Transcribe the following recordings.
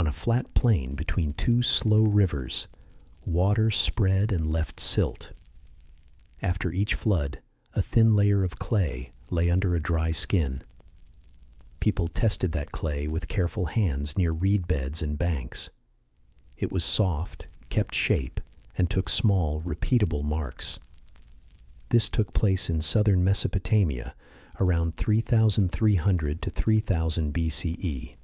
On a flat plain between two slow rivers, water spread and left silt. After each flood, a thin layer of clay lay under a dry skin. People tested that clay with careful hands near reed beds and banks. It was soft, kept shape, and took small, repeatable marks. This took place in southern Mesopotamia around 3,300 to 3000 BCE.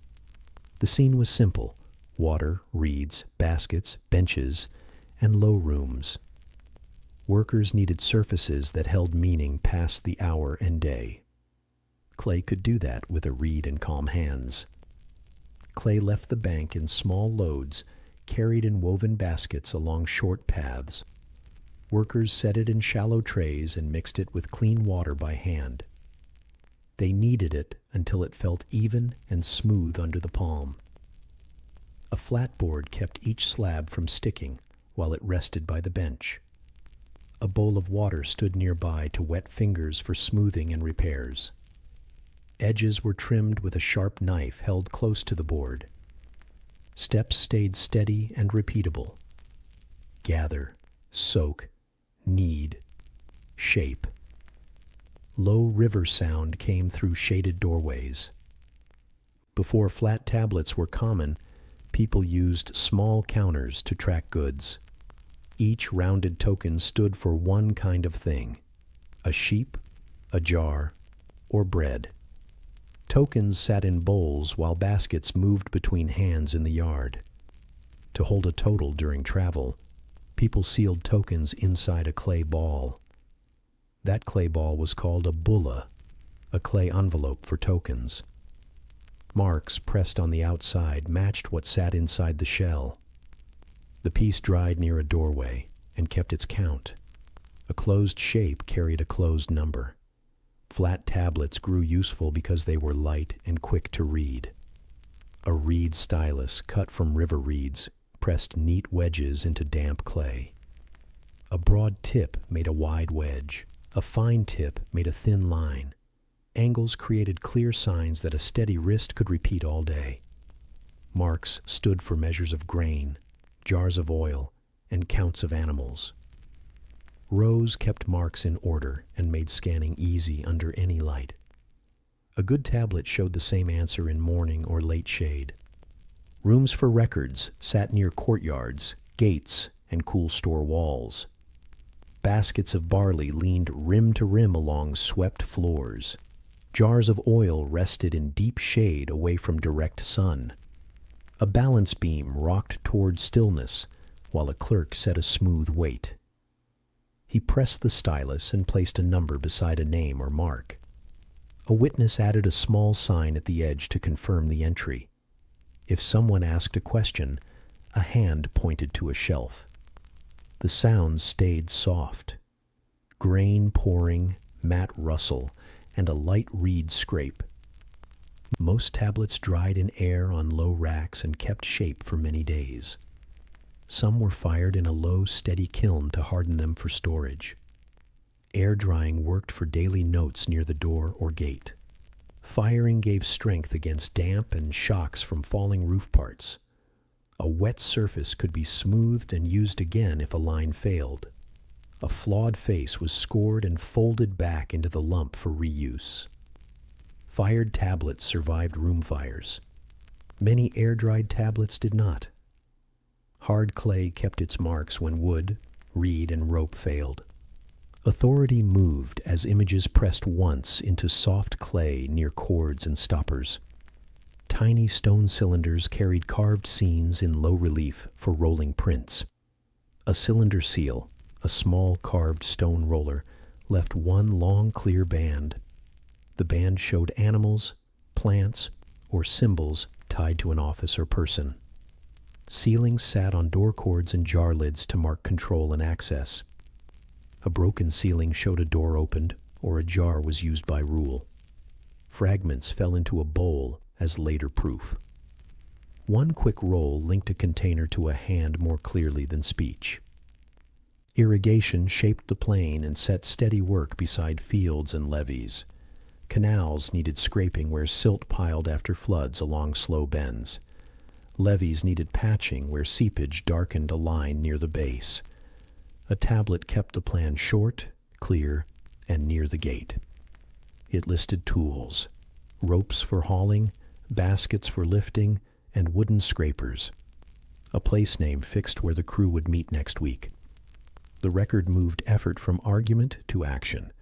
The scene was simple: water, reeds, baskets, benches, and low rooms. Workers needed surfaces that held meaning past the hour and day. Clay could do that with a reed and calm hands. Clay left the bank in small loads, carried in woven baskets along short paths. Workers set it in shallow trays and mixed it with clean water by hand. They kneaded it until it felt even and smooth under the palm. A flat board kept each slab from sticking while it rested by the bench. A bowl of water stood nearby to wet fingers for smoothing and repairs. Edges were trimmed with a sharp knife held close to the board. Steps stayed steady and repeatable. Gather, soak, knead, shape. Low river sound came through shaded doorways. Before flat tablets were common, people used small counters to track goods. Each rounded token stood for one kind of thing: a sheep, a jar, or bread. Tokens sat in bowls while baskets moved between hands in the yard. To hold a total during travel, people sealed tokens inside a clay ball. That clay ball was called a bulla, a clay envelope for tokens. Marks pressed on the outside matched what sat inside the shell. The piece dried near a doorway and kept its count. A closed shape carried a closed number. Flat tablets grew useful because they were light and quick to read. A reed stylus cut from river reeds pressed neat wedges into damp clay. A broad tip made a wide wedge. A fine tip made a thin line. Angles created clear signs that a steady wrist could repeat all day. Marks stood for measures of grain, jars of oil, and counts of animals. Rows kept marks in order and made scanning easy under any light. A good tablet showed the same answer in morning or late shade. Rooms for records sat near courtyards, gates, and cool store walls. Baskets of barley leaned rim to rim along swept floors. Jars of oil rested in deep shade away from direct sun. A balance beam rocked toward stillness, while a clerk set a smooth weight. He pressed the stylus and placed a number beside a name or mark. A witness added a small sign at the edge to confirm the entry. If someone asked a question, a hand pointed to a shelf. The sounds stayed soft. Grain pouring, mat rustle, and a light reed scrape. Most tablets dried in air on low racks and kept shape for many days. Some were fired in a low, steady kiln to harden them for storage. Air drying worked for daily notes near the door or gate. Firing gave strength against damp and shocks from falling roof parts. A wet surface could be smoothed and used again if a line failed. A flawed face was scored and folded back into the lump for reuse. Fired tablets survived room fires. Many air-dried tablets did not. Hard clay kept its marks when wood, reed, and rope failed. Authority moved as images pressed once into soft clay near cords and stoppers. Tiny stone cylinders carried carved scenes in low relief for rolling prints. A cylinder seal, a small carved stone roller, left one long clear band. The band showed animals, plants, or symbols tied to an office or person. Ceilings sat on door cords and jar lids to mark control and access. A broken ceiling showed a door opened or a jar was used by rule. Fragments fell into a bowl as later proof. One quick roll linked a container to a hand more clearly than speech. Irrigation shaped the plain and set steady work beside fields and levees. Canals needed scraping where silt piled after floods along slow bends. Levees needed patching where seepage darkened a line near the base. A tablet kept the plan short, clear, and near the gate. It listed tools: ropes for hauling, baskets for lifting, and wooden scrapers. A place name fixed where the crew would meet next week. The record moved effort from argument to action.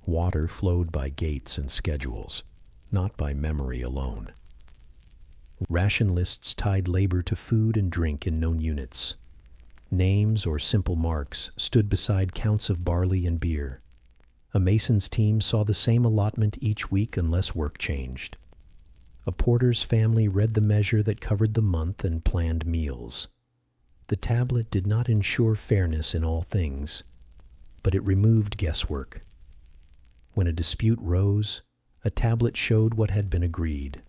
Water flowed by gates and schedules, not by memory alone. Ration lists tied labor to food and drink in known units. Names or simple marks stood beside counts of barley and beer. A mason's team saw the same allotment each week unless work changed. A porter's family read the measure that covered the month and planned meals. The tablet did not ensure fairness in all things, but it removed guesswork. When a dispute rose, a tablet showed what had been agreed.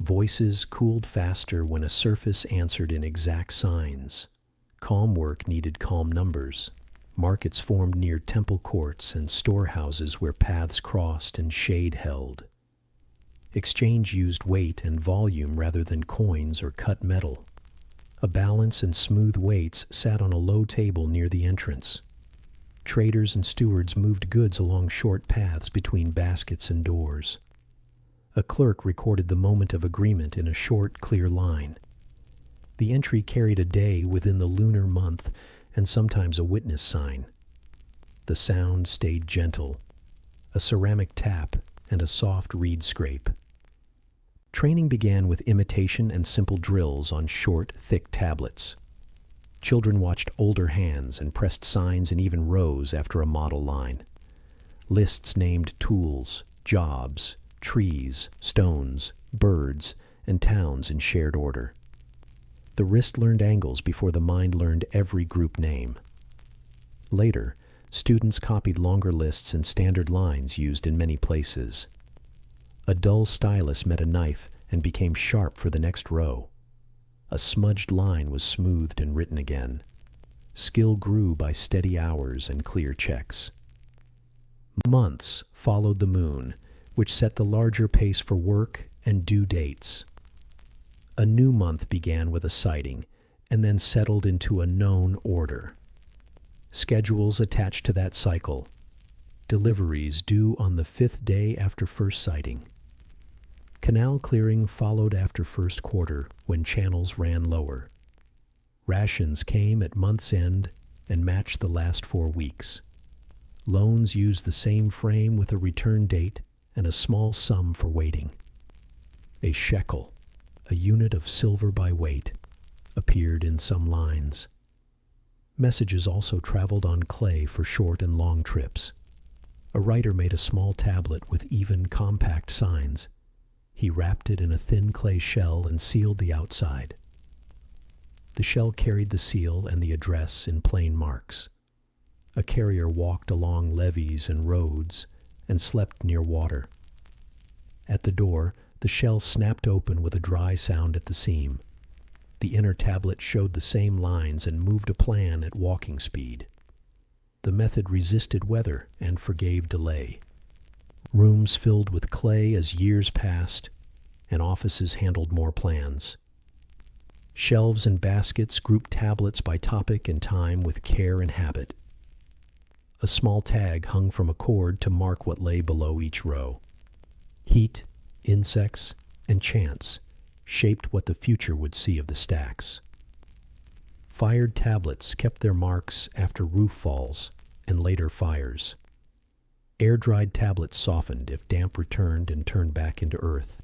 Voices cooled faster when a surface answered in exact signs. Calm work needed calm numbers. Markets formed near temple courts and storehouses where paths crossed and shade held. Exchange used weight and volume rather than coins or cut metal. A balance and smooth weights sat on a low table near the entrance. Traders and stewards moved goods along short paths between baskets and doors. A clerk recorded the moment of agreement in a short, clear line. The entry carried a day within the lunar month and sometimes a witness sign. The sound stayed gentle, a ceramic tap and a soft reed scrape. Training began with imitation and simple drills on short, thick tablets. Children watched older hands and pressed signs in even rows after a model line. Lists named tools, jobs, trees, stones, birds, and towns in shared order. The wrist learned angles before the mind learned every group name. Later, students copied longer lists and standard lines used in many places. A dull stylus met a knife and became sharp for the next row. A smudged line was smoothed and written again. Skill grew by steady hours and clear checks. Months followed the moon, which set the larger pace for work and due dates. A new month began with a sighting, and then settled into a known order. Schedules attached to that cycle. Deliveries due on the 5th day after first sighting. Canal clearing followed after first quarter, when channels ran lower. Rations came at month's end and matched the last 4 weeks. Loans used the same frame with a return date and a small sum for waiting. A shekel, a unit of silver by weight, appeared in some lines. Messages also traveled on clay for short and long trips. A writer made a small tablet with even, compact signs. He wrapped it in a thin clay shell and sealed the outside. The shell carried the seal and the address in plain marks. A carrier walked along levees and roads and slept near water. At the door, the shell snapped open with a dry sound at the seam. The inner tablet showed the same lines and moved a plan at walking speed. The method resisted weather and forgave delay. Rooms filled with clay as years passed, and offices handled more plans. Shelves and baskets grouped tablets by topic and time with care and habit. A small tag hung from a cord to mark what lay below each row. Heat, insects, and chance shaped what the future would see of the stacks. Fired tablets kept their marks after roof falls and later fires. Air-dried tablets softened if damp returned and turned back into earth.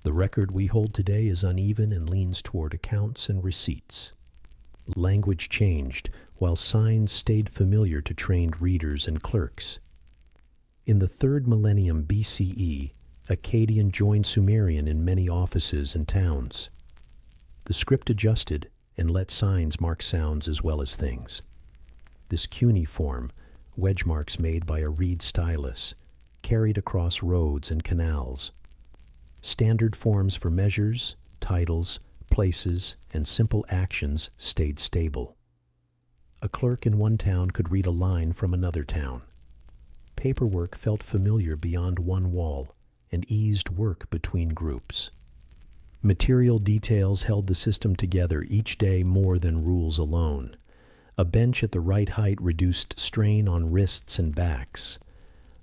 The record we hold today is uneven and leans toward accounts and receipts. Language changed, while signs stayed familiar to trained readers and clerks. In the 3rd millennium BCE, Akkadian joined Sumerian in many offices and towns. The script adjusted and let signs mark sounds as well as things. This cuneiform, wedge marks made by a reed stylus, carried across roads and canals. Standard forms for measures, titles, places, and simple actions stayed stable. A clerk in one town could read a line from another town. Paperwork felt familiar beyond one wall and eased work between groups. Material details held the system together each day more than rules alone. A bench at the right height reduced strain on wrists and backs.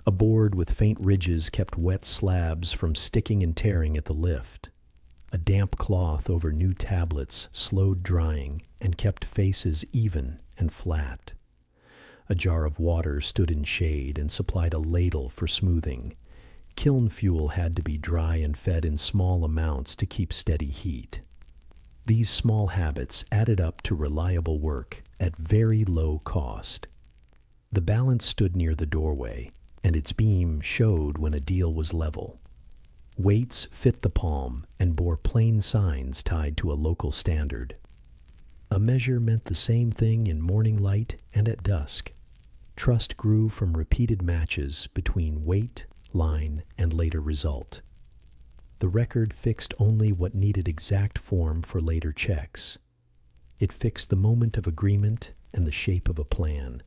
A board with faint ridges kept wet slabs from sticking and tearing at the lift. A damp cloth over new tablets slowed drying and kept faces even and flat. A jar of water stood in shade and supplied a ladle for smoothing. Kiln fuel had to be dry and fed in small amounts to keep steady heat. These small habits added up to reliable work at very low cost. The balance stood near the doorway, and its beam showed when a deal was level. Weights fit the palm and bore plain signs tied to a local standard. A measure meant the same thing in morning light and at dusk. Trust grew from repeated matches between weight, line, and later result. The record fixed only what needed exact form for later checks. It fixed the moment of agreement and the shape of a plan.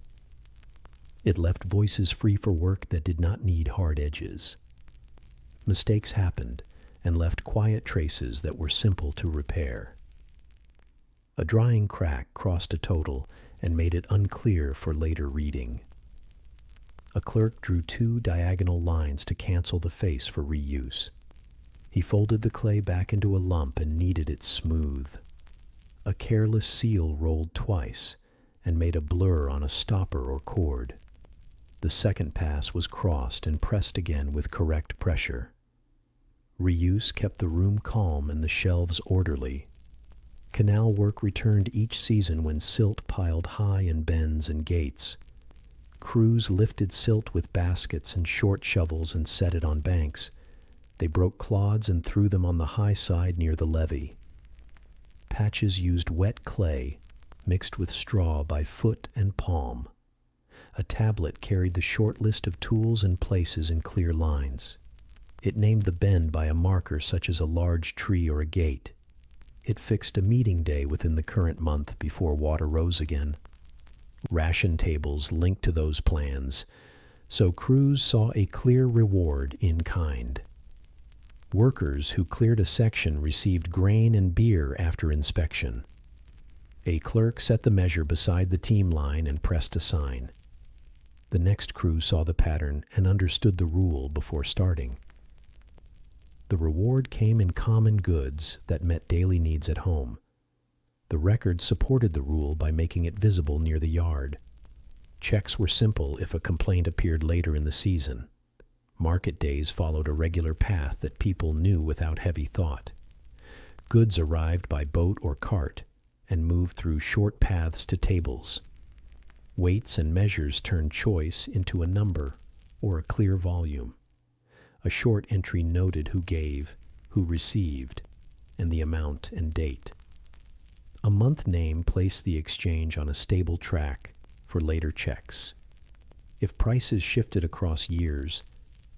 It left voices free for work that did not need hard edges. Mistakes happened and left quiet traces that were simple to repair. A drying crack crossed a total and made it unclear for later reading. A clerk drew 2 diagonal lines to cancel the face for reuse. He folded the clay back into a lump and kneaded it smooth. A careless seal rolled twice and made a blur on a stopper or cord. The second pass was crossed and pressed again with correct pressure. Reuse kept the room calm and the shelves orderly. Canal work returned each season when silt piled high in bends and gates. Crews lifted silt with baskets and short shovels and set it on banks. They broke clods and threw them on the high side near the levee. Patches used wet clay, mixed with straw by foot and palm. A tablet carried the short list of tools and places in clear lines. It named the bend by a marker such as a large tree or a gate. It fixed a meeting day within the current month before water rose again. Ration tables linked to those plans, so crews saw a clear reward in kind. Workers who cleared a section received grain and beer after inspection. A clerk set the measure beside the team line and pressed a sign. The next crew saw the pattern and understood the rule before starting. The reward came in common goods that met daily needs at home. The record supported the rule by making it visible near the yard. Checks were simple if a complaint appeared later in the season. Market days followed a regular path that people knew without heavy thought. Goods arrived by boat or cart and moved through short paths to tables. Weights and measures turned choice into a number or a clear volume. A short entry noted who gave, who received, and the amount and date. A month name placed the exchange on a stable track for later checks. If prices shifted across years,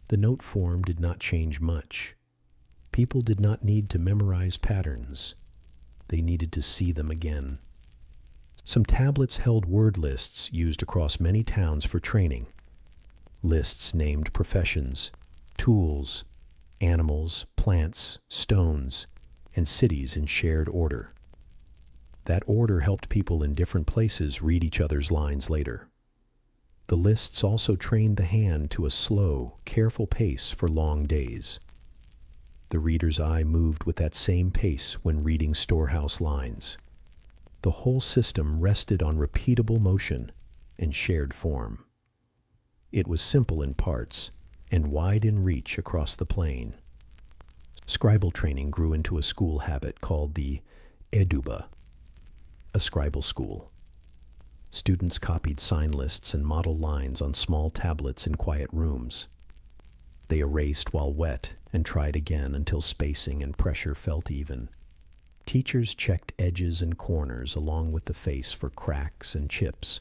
the note form did not change much. People did not need to memorize patterns. They needed to see them again. Some tablets held word lists used across many towns for training. Lists named professions, tools, animals, plants, stones, and cities in shared order. That order helped people in different places read each other's lines later. The lists also trained the hand to a slow, careful pace for long days. The reader's eye moved with that same pace when reading storehouse lines. The whole system rested on repeatable motion and shared form. It was simple in parts and wide in reach across the plain. Scribal training grew into a school habit called the eduba, a scribal school. Students copied sign lists and model lines on small tablets in quiet rooms. They erased while wet and tried again until spacing and pressure felt even. Teachers checked edges and corners along with the face for cracks and chips.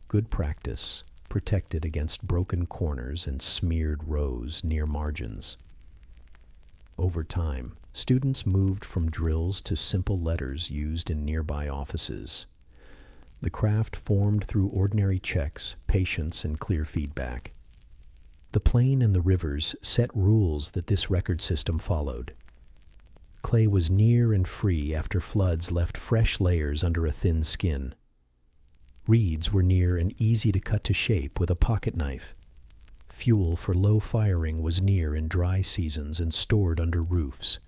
Good practice protected against broken corners and smeared rows near margins. Over time, students moved from drills to simple letters used in nearby offices. The craft formed through ordinary checks, patience, and clear feedback. The plain and the rivers set rules that this record system followed. Clay was near and free after floods left fresh layers under a thin skin. Reeds were near and easy to cut to shape with a pocket knife. Fuel for low firing was near in dry seasons and stored under roofs.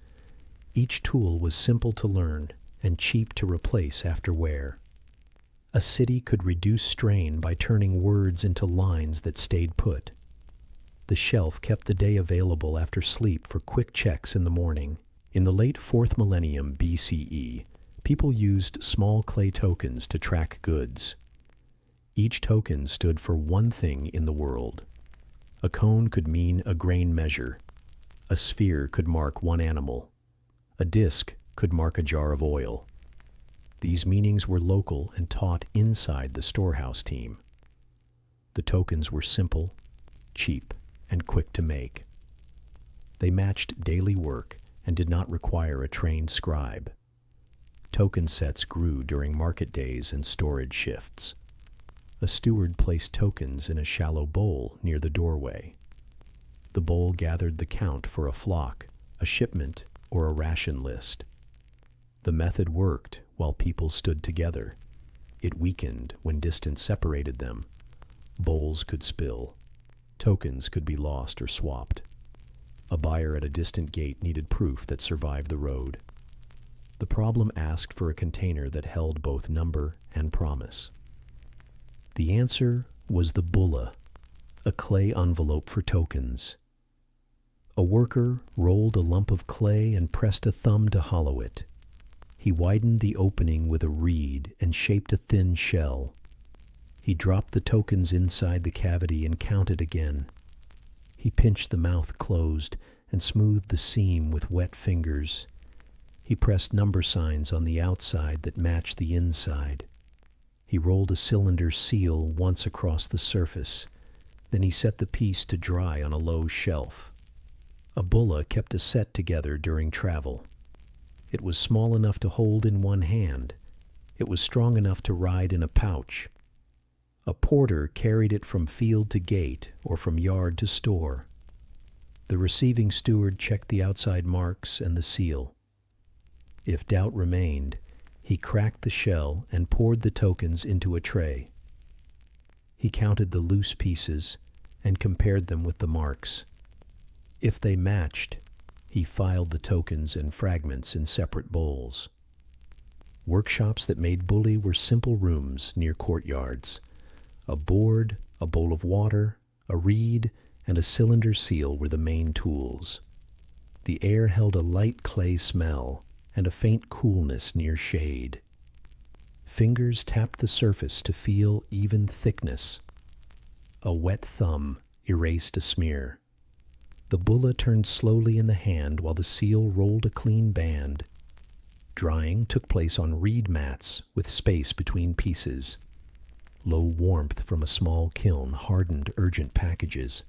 Each tool was simple to learn and cheap to replace after wear. A city could reduce strain by turning words into lines that stayed put. The shelf kept the day available after sleep for quick checks in the morning. In the late 4th millennium BCE, people used small clay tokens to track goods. Each token stood for one thing in the world. A cone could mean a grain measure. A sphere could mark one animal. A disc could mark a jar of oil. These meanings were local and taught inside the storehouse team. The tokens were simple, cheap, and quick to make. They matched daily work and did not require a trained scribe. Token sets grew during market days and storage shifts. A steward placed tokens in a shallow bowl near the doorway. The bowl gathered the count for a flock, a shipment, or a ration list. The method worked while people stood together. It weakened when distance separated them. Bowls could spill. Tokens could be lost or swapped. A buyer at a distant gate needed proof that survived the road. The problem asked for a container that held both number and promise. The answer was the bulla, a clay envelope for tokens. A worker rolled a lump of clay and pressed a thumb to hollow it. He widened the opening with a reed and shaped a thin shell. He dropped the tokens inside the cavity and counted again. He pinched the mouth closed and smoothed the seam with wet fingers. He pressed number signs on the outside that matched the inside. He rolled a cylinder seal once across the surface. Then he set the piece to dry on a low shelf. A bulla kept a set together during travel. It was small enough to hold in one hand. It was strong enough to ride in a pouch. A porter carried it from field to gate or from yard to store. The receiving steward checked the outside marks and the seal. If doubt remained, he cracked the shell and poured the tokens into a tray. He counted the loose pieces and compared them with the marks. If they matched, he filed the tokens and fragments in separate bowls. Workshops that made bully were simple rooms near courtyards. A board, a bowl of water, a reed, and a cylinder seal were the main tools. The air held a light clay smell and a faint coolness near shade. Fingers tapped the surface to feel even thickness. A wet thumb erased a smear. The bulla turned slowly in the hand while the seal rolled a clean band. Drying took place on reed mats with space between pieces. Low warmth from a small kiln hardened urgent packages.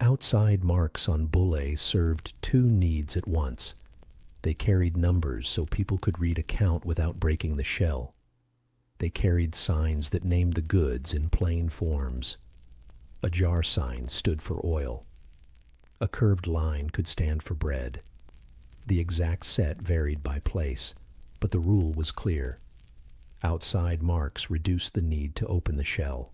Outside marks on bullae served two needs at once. They carried numbers so people could read a count without breaking the shell. They carried signs that named the goods in plain forms. A jar sign stood for oil. A curved line could stand for bread. The exact set varied by place, but the rule was clear. Outside marks reduced the need to open the shell.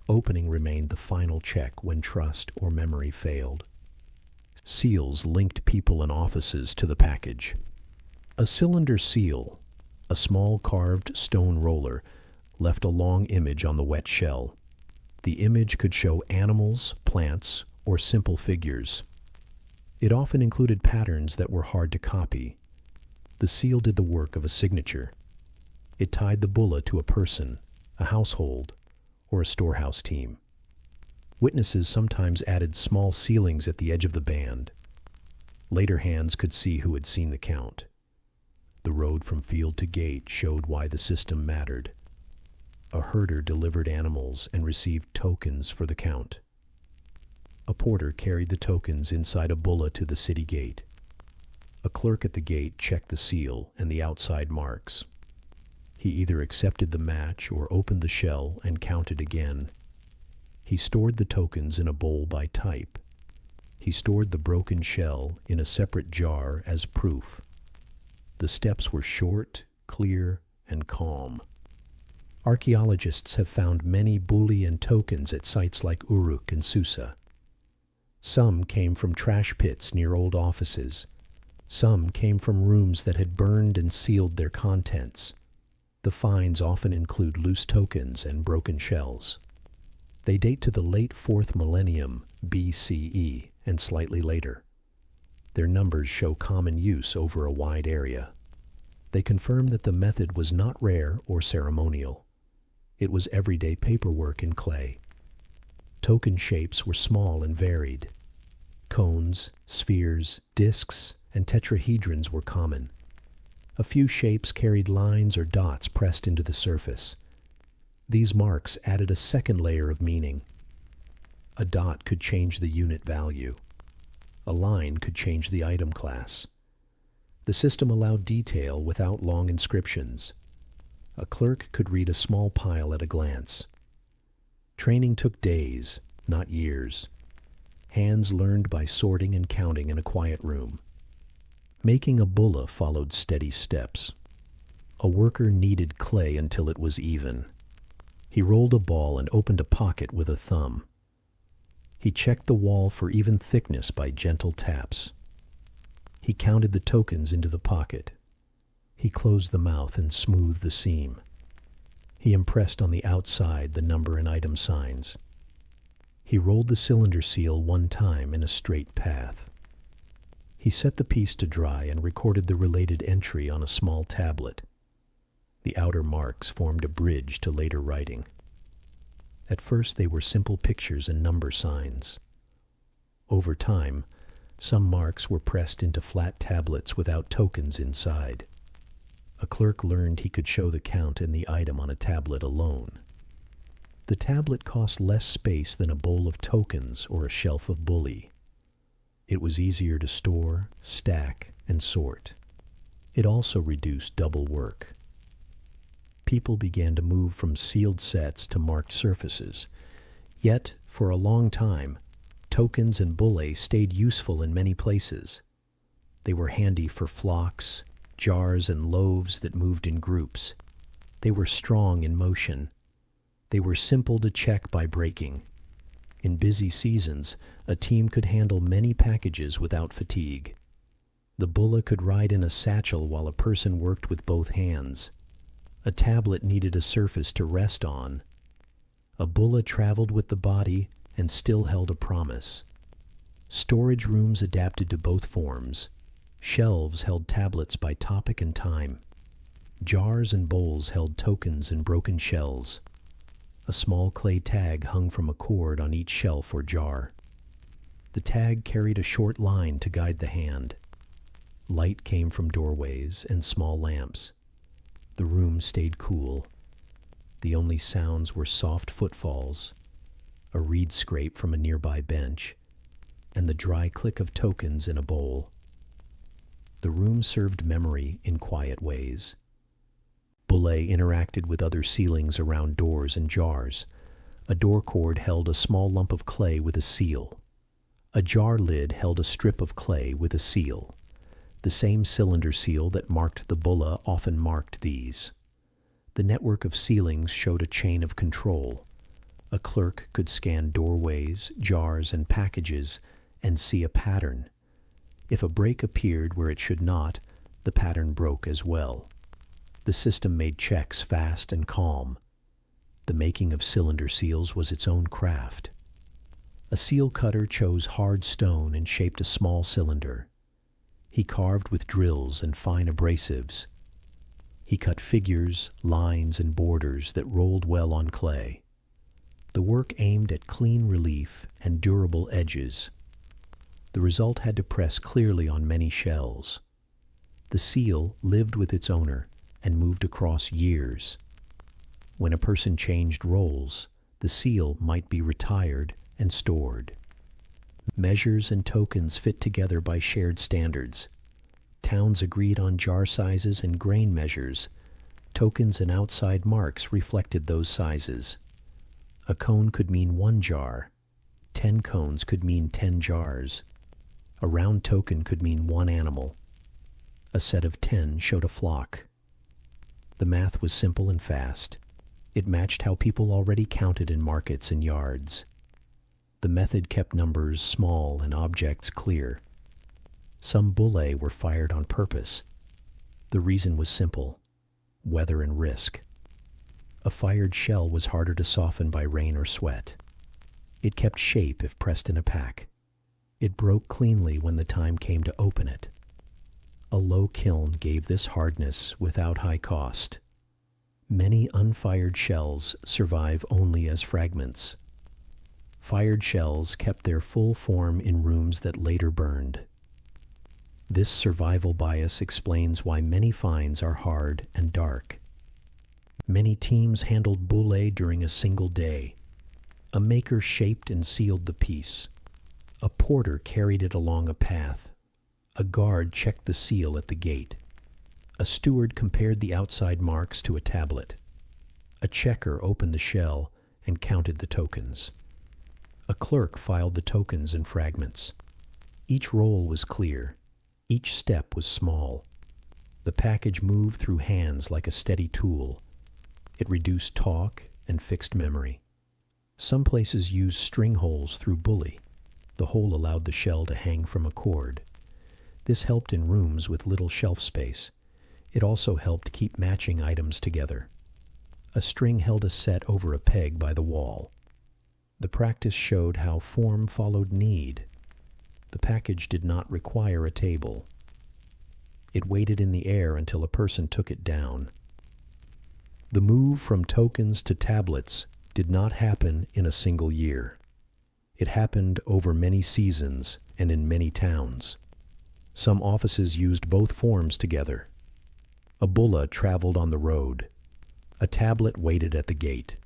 Opening remained the final check when trust or memory failed. Seals linked people and offices to the package. A cylinder seal, a small carved stone roller, left a long image on the wet shell. The image could show animals, plants, or simple figures. It often included patterns that were hard to copy. The seal did the work of a signature. It tied the bulla to a person, a household, or a storehouse team. Witnesses sometimes added small sealings at the edge of the band. Later hands could see who had seen the count. The road from field to gate showed why the system mattered. A herder delivered animals and received tokens for the count. A porter carried the tokens inside a bulla to the city gate. A clerk at the gate checked the seal and the outside marks. He either accepted the match or opened the shell and counted again. He stored the tokens in a bowl by type. He He stored the broken shell in a separate jar as proof. The steps were short, clear, and calm. Archaeologists have found many Boolean tokens at sites like Uruk and Susa. Some came from trash pits near old offices. Some came from rooms that had burned and sealed their contents. The finds often include loose tokens and broken shells. They date to the late 4th millennium BCE and slightly later. Their numbers show common use over a wide area. They confirm that the method was not rare or ceremonial. It was everyday paperwork in clay. Token shapes were small and varied. Cones, spheres, discs, and tetrahedrons were common. A few shapes carried lines or dots pressed into the surface. These marks added a second layer of meaning. A dot could change the unit value. A line could change the item class. The system allowed detail without long inscriptions. A clerk could read a small pile at a glance. Training took days, not years. Hands learned by sorting and counting in a quiet room. Making a bulla followed steady steps. A worker kneaded clay until it was even. He rolled a ball and opened a pocket with a thumb. He checked the wall for even thickness by gentle taps. He counted the tokens into the pocket. He closed the mouth and smoothed the seam. He impressed on the outside the number and item signs. He rolled the cylinder seal one time in a straight path. He set the piece to dry and recorded the related entry on a small tablet. The outer marks formed a bridge to later writing. At first they were simple pictures and number signs. Over time, some marks were pressed into flat tablets without tokens inside. A clerk learned he could show the count and the item on a tablet alone. The tablet cost less space than a bowl of tokens or a shelf of bully. It was easier to store, stack, and sort. It also reduced double work. People began to move from sealed sets to marked surfaces. Yet, for a long time, tokens and bullae stayed useful in many places. They were handy for flocks, jars, and loaves that moved in groups. They were strong in motion. They were simple to check by breaking. In busy seasons, a team could handle many packages without fatigue. The bulla could ride in a satchel while a person worked with both hands. A tablet needed a surface to rest on. A bulla traveled with the body and still held a promise. Storage rooms adapted to both forms. Shelves held tablets by topic and time. Jars and bowls held tokens and broken shells. A small clay tag hung from a cord on each shelf or jar. The tag carried a short line to guide the hand. Light came from doorways and small lamps. The room stayed cool. The only sounds were soft footfalls, a reed scrape from a nearby bench, and the dry click of tokens in a bowl. The room served memory in quiet ways. Bullae interacted with other ceilings around doors and jars. A door cord held a small lump of clay with a seal. A jar lid held a strip of clay with a seal. The same cylinder seal that marked the bulla often marked these. The network of ceilings showed a chain of control. A clerk could scan doorways, jars, and packages and see a pattern. If a break appeared where it should not, the pattern broke as well. The system made checks fast and calm. The making of cylinder seals was its own craft. A seal cutter chose hard stone and shaped a small cylinder. He carved with drills and fine abrasives. He cut figures, lines, and borders that rolled well on clay. The work aimed at clean relief and durable edges. The result had to press clearly on many shells. The seal lived with its owner and moved across years. When a person changed roles, the seal might be retired and stored. Measures and tokens fit together by shared standards. Towns agreed on jar sizes and grain measures. Tokens and outside marks reflected those sizes. A cone could mean 1 jar. 10 cones could mean 10 jars. A round token could mean one animal. A set of 10 showed a flock. The math was simple and fast. It matched how people already counted in markets and yards. The method kept numbers small and objects clear. Some bullae were fired on purpose. The reason was simple: weather and risk. A fired shell was harder to soften by rain or sweat. It kept shape if pressed in a pack. It broke cleanly when the time came to open it. A low kiln gave this hardness without high cost. Many unfired shells survive only as fragments. Fired shells kept their full form in rooms that later burned. This survival bias explains why many finds are hard and dark. Many teams handled bullae during a single day. A maker shaped and sealed the piece. A porter carried it along a path. A guard checked the seal at the gate. A steward compared the outside marks to a tablet. A checker opened the shell and counted the tokens. A clerk filed the tokens and fragments. Each roll was clear. Each step was small. The package moved through hands like a steady tool. It reduced talk and fixed memory. Some places used string holes through bully. The hole allowed the shell to hang from a cord. This helped in rooms with little shelf space. It also helped keep matching items together. A string held a set over a peg by the wall. The practice showed how form followed need. The package did not require a table. It waited in the air until a person took it down. The move from tokens to tablets did not happen in a single year. It happened over many seasons and in many towns. Some offices used both forms together. A bulla traveled on the road. A tablet waited at the gate.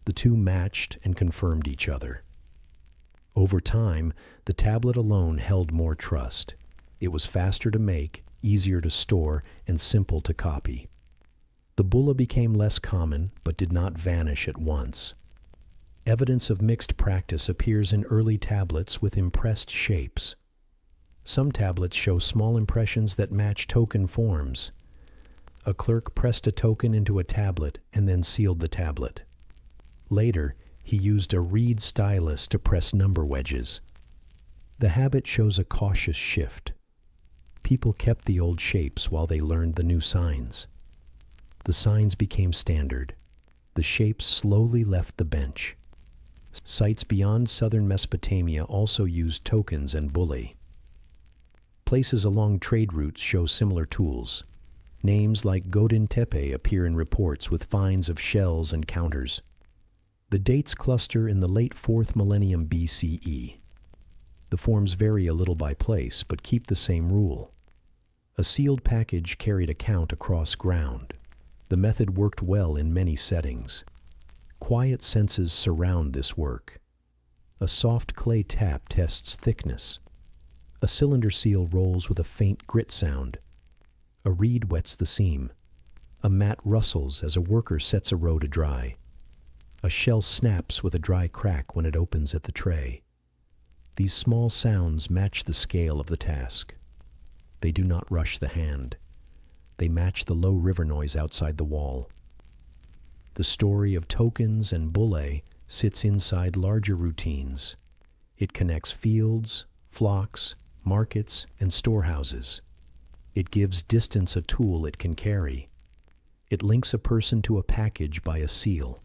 The two matched and confirmed each other. Over time, the tablet alone held more trust. It was faster to make, easier to store, and simple to copy. The bulla became less common, but did not vanish at once. Evidence of mixed practice appears in early tablets with impressed shapes. Some tablets show small impressions that match token forms. A clerk pressed a token into a tablet and then sealed the tablet. Later, he used a reed stylus to press number wedges. The habit shows a cautious shift. People kept the old shapes while they learned the new signs. The signs became standard. The shapes slowly left the bench. Sites beyond southern Mesopotamia also used tokens and bullae. Places along trade routes show similar tools. Names like Godin Tepe appear in reports with finds of shells and counters. The dates cluster in the late 4th millennium BCE. The forms vary a little by place, but keep the same rule. A sealed package carried a count across ground. The method worked well in many settings. Quiet senses surround this work. A soft clay tap tests thickness. A cylinder seal rolls with a faint grit sound. A reed wets the seam. A mat rustles as a worker sets a row to dry. A shell snaps with a dry crack when it opens at the tray. These small sounds match the scale of the task. They do not rush the hand. They match the low river noise outside the wall. The story of tokens and bullae sits inside larger routines. It connects fields, flocks, markets, and storehouses. It gives distance a tool it can carry. It links a person to a package by a seal.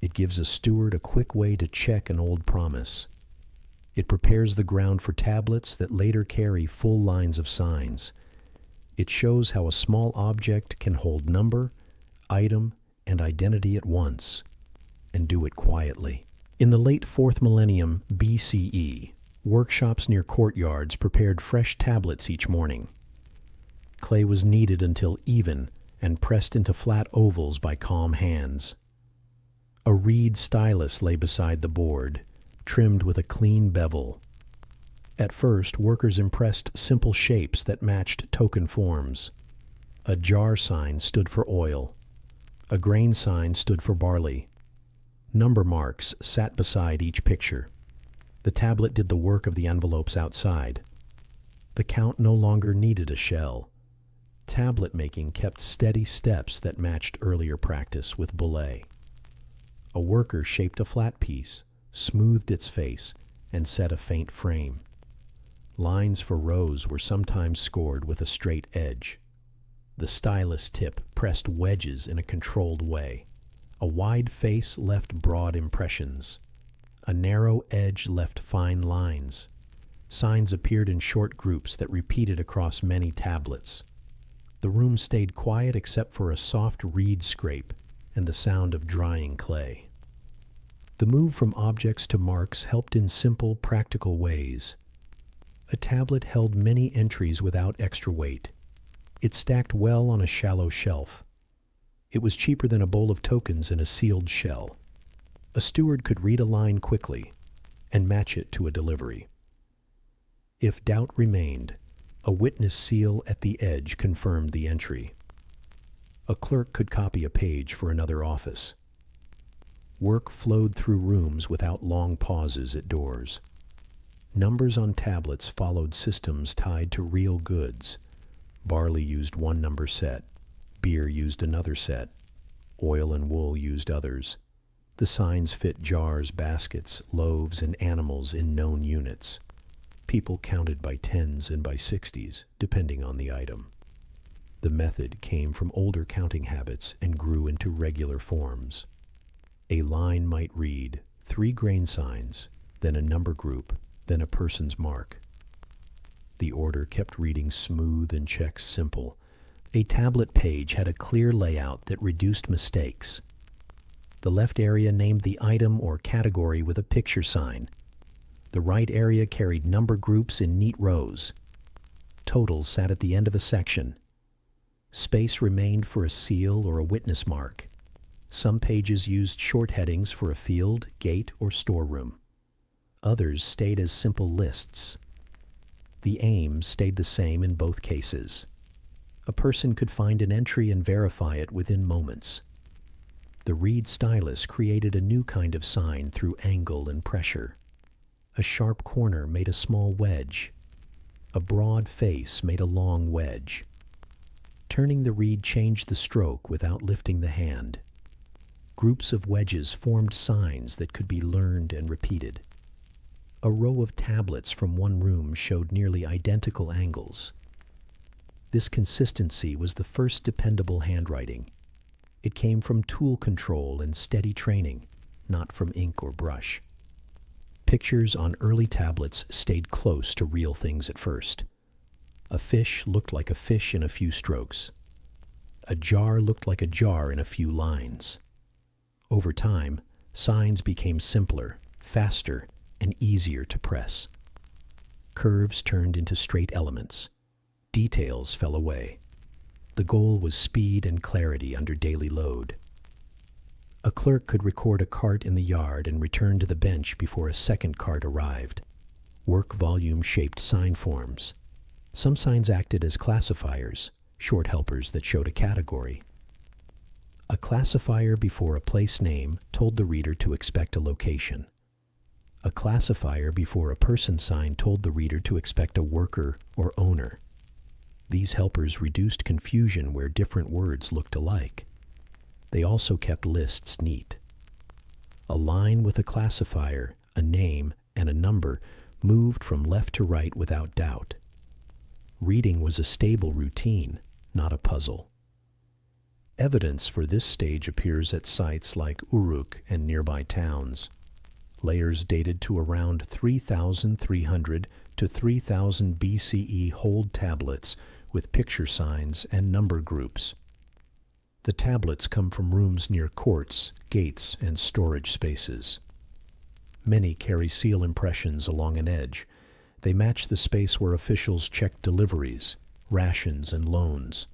It gives a steward a quick way to check an old promise. It prepares the ground for tablets that later carry full lines of signs. It shows how a small object can hold number, item, and identity at once, and do it quietly. In the late 4th millennium BCE, workshops near courtyards prepared fresh tablets each morning. Clay was kneaded until even and pressed into flat ovals by calm hands. A reed stylus lay beside the board, trimmed with a clean bevel. At first, workers impressed simple shapes that matched token forms. A jar sign stood for oil. A grain sign stood for barley. Number marks sat beside each picture. The tablet did the work of the envelopes outside. The count no longer needed a shell. Tablet making kept steady steps that matched earlier practice with belay. A worker shaped a flat piece, smoothed its face, and set a faint frame. Lines for rows were sometimes scored with a straight edge. The stylus tip pressed wedges in a controlled way. A wide face left broad impressions. A narrow edge left fine lines. Signs appeared in short groups that repeated across many tablets. The room stayed quiet except for a soft reed scrape and the sound of drying clay. The move from objects to marks helped in simple, practical ways. A tablet held many entries without extra weight. It stacked well on a shallow shelf. It was cheaper than a bowl of tokens in a sealed shell. A steward could read a line quickly and match it to a delivery. If doubt remained, a witness seal at the edge confirmed the entry. A clerk could copy a page for another office. Work flowed through rooms without long pauses at doors. Numbers on tablets followed systems tied to real goods. Barley used one number set. Beer used another set. Oil and wool used others. The signs fit jars, baskets, loaves, and animals in known units. People counted by tens and by sixties, depending on the item. The method came from older counting habits and grew into regular forms. A line might read 3 grain signs, then a number group, then a person's mark. The order kept reading smooth and checks simple. A tablet page had a clear layout that reduced mistakes. The left area named the item or category with a picture sign. The right area carried number groups in neat rows. Totals sat at the end of a section. Space remained for a seal or a witness mark. Some pages used short headings for a field, gate, or storeroom. Others stayed as simple lists. The aim stayed the same in both cases. A person could find an entry and verify it within moments. The reed stylus created a new kind of sign through angle and pressure. A sharp corner made a small wedge. A broad face made a long wedge. Turning the reed changed the stroke without lifting the hand. Groups of wedges formed signs that could be learned and repeated. A row of tablets from one room showed nearly identical angles. This consistency was the first dependable handwriting. It came from tool control and steady training, not from ink or brush. Pictures on early tablets stayed close to real things at first. A fish looked like a fish in a few strokes. A jar looked like a jar in a few lines. Over time, signs became simpler, faster, and easier to press. Curves turned into straight elements. Details fell away. The goal was speed and clarity under daily load. A clerk could record a cart in the yard and return to the bench before a second cart arrived. Work volume shaped sign forms. Some signs acted as classifiers, short helpers that showed a category. A classifier before a place name told the reader to expect a location. A classifier before a person sign told the reader to expect a worker or owner. These helpers reduced confusion where different words looked alike. They also kept lists neat. A line with a classifier, a name, and a number moved from left to right without doubt. Reading was a stable routine, not a puzzle. Evidence for this stage appears at sites like Uruk and nearby towns. Layers dated to around 3,300 to 3000 BCE hold tablets with picture signs and number groups. The tablets come from rooms near courts, gates, and storage spaces. Many carry seal impressions along an edge. They match the space where officials check deliveries, rations, and loans.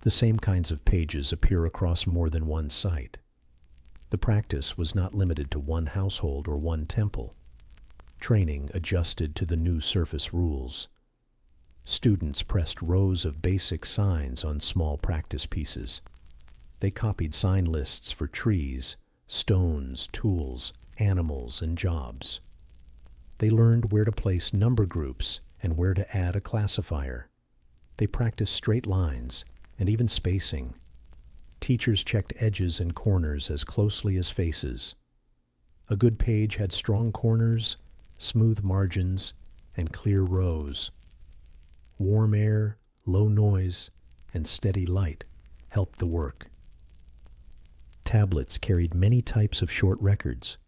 The same kinds of pages appear across more than one site. The practice was not limited to one household or one temple. Training adjusted to the new surface rules. Students pressed rows of basic signs on small practice pieces. They copied sign lists for trees, stones, tools, animals, and jobs. They learned where to place number groups and where to add a classifier. They practiced straight lines and even spacing. Teachers checked edges and corners as closely as faces. A good page had strong corners, smooth margins, and clear rows. Warm air, low noise, and steady light helped the work. Tablets carried many types of short records.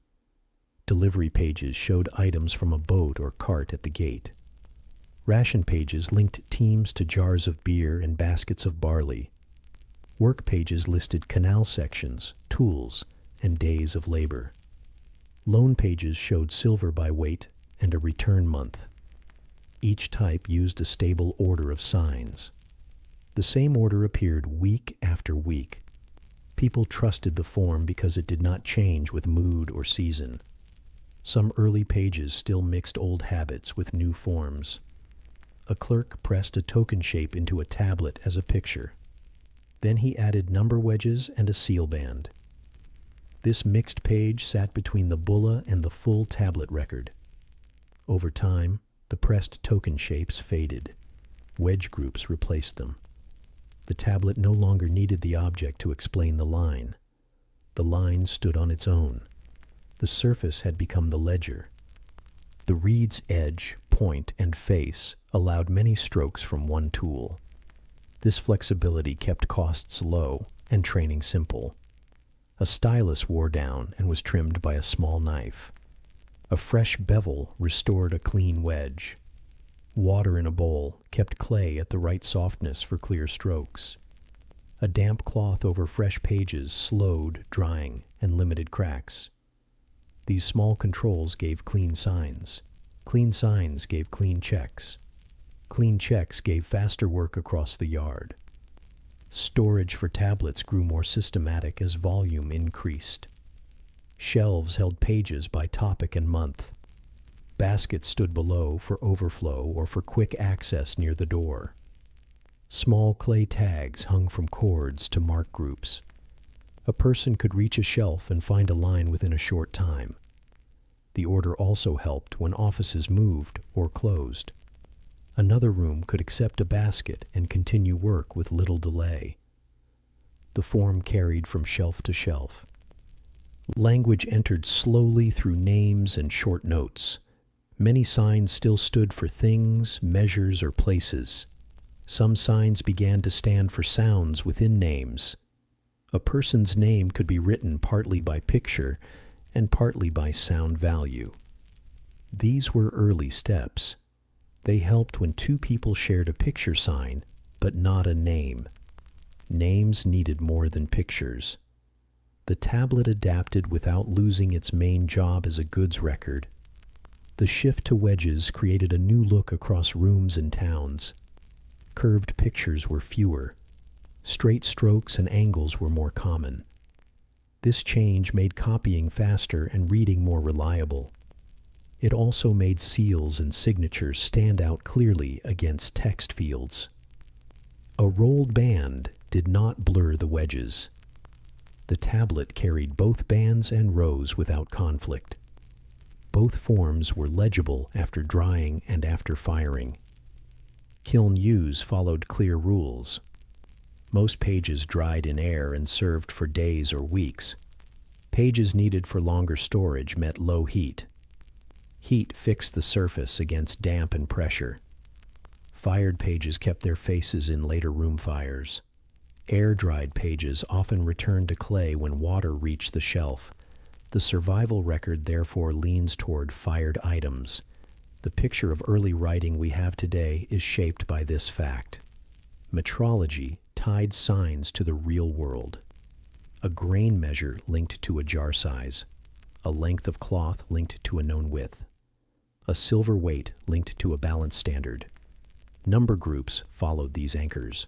Delivery pages showed items from a boat or cart at the gate. Ration pages linked teams to jars of beer and baskets of barley. Work pages listed canal sections, tools, and days of labor. Loan pages showed silver by weight and a return month. Each type used a stable order of signs. The same order appeared week after week. People trusted the form because it did not change with mood or season. Some early pages still mixed old habits with new forms. A clerk pressed a token shape into a tablet as a picture. Then he added number wedges and a seal band. This mixed page sat between the bulla and the full tablet record. Over time, the pressed token shapes faded. Wedge groups replaced them. The tablet no longer needed the object to explain the line. The line stood on its own. The surface had become the ledger. The reed's edge, point, and face allowed many strokes from one tool. This flexibility kept costs low and training simple. A stylus wore down and was trimmed by a small knife. A fresh bevel restored a clean wedge. Water in a bowl kept clay at the right softness for clear strokes. A damp cloth over fresh pages slowed drying and limited cracks. These small controls gave clean signs. Clean signs gave clean checks. Clean checks gave faster work across the yard. Storage for tablets grew more systematic as volume increased. Shelves held pages by topic and month. Baskets stood below for overflow or for quick access near the door. Small clay tags hung from cords to mark groups. A person could reach a shelf and find a line within a short time. The order also helped when offices moved or closed. Another room could accept a basket and continue work with little delay. The form carried from shelf to shelf. Language entered slowly through names and short notes. Many signs still stood for things, measures, or places. Some signs began to stand for sounds within names. A person's name could be written partly by picture and partly by sound value. These were early steps. They helped when two people shared a picture sign, but not a name. Names needed more than pictures. The tablet adapted without losing its main job as a goods record. The shift to wedges created a new look across rooms and towns. Curved pictures were fewer. Straight strokes and angles were more common. This change made copying faster and reading more reliable. It also made seals and signatures stand out clearly against text fields. A rolled band did not blur the wedges. The tablet carried both bands and rows without conflict. Both forms were legible after drying and after firing. Kiln use followed clear rules. Most pages dried in air and served for days or weeks. Pages needed for longer storage met low heat. Heat fixed the surface against damp and pressure. Fired pages kept their faces in later room fires. Air-dried pages often returned to clay when water reached the shelf. The survival record therefore leans toward fired items. The picture of early writing we have today is shaped by this fact. Metrology tied signs to the real world. A grain measure linked to a jar size. A length of cloth linked to a known width. A silver weight linked to a balance standard. Number groups followed these anchors.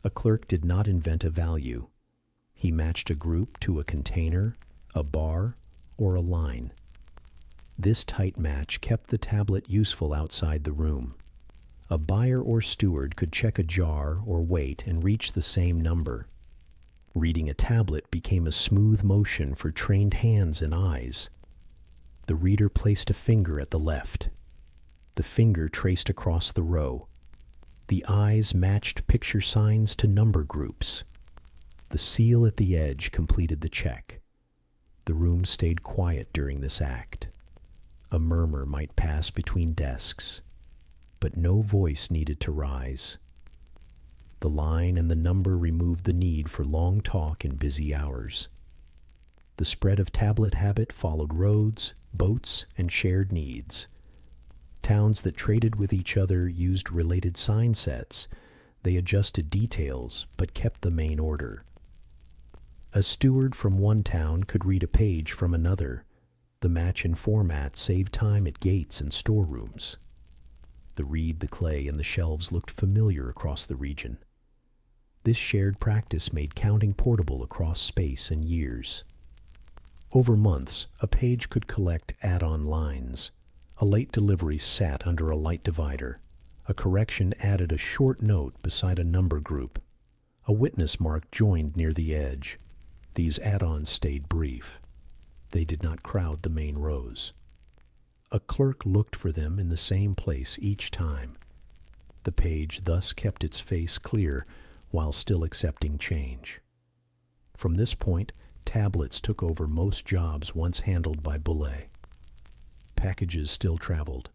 A clerk did not invent a value. He matched a group to a container, a bar, or a line. This tight match kept the tablet useful outside the room. A buyer or steward could check a jar or weight and reach the same number. Reading a tablet became a smooth motion for trained hands and eyes. The reader placed a finger at the left. The finger traced across the row. The eyes matched picture signs to number groups. The seal at the edge completed the check. The room stayed quiet during this act. A murmur might pass between desks, but no voice needed to rise. The line and the number removed the need for long talk in busy hours. The spread of tablet habit followed roads, boats, and shared needs. Towns that traded with each other used related sign sets. They adjusted details, but kept the main order. A steward from one town could read a page from another. The match in format saved time at gates and storerooms. The reed, the clay, and the shelves looked familiar across the region. This shared practice made counting portable across space and years. Over months, a page could collect add-on lines. A late delivery sat under a light divider. A correction added a short note beside a number group. A witness mark joined near the edge. These add-ons stayed brief. They did not crowd the main rows. A clerk looked for them in the same place each time. The page thus kept its face clear while still accepting change. From this point, tablets took over most jobs once handled by bulle. Packages still traveled,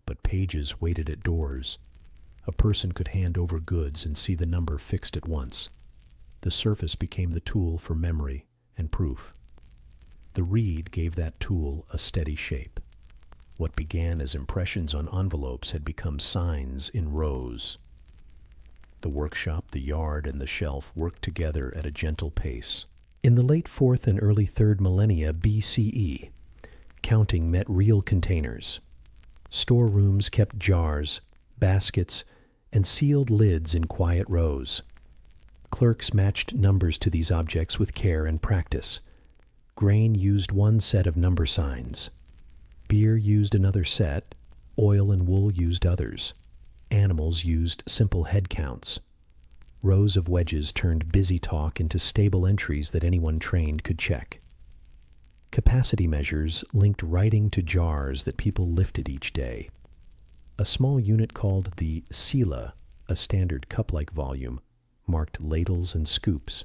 but pages waited at doors. A person could hand over goods and see the number fixed at once. The surface became the tool for memory and proof. The reed gave that tool a steady shape. What began as impressions on envelopes had become signs in rows. The workshop, the yard, and the shelf worked together at a gentle pace. In the late 4th and early 3rd millennia BCE, counting met real containers. Storerooms kept jars, baskets, and sealed lids in quiet rows. Clerks matched numbers to these objects with care and practice. Grain used one set of number signs. Beer used another set. Oil and wool used others. Animals used simple head counts. Rows of wedges turned busy talk into stable entries that anyone trained could check. Capacity measures linked writing to jars that people lifted each day. A small unit called the sila, a standard cup-like volume, marked ladles and scoops.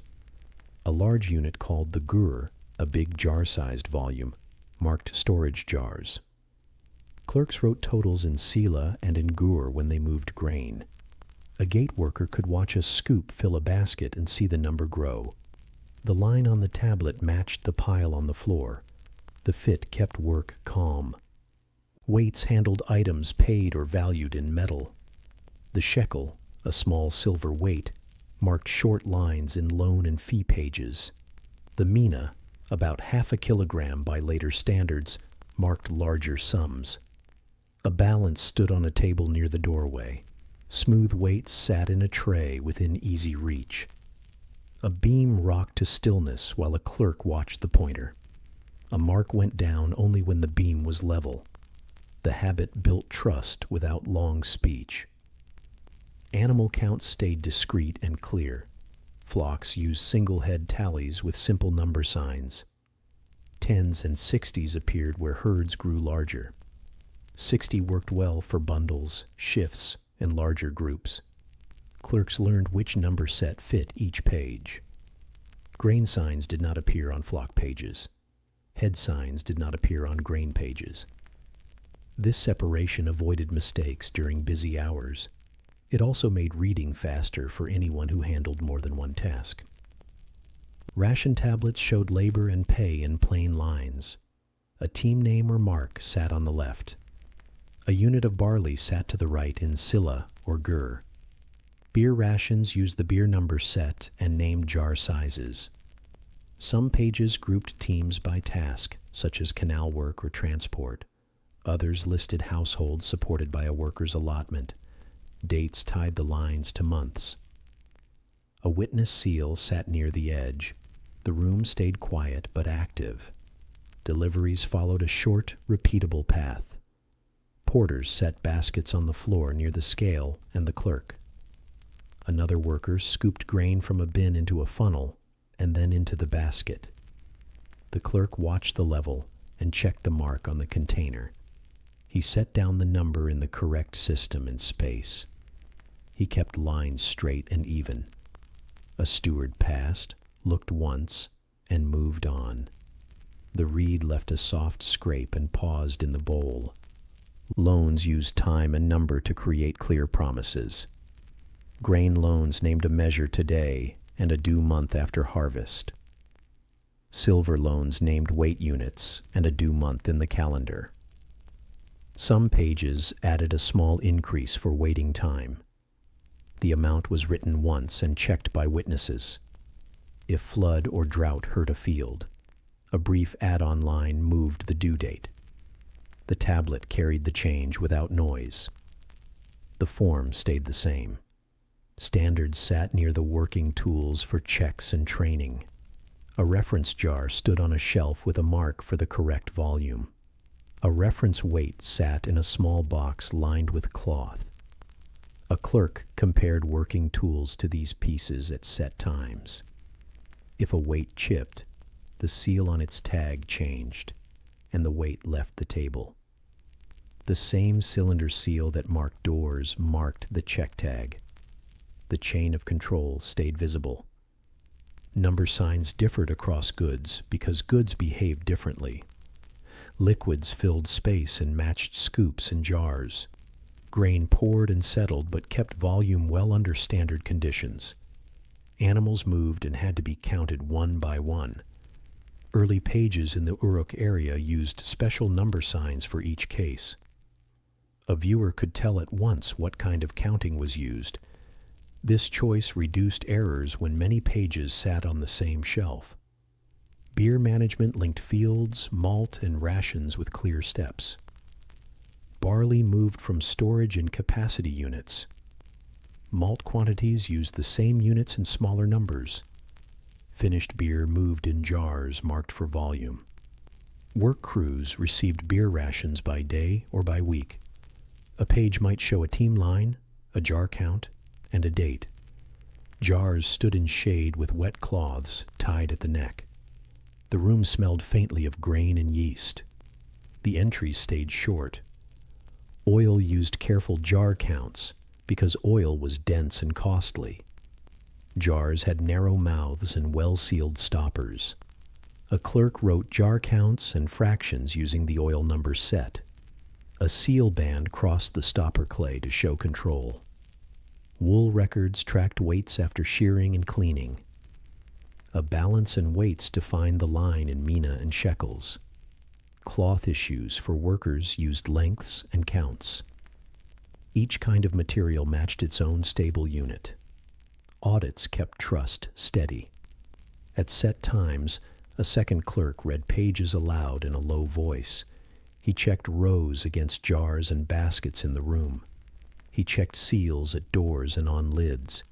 A large unit called the gur, a big jar-sized volume, marked storage jars. Clerks wrote totals in sila and in gur when they moved grain. A gate worker could watch a scoop fill a basket and see the number grow. The line on the tablet matched the pile on the floor. The fit kept work calm. Weights handled items paid or valued in metal. The shekel, a small silver weight, marked short lines in loan and fee pages. The mina, about half a kilogram by later standards, marked larger sums. A balance stood on a table near the doorway. Smooth weights sat in a tray within easy reach. A beam rocked to stillness while a clerk watched the pointer. A mark went down only when the beam was level. The habit built trust without long speech. Animal counts stayed discreet and clear. Flocks used single-head tallies with simple number signs. 10s and 60s appeared where herds grew larger. 60 worked well for bundles, shifts, and larger groups. Clerks learned which number set fit each page. Grain signs did not appear on flock pages. Head signs did not appear on grain pages. This separation avoided mistakes during busy hours. It also made reading faster for anyone who handled more than one task. Ration tablets showed labor and pay in plain lines. A team name or mark sat on the left. A unit of barley sat to the right in sila or gur. Beer rations used the beer number set and named jar sizes. Some pages grouped teams by task, such as canal work or transport. Others listed households supported by a worker's allotment. Dates tied the lines to months. A witness seal sat near the edge. The room stayed quiet but active. Deliveries followed a short, repeatable path. Porters set baskets on the floor near the scale and the clerk. Another worker scooped grain from a bin into a funnel and then into the basket. The clerk watched the level and checked the mark on the container. He set down the number in the correct system and space. He kept lines straight and even. A steward passed, looked once, and moved on. The reed left a soft scrape and paused in the bowl. Loans used time and number to create clear promises. Grain loans named a measure today and a due month after harvest. Silver loans named weight units and a due month in the calendar. Some pages added a small increase for waiting time. The amount was written once and checked by witnesses. If flood or drought hurt a field, a brief add-on line moved the due date. The tablet carried the change without noise. The form stayed the same. Standards sat near the working tools for checks and training. A reference jar stood on a shelf with a mark for the correct volume. A reference weight sat in a small box lined with cloth. A clerk compared working tools to these pieces at set times. If a weight chipped, the seal on its tag changed, and the weight left the table. The same cylinder seal that marked doors marked the check tag. The chain of control stayed visible. Number signs differed across goods because goods behaved differently. Liquids filled space and matched scoops and jars. Grain poured and settled but kept volume well under standard conditions. Animals moved and had to be counted one by one. Early pages in the Uruk area used special number signs for each case. A viewer could tell at once what kind of counting was used. This choice reduced errors when many pages sat on the same shelf. Beer management linked fields, malt, and rations with clear steps. Barley moved from storage and capacity units. Malt quantities used the same units in smaller numbers. Finished beer moved in jars marked for volume. Work crews received beer rations by day or by week. A page might show a team line, a jar count, and a date. Jars stood in shade with wet cloths tied at the neck. The room smelled faintly of grain and yeast. The entries stayed short. Oil used careful jar counts because oil was dense and costly. Jars had narrow mouths and well-sealed stoppers. A clerk wrote jar counts and fractions using the oil number set. A seal band crossed the stopper clay to show control. Wool records tracked weights after shearing and cleaning. A balance and weights defined the line in mina and shekels. Cloth issues for workers used lengths and counts. Each kind of material matched its own stable unit. Audits kept trust steady. At set times, a second clerk read pages aloud in a low voice. He checked rows against jars and baskets in the room. He checked seals at doors and on lids.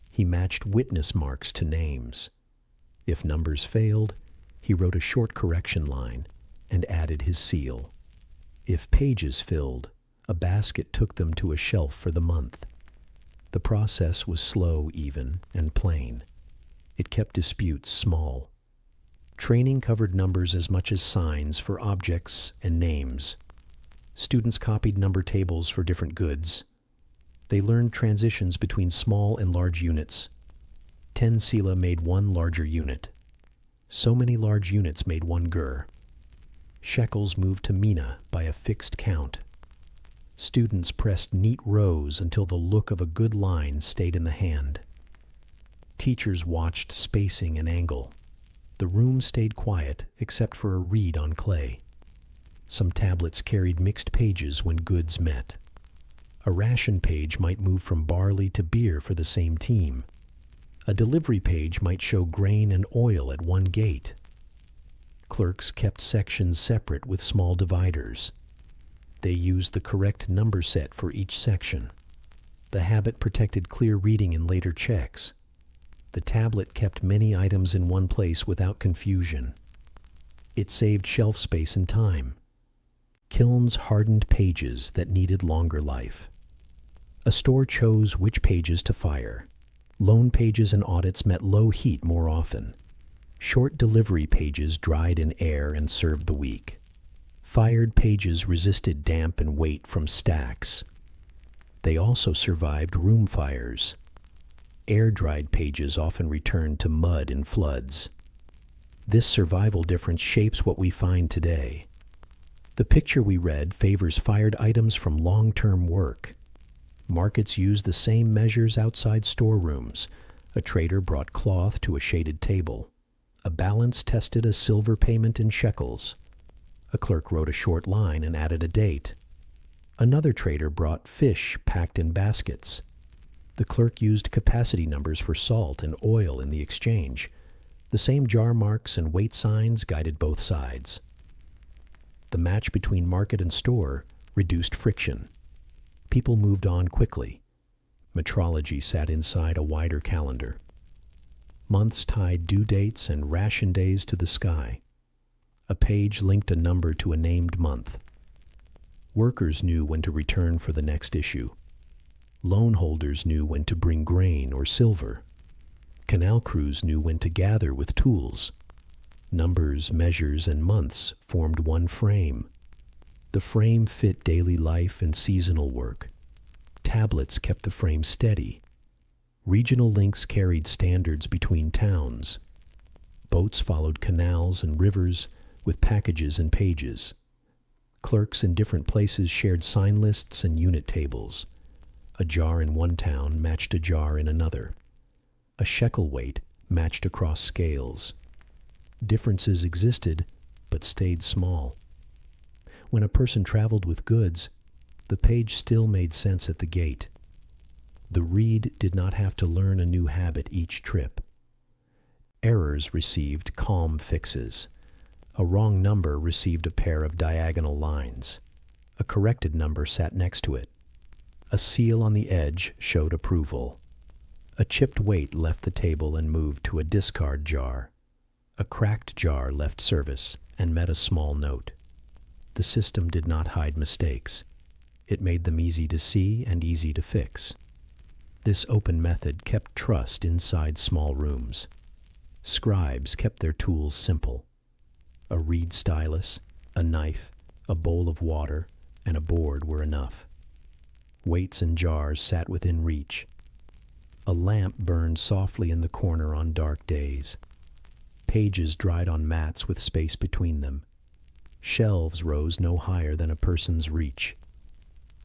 He matched witness marks to names. If numbers failed, he wrote a short correction line and added his seal. If pages filled, a basket took them to a shelf for the month. The process was slow, even, and plain. It kept disputes small. Training covered numbers as much as signs for objects and names. Students copied number tables for different goods. They learned transitions between small and large units. 10 sila made one larger unit. So many large units made one gur. Shekels moved to mina by a fixed count. Students pressed neat rows until the look of a good line stayed in the hand. Teachers watched spacing and angle. The room stayed quiet except for a reed on clay. Some tablets carried mixed pages when goods met. A ration page might move from barley to beer for the same team. A delivery page might show grain and oil at one gate. Clerks kept sections separate with small dividers. They used the correct number set for each section. The habit protected clear reading in later checks. The tablet kept many items in one place without confusion. It saved shelf space and time. Kilns hardened pages that needed longer life. A store chose which pages to fire. Loan pages and audits met low heat more often. Short delivery pages dried in air and served the week. Fired pages resisted damp and weight from stacks. They also survived room fires. Air-dried pages often returned to mud in floods. This survival difference shapes what we find today. The picture we read favors fired items from long-term work. Markets used the same measures outside storerooms. A trader brought cloth to a shaded table. A balance tested a silver payment in shekels. A clerk wrote a short line and added a date. Another trader brought fish packed in baskets. The clerk used capacity numbers for salt and oil in the exchange. The same jar marks and weight signs guided both sides. The match between market and store reduced friction. People moved on quickly. Metrology sat inside a wider calendar. Months tied due dates and ration days to the sky. A page linked a number to a named month. Workers knew when to return for the next issue. Loan holders knew when to bring grain or silver. Canal crews knew when to gather with tools. Numbers, measures, and months formed one frame. The frame fit daily life and seasonal work. Tablets kept the frame steady. Regional links carried standards between towns. Boats followed canals and rivers with packages and pages. Clerks in different places shared sign lists and unit tables. A jar in one town matched a jar in another. A shekel weight matched across scales. Differences existed, but stayed small. When a person traveled with goods, the page still made sense at the gate. The reed did not have to learn a new habit each trip. Errors received calm fixes. A wrong number received a pair of diagonal lines. A corrected number sat next to it. A seal on the edge showed approval. A chipped weight left the table and moved to a discard jar. A cracked jar left service and met a small note. The system did not hide mistakes. It made them easy to see and easy to fix. This open method kept trust inside small rooms. Scribes kept their tools simple. A reed stylus, a knife, a bowl of water, and a board were enough. Weights and jars sat within reach. A lamp burned softly in the corner on dark days. Pages dried on mats with space between them. Shelves rose no higher than a person's reach.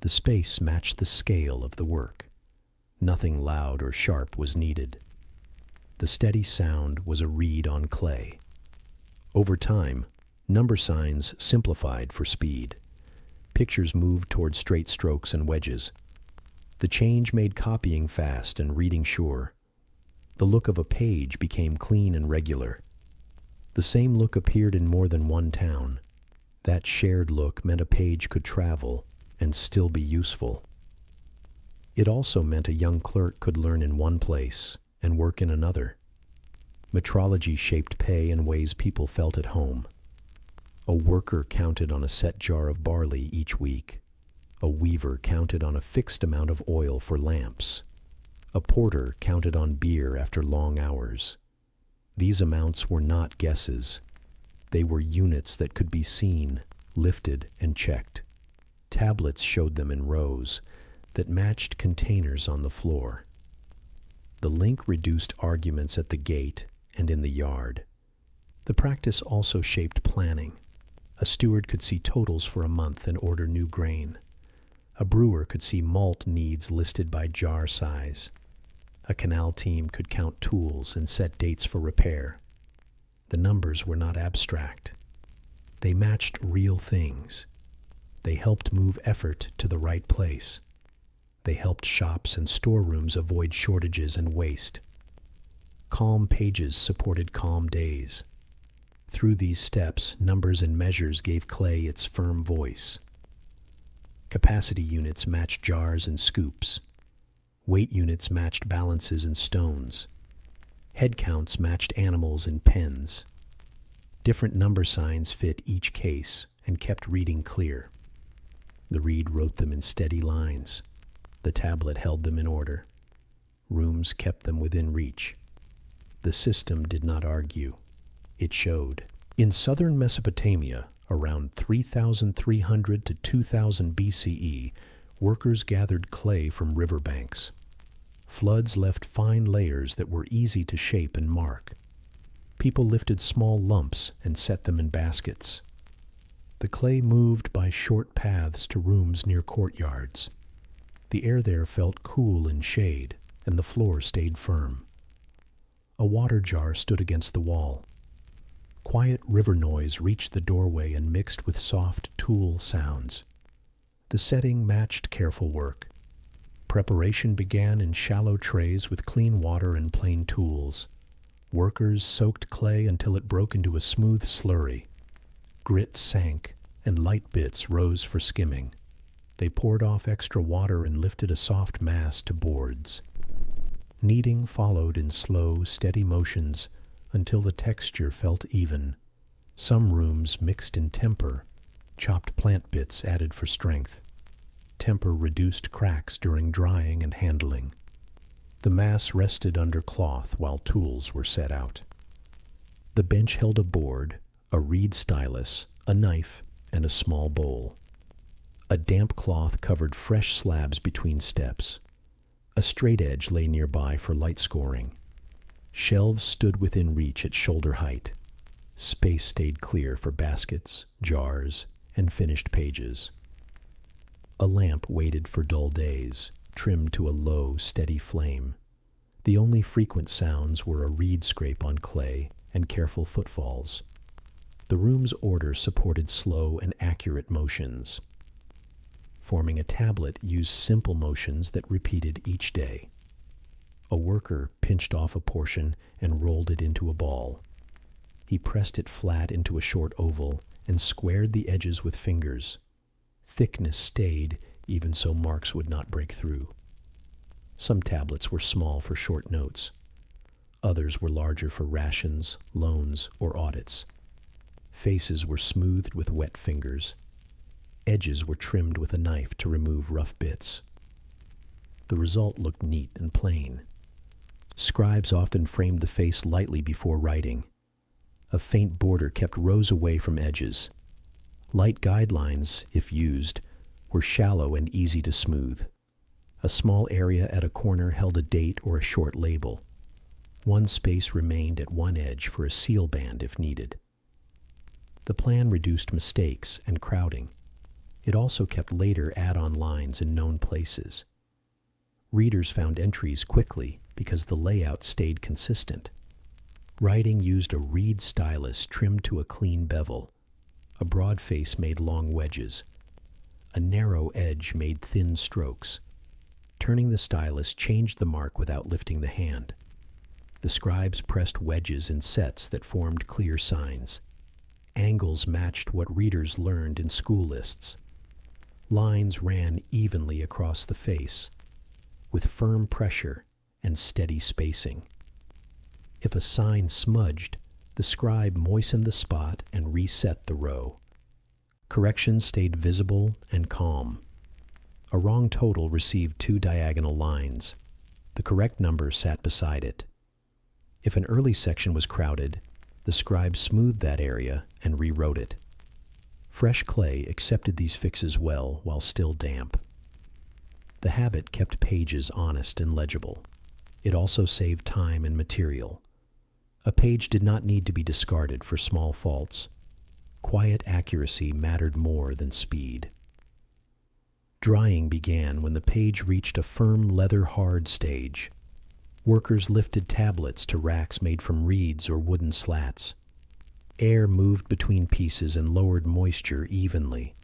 The space matched the scale of the work. Nothing loud or sharp was needed. The steady sound was a reed on clay. Over time, number signs simplified for speed. Pictures moved toward straight strokes and wedges. The change made copying fast and reading sure. The look of a page became clean and regular. The same look appeared in more than one town. That shared look meant a page could travel and still be useful. It also meant a young clerk could learn in one place and work in another. Metrology shaped pay in ways people felt at home. A worker counted on a set jar of barley each week. A weaver counted on a fixed amount of oil for lamps. A porter counted on beer after long hours. These amounts were not guesses. They were units that could be seen, lifted, and checked. Tablets showed them in rows that matched containers on the floor. The link reduced arguments at the gate and in the yard. The practice also shaped planning. A steward could see totals for a month and order new grain. A brewer could see malt needs listed by jar size. A canal team could count tools and set dates for repair. The numbers were not abstract. They matched real things. They helped move effort to the right place. They helped shops and storerooms avoid shortages and waste. Calm pages supported calm days. Through these steps, numbers and measures gave clay its firm voice. Capacity units matched jars and scoops. Weight units matched balances and stones. Head counts matched animals in pens. Different number signs fit each case and kept reading clear. The reed wrote them in steady lines. The tablet held them in order. Rooms kept them within reach. The system did not argue. It showed. In southern Mesopotamia, Around 3,300 to 2000 BCE, workers gathered clay from riverbanks. Floods left fine layers that were easy to shape and mark. People lifted small lumps and set them in baskets. The clay moved by short paths to rooms near courtyards. The air there felt cool in shade, and the floor stayed firm. A water jar stood against the wall. Quiet river noise reached the doorway and mixed with soft tool sounds. The setting matched careful work. Preparation began in shallow trays with clean water and plain tools. Workers soaked clay until it broke into a smooth slurry. Grit sank, and light bits rose for skimming. They poured off extra water and lifted a soft mass to boards. Kneading followed in slow, steady motions until the texture felt even. Some rooms mixed in temper, chopped plant bits added for strength. Temper reduced cracks during drying and handling. The mass rested under cloth while tools were set out. The bench held a board, a reed stylus, a knife, and a small bowl. A damp cloth covered fresh slabs between steps. A straight edge lay nearby for light scoring. Shelves stood within reach at shoulder height. Space stayed clear for baskets, jars, and finished pages. A lamp waited for dull days, trimmed to a low, steady flame. The only frequent sounds were a reed scrape on clay and careful footfalls. The room's order supported slow and accurate motions. Forming a tablet used simple motions that repeated each day. A worker pinched off a portion and rolled it into a ball. He pressed it flat into a short oval and squared the edges with fingers. Thickness stayed, even so marks would not break through. Some tablets were small for short notes. Others were larger for rations, loans, or audits. Faces were smoothed with wet fingers. Edges were trimmed with a knife to remove rough bits. The result looked neat and plain. Scribes often framed the face lightly before writing. A faint border kept rows away from edges. Light guidelines, if used, were shallow and easy to smooth. A small area at a corner held a date or a short label. One space remained at one edge for a seal band if needed. The plan reduced mistakes and crowding. It also kept later add-on lines in known places. Readers found entries quickly because the layout stayed consistent. Writing used a reed stylus trimmed to a clean bevel. A broad face made long wedges. A narrow edge made thin strokes. Turning the stylus changed the mark without lifting the hand. The scribes pressed wedges in sets that formed clear signs. Angles matched what readers learned in school lists. Lines ran evenly across the face, with firm pressure and steady spacing. If a sign smudged, the scribe moistened the spot and reset the row. Corrections stayed visible and calm. A wrong total received 2 diagonal lines. The correct number sat beside it. If an early section was crowded, the scribe smoothed that area and rewrote it. Fresh clay accepted these fixes well while still damp. The habit kept pages honest and legible. It also saved time and material. A page did not need to be discarded for small faults. Quiet accuracy mattered more than speed. Drying began when the page reached a firm leather-hard stage. Workers lifted tablets to racks made from reeds or wooden slats. Air moved between pieces and lowered moisture evenly.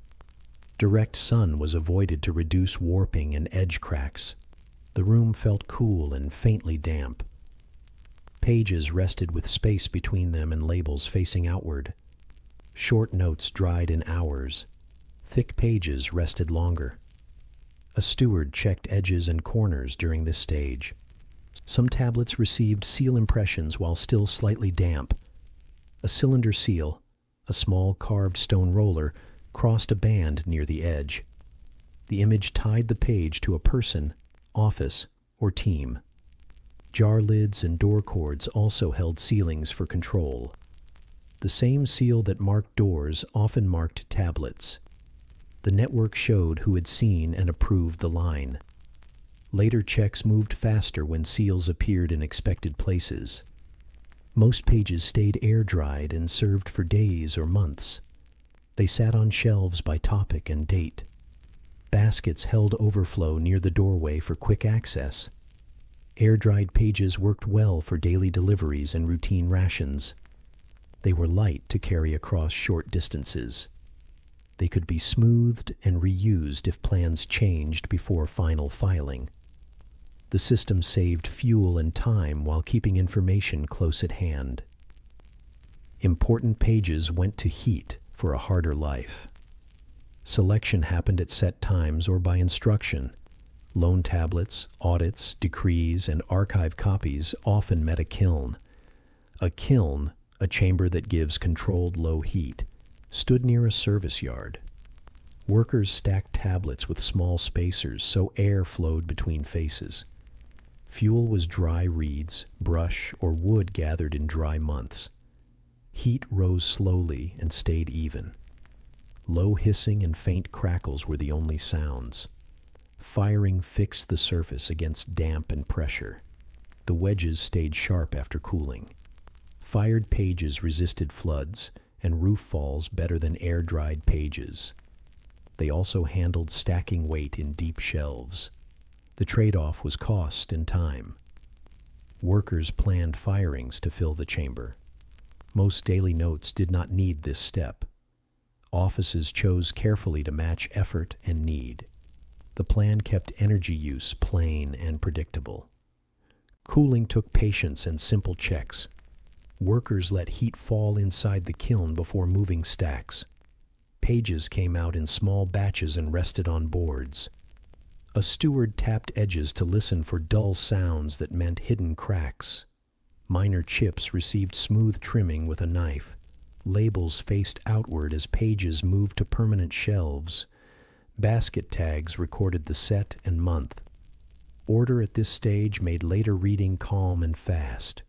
Direct sun was avoided to reduce warping and edge cracks. The room felt cool and faintly damp. Pages rested with space between them and labels facing outward. Short notes dried in hours. Thick pages rested longer. A steward checked edges and corners during this stage. Some tablets received seal impressions while still slightly damp. A cylinder seal, a small carved stone roller, crossed a band near the edge. The image tied the page to a person, office, or team. Jar lids and door cords also held sealings for control. The same seal that marked doors often marked tablets. The network showed who had seen and approved the line. Later checks moved faster when seals appeared in expected places. Most pages stayed air-dried and served for days or months. They sat on shelves by topic and date. Baskets held overflow near the doorway for quick access. Air-dried pages worked well for daily deliveries and routine rations. They were light to carry across short distances. They could be smoothed and reused if plans changed before final filing. The system saved fuel and time while keeping information close at hand. Important pages went to heat for a harder life. Selection happened at set times or by instruction. Loan tablets, audits, decrees, and archive copies often met a kiln. A kiln, a chamber that gives controlled low heat, stood near a service yard. Workers stacked tablets with small spacers so air flowed between faces. Fuel was dry reeds, brush, or wood gathered in dry months. Heat rose slowly and stayed even. Low hissing and faint crackles were the only sounds. Firing fixed the surface against damp and pressure. The wedges stayed sharp after cooling. Fired pages resisted floods and roof falls better than air-dried pages. They also handled stacking weight in deep shelves. The trade-off was cost and time. Workers planned firings to fill the chamber. Most daily notes did not need this step. Offices chose carefully to match effort and need. The plan kept energy use plain and predictable. Cooling took patience and simple checks. Workers let heat fall inside the kiln before moving stacks. Pages came out in small batches and rested on boards. A steward tapped edges to listen for dull sounds that meant hidden cracks. Minor chips received smooth trimming with a knife. Labels faced outward as pages moved to permanent shelves. Basket tags recorded the set and month. Order at this stage made later reading calm and fast.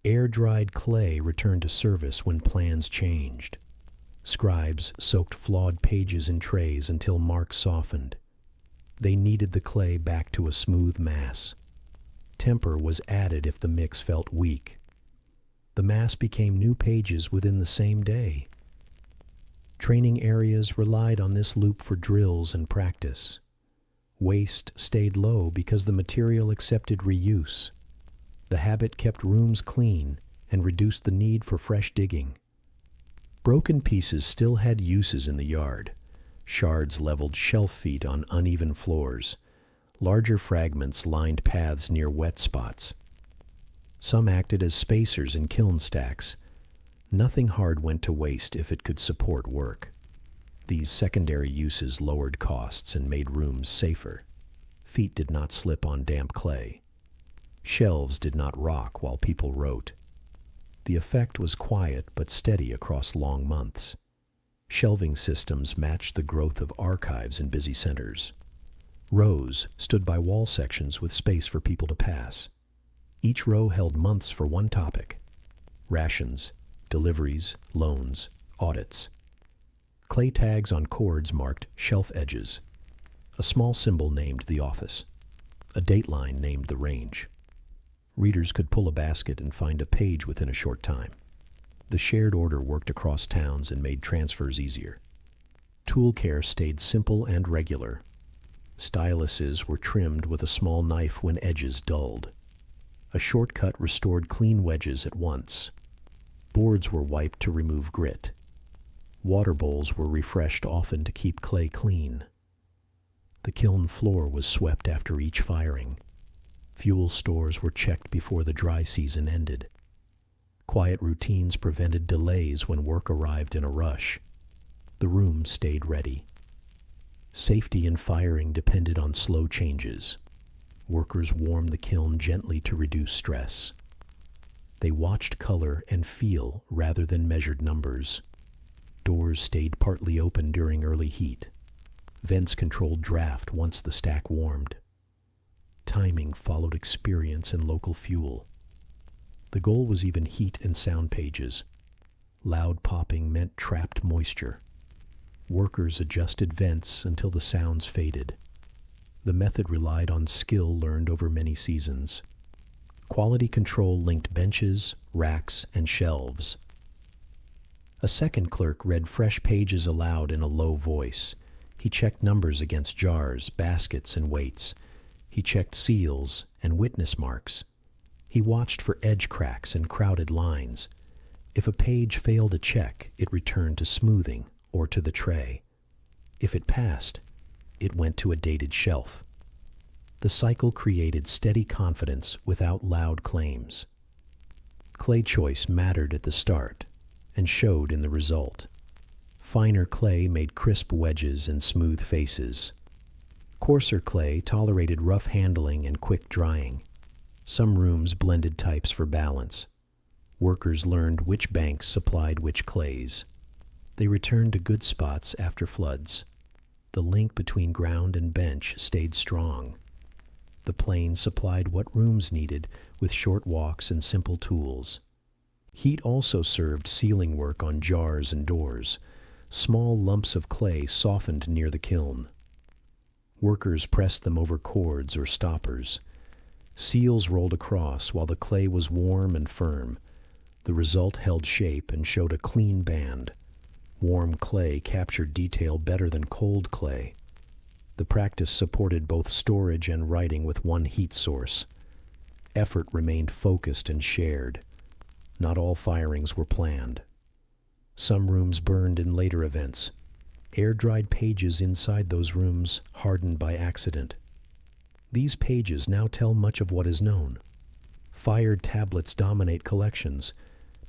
Air-dried clay returned to service when plans changed. Scribes soaked flawed pages in trays until marks softened. They kneaded the clay back to a smooth mass. Temper was added if the mix felt weak. The mass became new pages within the same day. Training areas relied on this loop for drills and practice. Waste stayed low because the material accepted reuse. The habit kept rooms clean and reduced the need for fresh digging. Broken pieces still had uses in the yard. Shards leveled shelf feet on uneven floors. Larger fragments lined paths near wet spots. Some acted as spacers in kiln stacks. Nothing hard went to waste if it could support work. These secondary uses lowered costs and made rooms safer. Feet did not slip on damp clay. Shelves did not rock while people wrote. The effect was quiet but steady across long months. Shelving systems matched the growth of archives in busy centers. Rows stood by wall sections with space for people to pass. Each row held months for one topic: rations, deliveries, loans, audits. Clay tags on cords marked shelf edges. A small symbol named the office. A date line named the range. Readers could pull a basket and find a page within a short time. The shared order worked across towns and made transfers easier. Tool care stayed simple and regular. Styluses were trimmed with a small knife when edges dulled. A shortcut restored clean wedges at once. Boards were wiped to remove grit. Water bowls were refreshed often to keep clay clean. The kiln floor was swept after each firing. Fuel stores were checked before the dry season ended. Quiet routines prevented delays when work arrived in a rush. The room stayed ready. Safety in firing depended on slow changes. Workers warmed the kiln gently to reduce stress. They watched color and feel rather than measured numbers. Doors stayed partly open during early heat. Vents controlled draft once the stack warmed. Timing followed experience and local fuel. The goal was even heat and sound pages. Loud popping meant trapped moisture. Workers adjusted vents until the sounds faded. The method relied on skill learned over many seasons. Quality control linked benches, racks, and shelves. A second clerk read fresh pages aloud in a low voice. He checked numbers against jars, baskets, and weights. He checked seals and witness marks. He watched for edge cracks and crowded lines. If a page failed a check, it returned to smoothing or to the tray. If it passed, it went to a dated shelf. The cycle created steady confidence without loud claims. Clay choice mattered at the start and showed in the result. Finer clay made crisp wedges and smooth faces. Coarser clay tolerated rough handling and quick drying. Some rooms blended types for balance. Workers learned which banks supplied which clays. They returned to good spots after floods. The link between ground and bench stayed strong. The plane supplied what rooms needed with short walks and simple tools. Heat also served sealing work on jars and doors. Small lumps of clay softened near the kiln. Workers pressed them over cords or stoppers. Seals rolled across while the clay was warm and firm. The result held shape and showed a clean band. Warm clay captured detail better than cold clay. The practice supported both storage and writing with one heat source. Effort remained focused and shared. Not all firings were planned. Some rooms burned in later events. Air-dried pages inside those rooms hardened by accident. These pages now tell much of what is known. Fired tablets dominate collections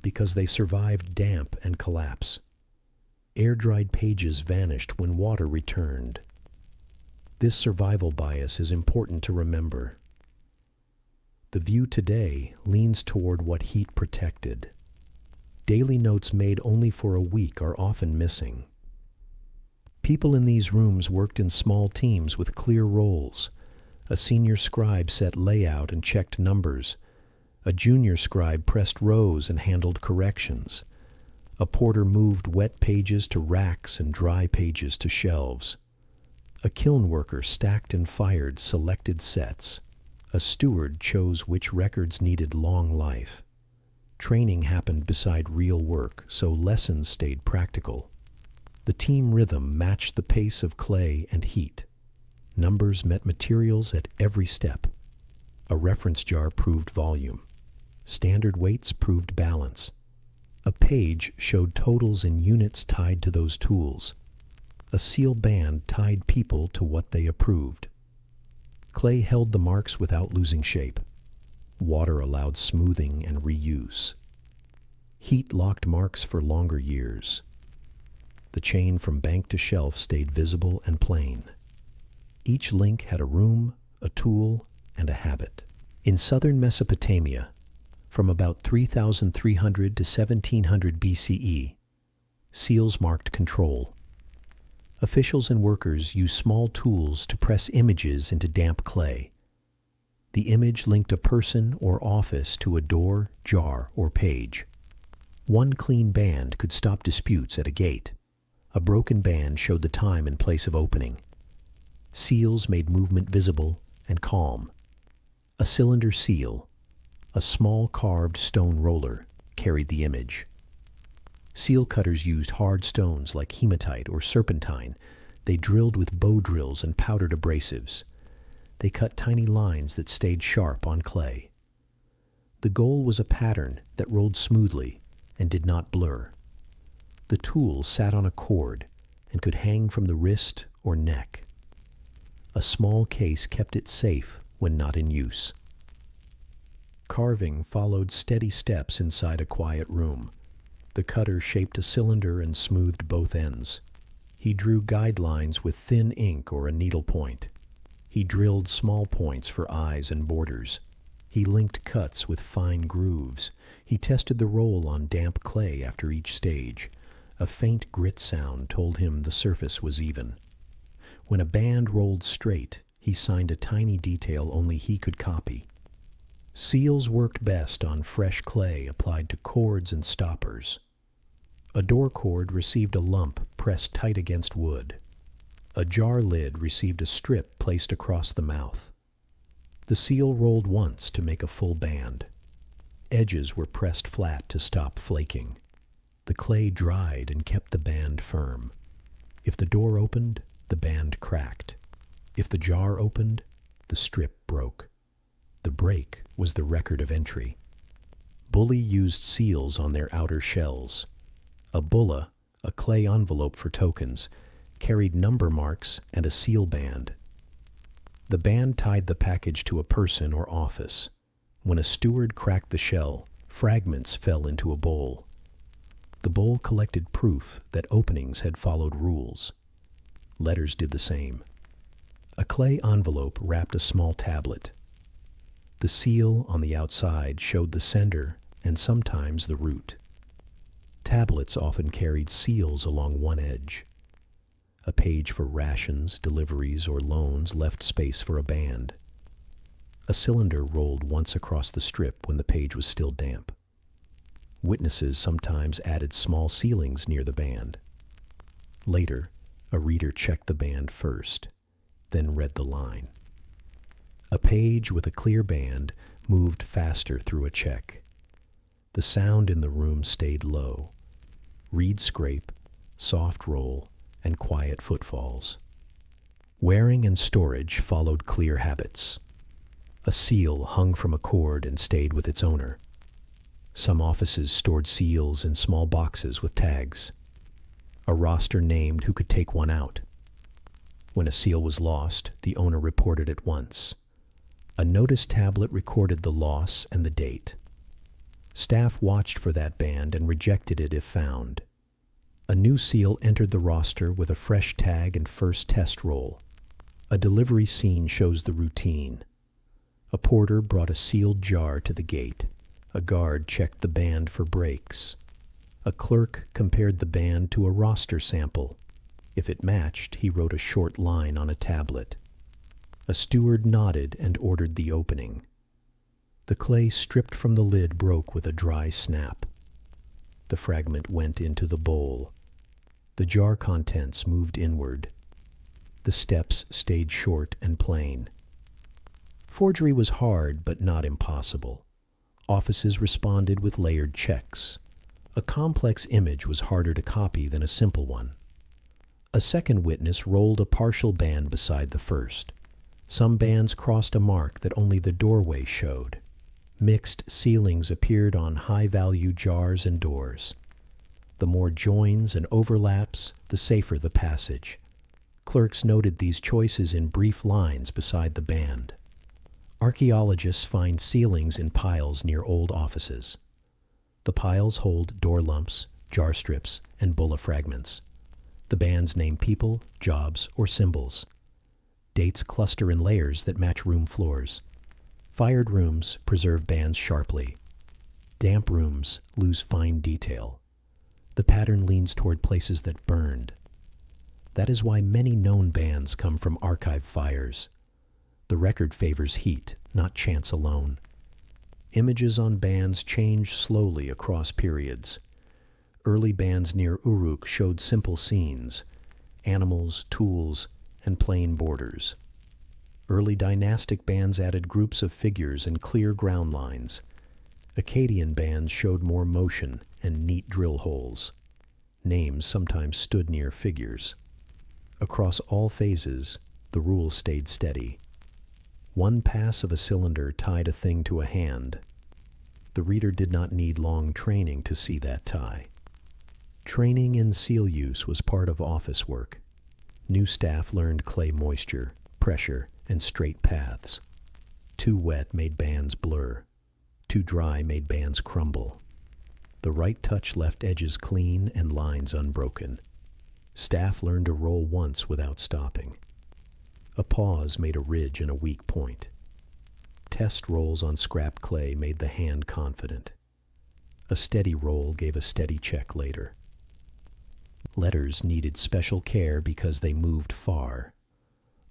because they survived damp and collapse. Air-dried pages vanished when water returned. This survival bias is important to remember. The view today leans toward what heat protected. Daily notes made only for a week are often missing. People in these rooms worked in small teams with clear roles. A senior scribe set layout and checked numbers. A junior scribe pressed rows and handled corrections. A porter moved wet pages to racks and dry pages to shelves. A kiln worker stacked and fired selected sets. A steward chose which records needed long life. Training happened beside real work, so lessons stayed practical. The team rhythm matched the pace of clay and heat. Numbers met materials at every step. A reference jar proved volume. Standard weights proved balance. A page showed totals in units tied to those tools. A seal band tied people to what they approved. Clay held the marks without losing shape. Water allowed smoothing and reuse. Heat locked marks for longer years. The chain from bank to shelf stayed visible and plain. Each link had a room, a tool, and a habit. In southern Mesopotamia, from about 3,300 to 1700 BCE, seals marked control. Officials and workers used small tools to press images into damp clay. The image linked a person or office to a door, jar, or page. One clean band could stop disputes at a gate. A broken band showed the time and place of opening. Seals made movement visible and calm. A cylinder seal, a small carved stone roller, carried the image. Seal cutters used hard stones like hematite or serpentine. They drilled with bow drills and powdered abrasives. They cut tiny lines that stayed sharp on clay. The goal was a pattern that rolled smoothly and did not blur. The tool sat on a cord and could hang from the wrist or neck. A small case kept it safe when not in use. Carving followed steady steps inside a quiet room. The cutter shaped a cylinder and smoothed both ends. He drew guidelines with thin ink or a needle point. He drilled small points for eyes and borders. He linked cuts with fine grooves. He tested the roll on damp clay after each stage. A faint grit sound told him the surface was even. When a band rolled straight, he signed a tiny detail only he could copy. Seals worked best on fresh clay applied to cords and stoppers. A door cord received a lump pressed tight against wood. A jar lid received a strip placed across the mouth. The seal rolled once to make a full band. Edges were pressed flat to stop flaking. The clay dried and kept the band firm. If the door opened, the band cracked. If the jar opened, the strip broke. The break was the record of entry. Bulli used seals on their outer shells. A bulla, a clay envelope for tokens, carried number marks and a seal band. The band tied the package to a person or office. When a steward cracked the shell, fragments fell into a bowl. The bowl collected proof that openings had followed rules. Letters did the same. A clay envelope wrapped a small tablet. The seal on the outside showed the sender and sometimes the route. Tablets often carried seals along one edge. A page for rations, deliveries, or loans left space for a band. A cylinder rolled once across the strip when the page was still damp. Witnesses sometimes added small sealings near the band. Later, a reader checked the band first, then read the line. A page with a clear band moved faster through a check. The sound in the room stayed low. Reed scrape, soft roll, and quiet footfalls. Wearing and storage followed clear habits. A seal hung from a cord and stayed with its owner. Some offices stored seals in small boxes with tags. A roster named who could take one out. When a seal was lost, the owner reported at once. A notice tablet recorded the loss and the date. Staff watched for that band and rejected it if found. A new seal entered the roster with a fresh tag and first test roll. A delivery scene shows the routine. A porter brought a sealed jar to the gate. A guard checked the band for breaks. A clerk compared the band to a roster sample. If it matched, he wrote a short line on a tablet. A steward nodded and ordered the opening. The clay stripped from the lid broke with a dry snap. The fragment went into the bowl. The jar contents moved inward. The steps stayed short and plain. Forgery was hard but not impossible. Offices responded with layered checks. A complex image was harder to copy than a simple one. A second witness rolled a partial band beside the first. Some bands crossed a mark that only the doorway showed. Mixed sealings appeared on high-value jars and doors. The more joins and overlaps, the safer the passage. Clerks noted these choices in brief lines beside the band. Archaeologists find sealings in piles near old offices. The piles hold door lumps, jar strips, and bulla fragments. The bands name people, jobs, or symbols. Dates cluster in layers that match room floors. Fired rooms preserve bands sharply. Damp rooms lose fine detail. The pattern leans toward places that burned. That is why many known bands come from archive fires. The record favors heat, not chance alone. Images on bands change slowly across periods. Early bands near Uruk showed simple scenes, animals, tools, and plain borders. Early dynastic bands added groups of figures and clear ground lines. Akkadian bands showed more motion and neat drill holes. Names sometimes stood near figures. Across all phases, the rule stayed steady. One pass of a cylinder tied a thing to a hand. The reader did not need long training to see that tie. Training in seal use was part of office work. New staff learned clay moisture, pressure, and straight paths. Too wet made bands blur. Too dry made bands crumble. The right touch left edges clean and lines unbroken. Staff learned to roll once without stopping. A pause made a ridge and a weak point. Test rolls on scrap clay made the hand confident. A steady roll gave a steady check later. Letters needed special care because they moved far.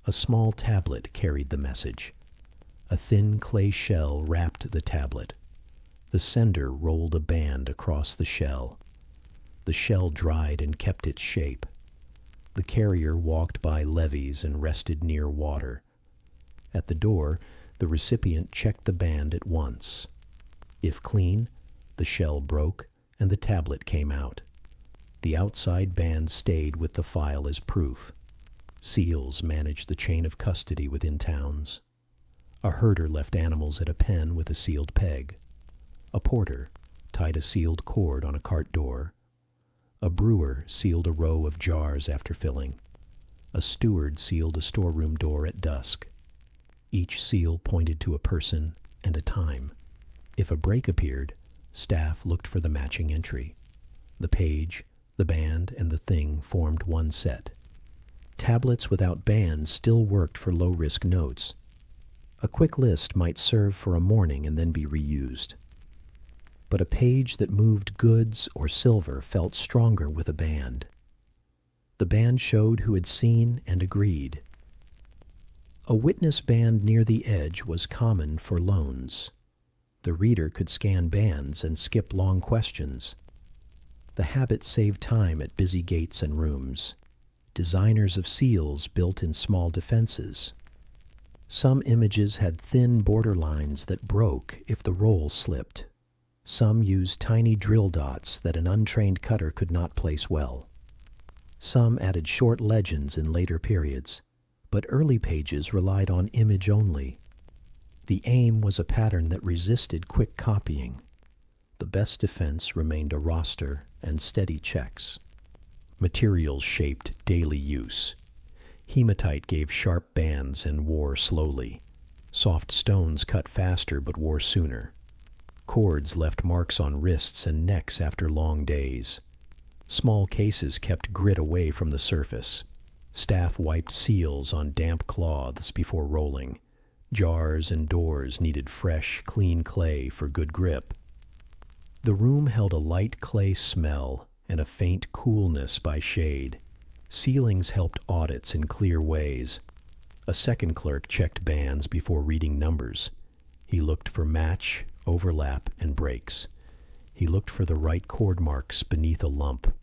A small tablet carried the message. A thin clay shell wrapped the tablet. The sender rolled a band across the shell. The shell dried and kept its shape. The carrier walked by levees and rested near water. At the door, the recipient checked the band at once. If clean, the shell broke and the tablet came out. The outside band stayed with the file as proof. Seals managed the chain of custody within towns. A herder left animals at a pen with a sealed peg. A porter tied a sealed cord on a cart door. A brewer sealed a row of jars after filling. A steward sealed a storeroom door at dusk. Each seal pointed to a person and a time. If a break appeared, staff looked for the matching entry. The page, the band, and the thing formed one set. Tablets without bands still worked for low-risk notes. A quick list might serve for a morning and then be reused. But a page that moved goods or silver felt stronger with a band. The band showed who had seen and agreed. A witness band near the edge was common for loans. The reader could scan bands and skip long questions. The habit saved time at busy gates and rooms. Designers of seals built in small defenses. Some images had thin border lines that broke if the roll slipped. Some used tiny drill dots that an untrained cutter could not place well. Some added short legends in later periods, but early pages relied on image only. The aim was a pattern that resisted quick copying. The best defense remained a roster and steady checks. Materials shaped daily use. Hematite gave sharp bands and wore slowly. Soft stones cut faster but wore sooner. Cords left marks on wrists and necks after long days. Small cases kept grit away from the surface. Staff wiped seals on damp cloths before rolling. Jars and doors needed fresh, clean clay for good grip. The room held a light clay smell and a faint coolness by shade. Ceilings helped audits in clear ways. A second clerk checked bands before reading numbers. He looked for match, overlap, and breaks. He looked for the right cord marks beneath a lump.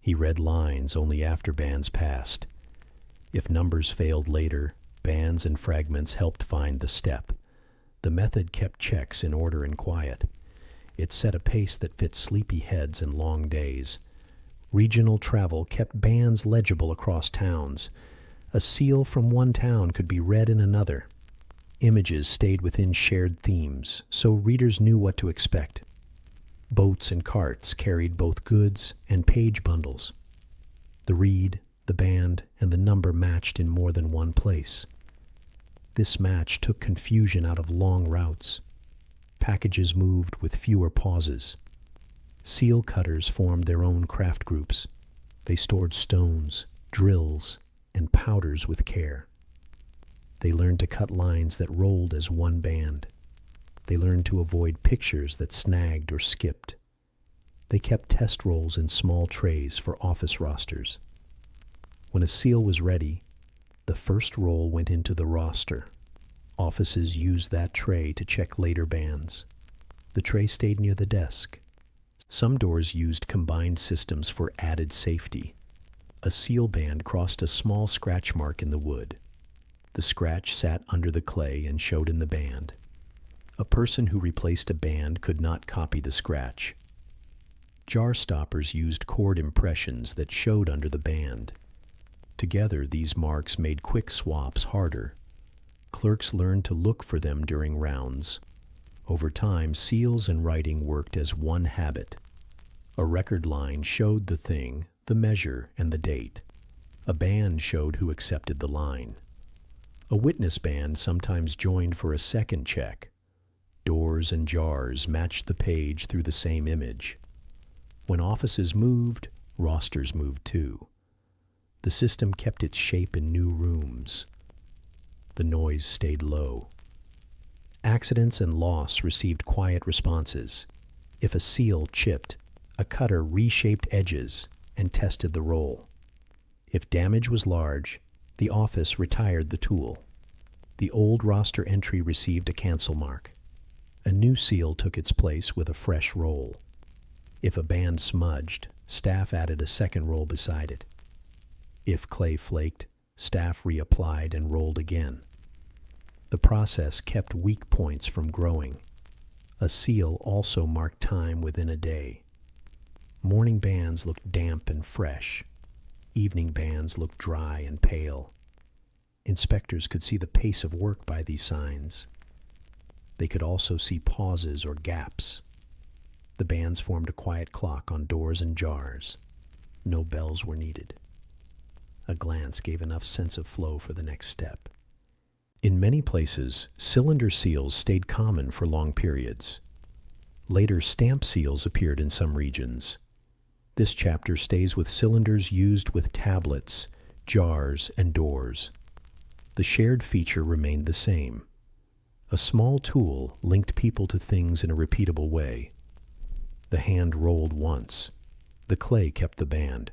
He read lines only after bands passed. If numbers failed later, bands and fragments helped find the step. The method kept checks in order and quiet. It set a pace that fit sleepy heads and long days. Regional travel kept bands legible across towns. A seal from one town could be read in another. Images stayed within shared themes, so readers knew what to expect. Boats and carts carried both goods and page bundles. The reed, the band, and the number matched in more than one place. This match took confusion out of long routes. Packages moved with fewer pauses. Seal cutters formed their own craft groups. They stored stones, drills, and powders with care. They learned to cut lines that rolled as one band. They learned to avoid pictures that snagged or skipped. They kept test rolls in small trays for office rosters. When a seal was ready, the first roll went into the roster. Offices used that tray to check later bands. The tray stayed near the desk. Some doors used combined systems for added safety. A seal band crossed a small scratch mark in the wood. The scratch sat under the clay and showed in the band. A person who replaced a band could not copy the scratch. Jar stoppers used cord impressions that showed under the band. Together, these marks made quick swaps harder. Clerks learned to look for them during rounds. Over time, seals and writing worked as one habit. A record line showed the thing, the measure, and the date. A band showed who accepted the line. A witness band sometimes joined for a second check. Doors and jars matched the page through the same image. When offices moved, rosters moved too. The system kept its shape in new rooms. The noise stayed low. Accidents and loss received quiet responses. If a seal chipped, a cutter reshaped edges and tested the roll. If damage was large, the office retired the tool. The old roster entry received a cancel mark. A new seal took its place with a fresh roll. If a band smudged, staff added a second roll beside it. If clay flaked, staff reapplied and rolled again. The process kept weak points from growing. A seal also marked time within a day. Morning bands looked damp and fresh. Evening bands looked dry and pale. Inspectors could see the pace of work by these signs. They could also see pauses or gaps. The bands formed a quiet clock on doors and jars. No bells were needed. A glance gave enough sense of flow for the next step. In many places, cylinder seals stayed common for long periods. Later, stamp seals appeared in some regions. This chapter stays with cylinders used with tablets, jars, and doors. The shared feature remained the same. A small tool linked people to things in a repeatable way. The hand rolled once. The clay kept the band.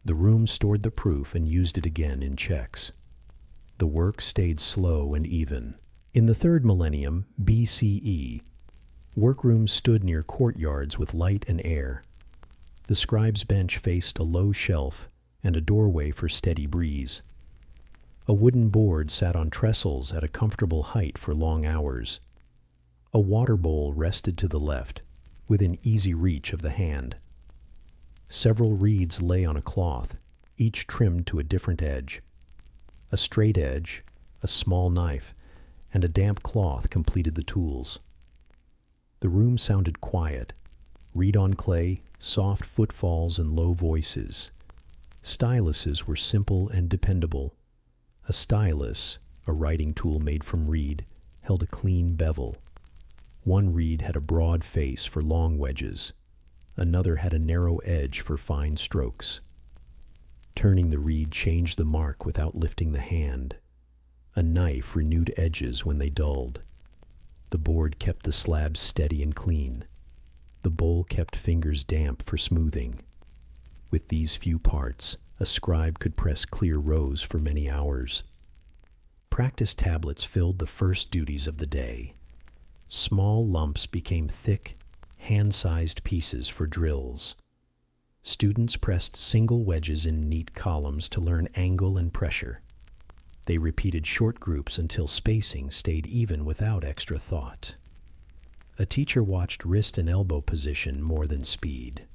The room stored the proof and used it again in checks. The work stayed slow and even. In the 3rd millennium BCE, workrooms stood near courtyards with light and air. The scribe's bench faced a low shelf and a doorway for steady breeze. A wooden board sat on trestles at a comfortable height for long hours. A water bowl rested to the left, within easy reach of the hand. Several reeds lay on a cloth, each trimmed to a different edge. A straight edge, a small knife, and a damp cloth completed the tools. The room sounded quiet. Reed on clay, soft footfalls, and low voices. Styluses were simple and dependable. A stylus, a writing tool made from reed, held a clean bevel. One reed had a broad face for long wedges. Another had a narrow edge for fine strokes. Turning the reed changed the mark without lifting the hand. A knife renewed edges when they dulled. The board kept the slabs steady and clean. The bowl kept fingers damp for smoothing. With these few parts, a scribe could press clear rows for many hours. Practice tablets filled the first duties of the day. Small lumps became thick, hand-sized pieces for drills. Students pressed single wedges in neat columns to learn angle and pressure. They repeated short groups until spacing stayed even without extra thought. A teacher watched wrist and elbow position more than speed.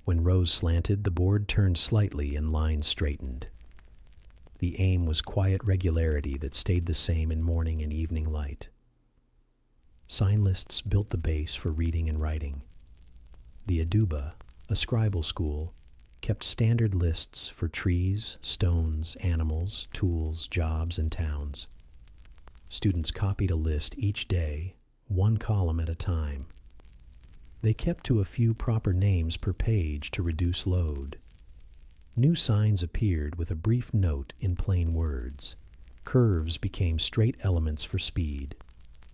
When rows slanted, the board turned slightly and lines straightened. The aim was quiet regularity that stayed the same in morning and evening light. Sign lists built the base for reading and writing. The Aduba, a scribal school, kept standard lists for trees, stones, animals, tools, jobs, and towns. Students copied a list each day, one column at a time. They kept to a few proper names per page to reduce load. New signs appeared with a brief note in plain words. Curves became straight elements for speed.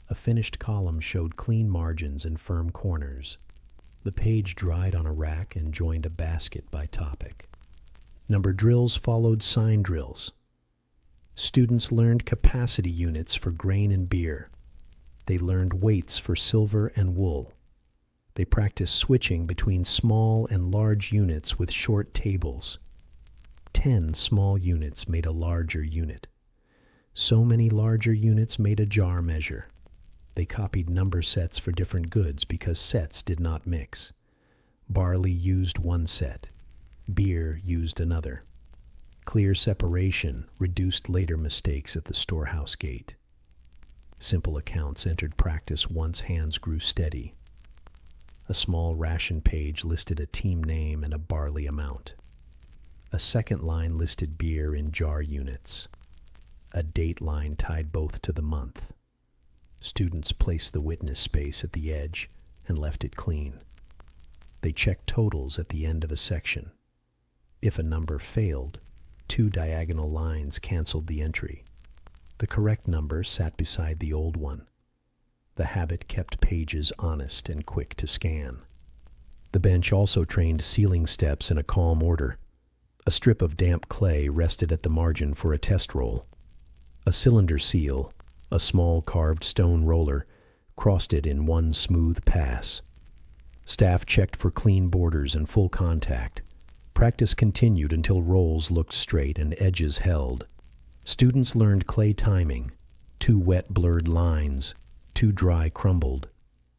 A finished column showed clean margins and firm corners. The page dried on a rack and joined a basket by topic. Number drills followed sign drills. Students learned capacity units for grain and beer. They learned weights for silver and wool. They practiced switching between small and large units with short tables. 10 small units made a larger unit. So many larger units made a jar measure. They copied number sets for different goods because sets did not mix. Barley used one set. Beer used another. Clear separation reduced later mistakes at the storehouse gate. Simple accounts entered practice once hands grew steady. A small ration page listed a team name and a barley amount. A second line listed beer in jar units. A date line tied both to the month. Students placed the witness space at the edge and left it clean. They checked totals at the end of a section. If a number failed, 2 diagonal lines canceled the entry. The correct number sat beside the old one. The habit kept pages honest and quick to scan. The bench also trained sealing steps in a calm order. A strip of damp clay rested at the margin for a test roll. A cylinder seal, a small carved stone roller, crossed it in one smooth pass. Staff checked for clean borders and full contact. Practice continued until rolls looked straight and edges held. Students learned clay timing. Too wet blurred lines, too dry crumbled.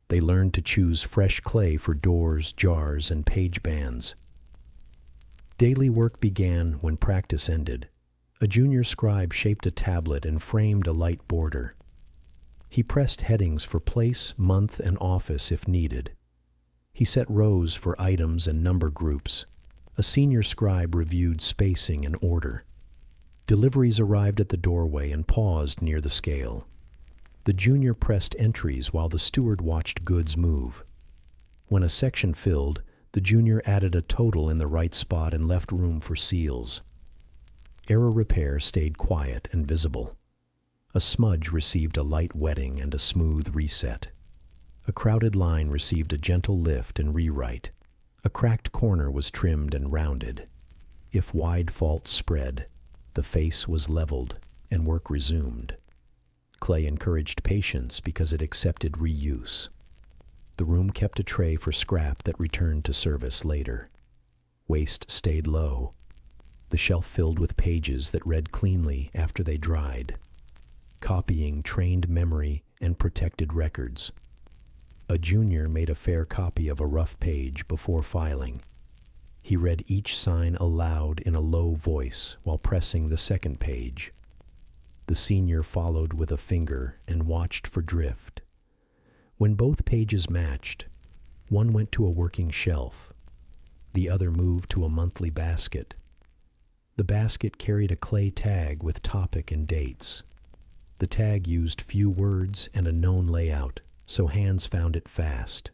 They learned to choose fresh clay for doors, jars, and page bands. Daily work began when practice ended. A junior scribe shaped a tablet and framed a light border. He pressed headings for place, month, and office if needed. He set rows for items and number groups. A senior scribe reviewed spacing and order. Deliveries arrived at the doorway and paused near the scale. The junior pressed entries while the steward watched goods move. When a section filled, the junior added a total in the right spot and left room for seals. Error repair stayed quiet and visible. A smudge received a light wetting and a smooth reset. A crowded line received a gentle lift and rewrite. A cracked corner was trimmed and rounded. If wide faults spread, the face was leveled and work resumed. Clay encouraged patience because it accepted reuse. The room kept a tray for scrap that returned to service later. Waste stayed low. The shelf filled with pages that read cleanly after they dried. Copying trained memory and protected records. A junior made a fair copy of a rough page before filing. He read each sign aloud in a low voice while pressing the second page. The senior followed with a finger and watched for drift. When both pages matched, one went to a working shelf. The other moved to a monthly basket. The basket carried a clay tag with topic and dates. The tag used few words and a known layout, so hands found it fast.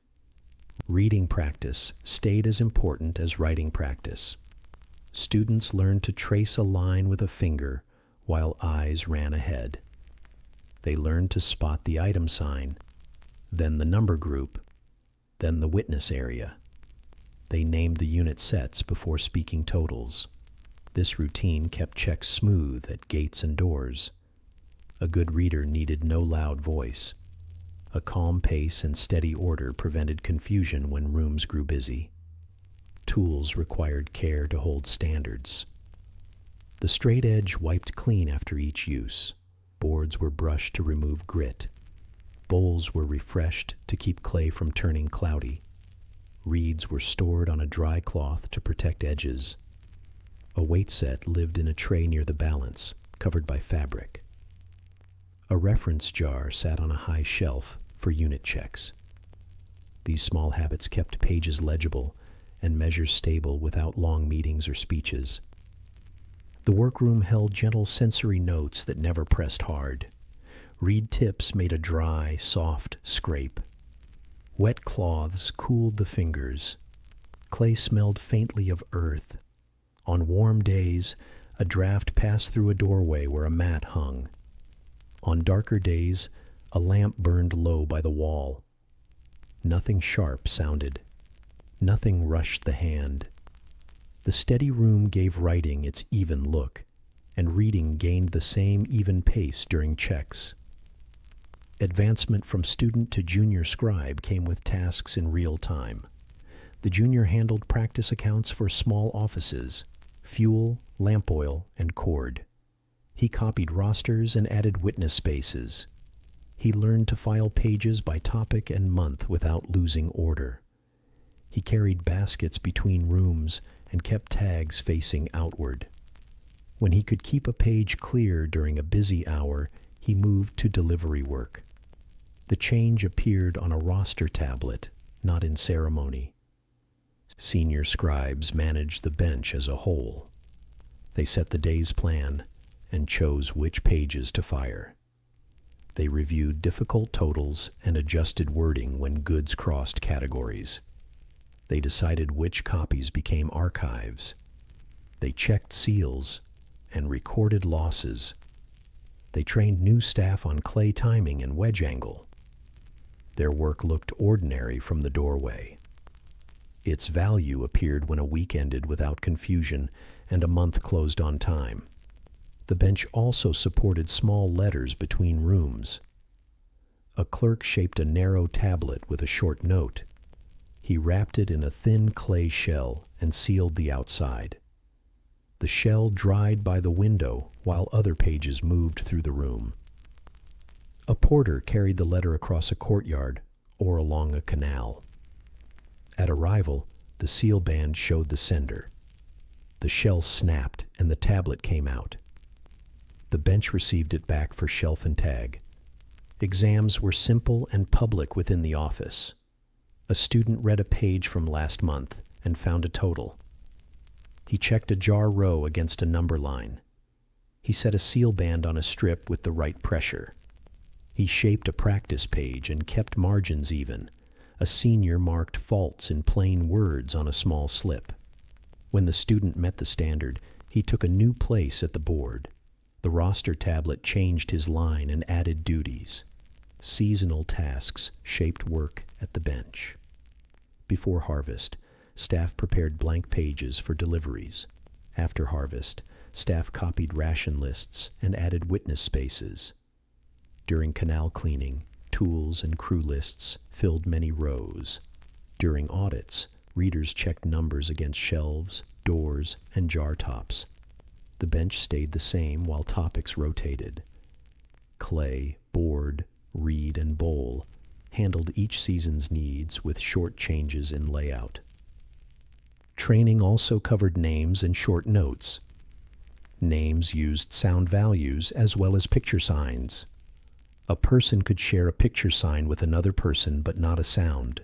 Reading practice stayed as important as writing practice. Students learned to trace a line with a finger while eyes ran ahead. They learned to spot the item sign, then the number group, then the witness area. They named the unit sets before speaking totals. This routine kept checks smooth at gates and doors. A good reader needed no loud voice. A calm pace and steady order prevented confusion when rooms grew busy. Tools required care to hold standards. The straight edge wiped clean after each use. Boards were brushed to remove grit. Bowls were refreshed to keep clay from turning cloudy. Reeds were stored on a dry cloth to protect edges. A weight set lived in a tray near the balance, covered by fabric. A reference jar sat on a high shelf for unit checks. These small habits kept pages legible and measures stable without long meetings or speeches. The workroom held gentle sensory notes that never pressed hard. Reed tips made a dry, soft scrape. Wet cloths cooled the fingers. Clay smelled faintly of earth. On warm days, a draft passed through a doorway where a mat hung. On darker days, a lamp burned low by the wall. Nothing sharp sounded. Nothing rushed the hand. The steady room gave writing its even look, and reading gained the same even pace during checks. Advancement from student to junior scribe came with tasks in real time. The junior handled practice accounts for small offices, fuel, lamp oil, and cord. He copied rosters and added witness spaces. He learned to file pages by topic and month without losing order. He carried baskets between rooms and kept tags facing outward. When he could keep a page clear during a busy hour, he moved to delivery work. The change appeared on a roster tablet, not in ceremony. Senior scribes managed the bench as a whole. They set the day's plan and chose which pages to fire. They reviewed difficult totals and adjusted wording when goods crossed categories. They decided which copies became archives. They checked seals and recorded losses. They trained new staff on clay timing and wedge angle. Their work looked ordinary from the doorway. Its value appeared when a week ended without confusion and a month closed on time. The bench also supported small letters between rooms. A clerk shaped a narrow tablet with a short note. He wrapped it in a thin clay shell and sealed the outside. The shell dried by the window while other pages moved through the room. A porter carried the letter across a courtyard or along a canal. At arrival, the seal band showed the sender. The shell snapped and the tablet came out. The bench received it back for shelf and tag. Exams were simple and public within the office. A student read a page from last month and found a total. He checked a jar row against a number line. He set a seal band on a strip with the right pressure. He shaped a practice page and kept margins even. A senior marked faults in plain words on a small slip. When the student met the standard, he took a new place at the board. The roster tablet changed his line and added duties. Seasonal tasks shaped work at the bench. Before harvest, staff prepared blank pages for deliveries. After harvest, staff copied ration lists and added witness spaces. During canal cleaning, tools and crew lists filled many rows. During audits, readers checked numbers against shelves, doors, and jar tops. The bench stayed the same while topics rotated. Clay, board, reed, and bowl handled each season's needs with short changes in layout. Training also covered names and short notes. Names used sound values as well as picture signs. A person could share a picture sign with another person but not a sound.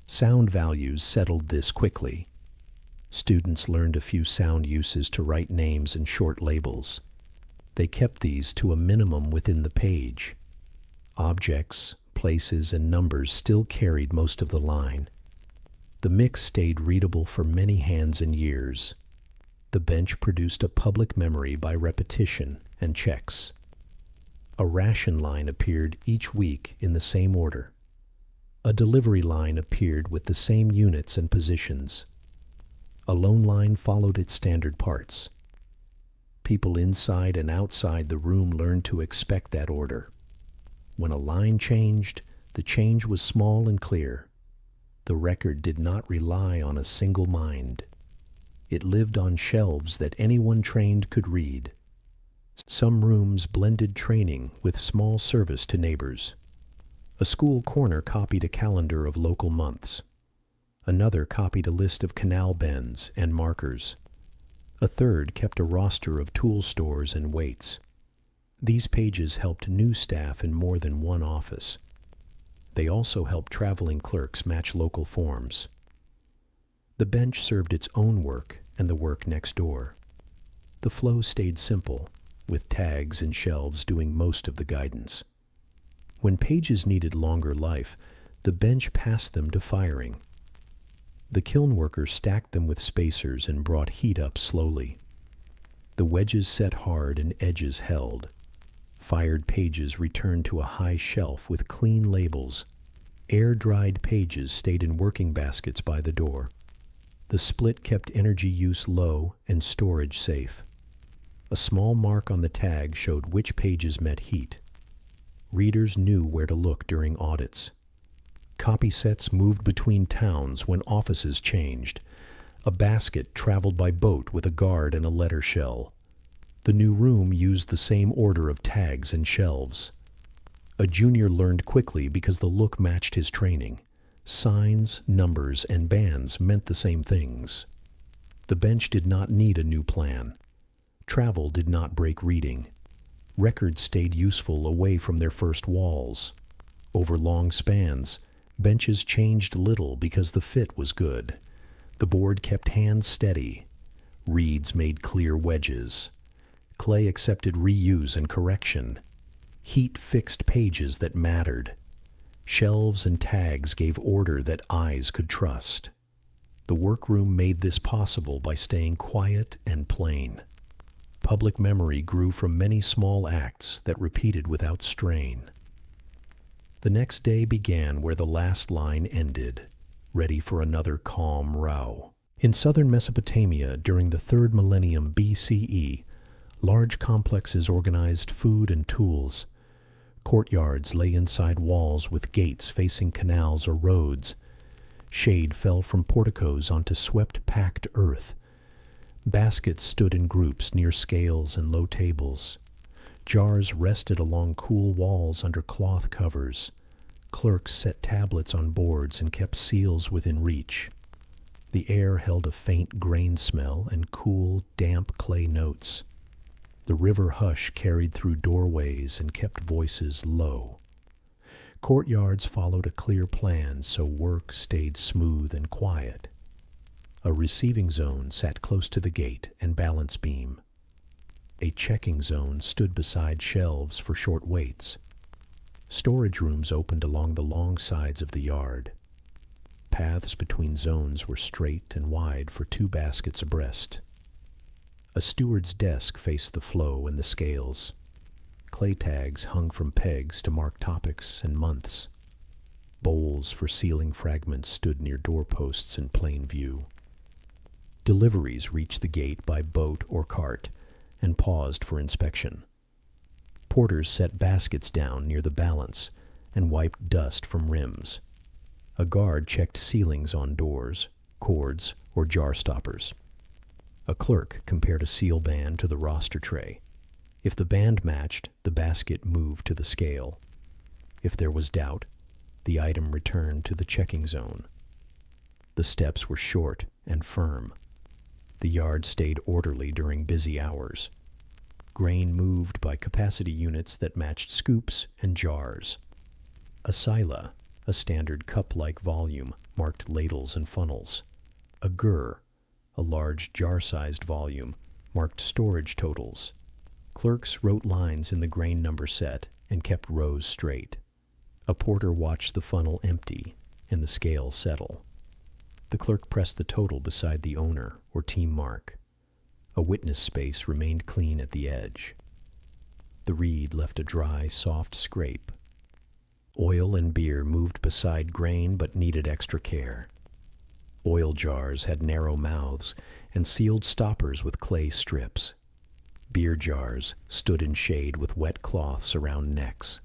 Sound values settled this quickly. Students learned a few sound uses to write names and short labels. They kept these to a minimum within the page. Objects, places, and numbers still carried most of the line. The mix stayed readable for many hands and years. The bench produced a public memory by repetition and checks. A ration line appeared each week in the same order. A delivery line appeared with the same units and positions. A loan line followed its standard parts. People inside and outside the room learned to expect that order. When a line changed, the change was small and clear. The record did not rely on a single mind. It lived on shelves that anyone trained could read. Some rooms blended training with small service to neighbors. A school corner copied a calendar of local months. Another copied a list of canal bends and markers. A third kept a roster of tool stores and weights. These pages helped new staff in more than one office. They also helped traveling clerks match local forms. The bench served its own work and the work next door. The flow stayed simple, with tags and shelves doing most of the guidance. When pages needed longer life, the bench passed them to firing. The kiln workers stacked them with spacers and brought heat up slowly. The wedges set hard and edges held. Fired pages returned to a high shelf with clean labels. Air-dried pages stayed in working baskets by the door. The split kept energy use low and storage safe. A small mark on the tag showed which pages met heat. Readers knew where to look during audits. Copy sets moved between towns when offices changed. A basket traveled by boat with a guard and a letter shell. The new room used the same order of tags and shelves. A junior learned quickly because the look matched his training. Signs, numbers, and bands meant the same things. The bench did not need a new plan. Travel did not break reading. Records stayed useful away from their first walls. Over long spans, benches changed little because the fit was good. The board kept hands steady. Reeds made clear wedges. Clay accepted reuse and correction. Heat fixed pages that mattered. Shelves and tags gave order that eyes could trust. The workroom made this possible by staying quiet and plain. Public memory grew from many small acts that repeated without strain. The next day began where the last line ended, ready for another calm row. In southern Mesopotamia during the 3rd millennium BCE, large complexes organized food and tools. Courtyards lay inside walls with gates facing canals or roads. Shade fell from porticos onto swept packed earth. Baskets stood in groups near scales and low tables. Jars rested along cool walls under cloth covers. Clerks set tablets on boards and kept seals within reach. The air held a faint grain smell and cool, damp clay notes. The river hush carried through doorways and kept voices low. Courtyards followed a clear plan, so work stayed smooth and quiet. A receiving zone sat close to the gate and balance beam. A checking zone stood beside shelves for short waits. Storage rooms opened along the long sides of the yard. Paths between zones were straight and wide for 2 baskets abreast. A steward's desk faced the flow and the scales. Clay tags hung from pegs to mark topics and months. Bowls for sealing fragments stood near doorposts in plain view. Deliveries reached the gate by boat or cart and paused for inspection. Porters set baskets down near the balance and wiped dust from rims. A guard checked ceilings on doors, cords, or jar stoppers. A clerk compared a seal band to the roster tray. If the band matched, the basket moved to the scale. If there was doubt, the item returned to the checking zone. The steps were short and firm. The yard stayed orderly during busy hours. Grain moved by capacity units that matched scoops and jars. A sila, a standard cup-like volume, marked ladles and funnels. A gur, a large jar-sized volume, marked storage totals. Clerks wrote lines in the grain number set and kept rows straight. A porter watched the funnel empty and the scale settle. The clerk pressed the total beside the owner or team mark. A witness space remained clean at the edge. The reed left a dry, soft scrape. Oil and beer moved beside grain but needed extra care. Oil jars had narrow mouths and sealed stoppers with clay strips. Beer jars stood in shade with wet cloths around necks.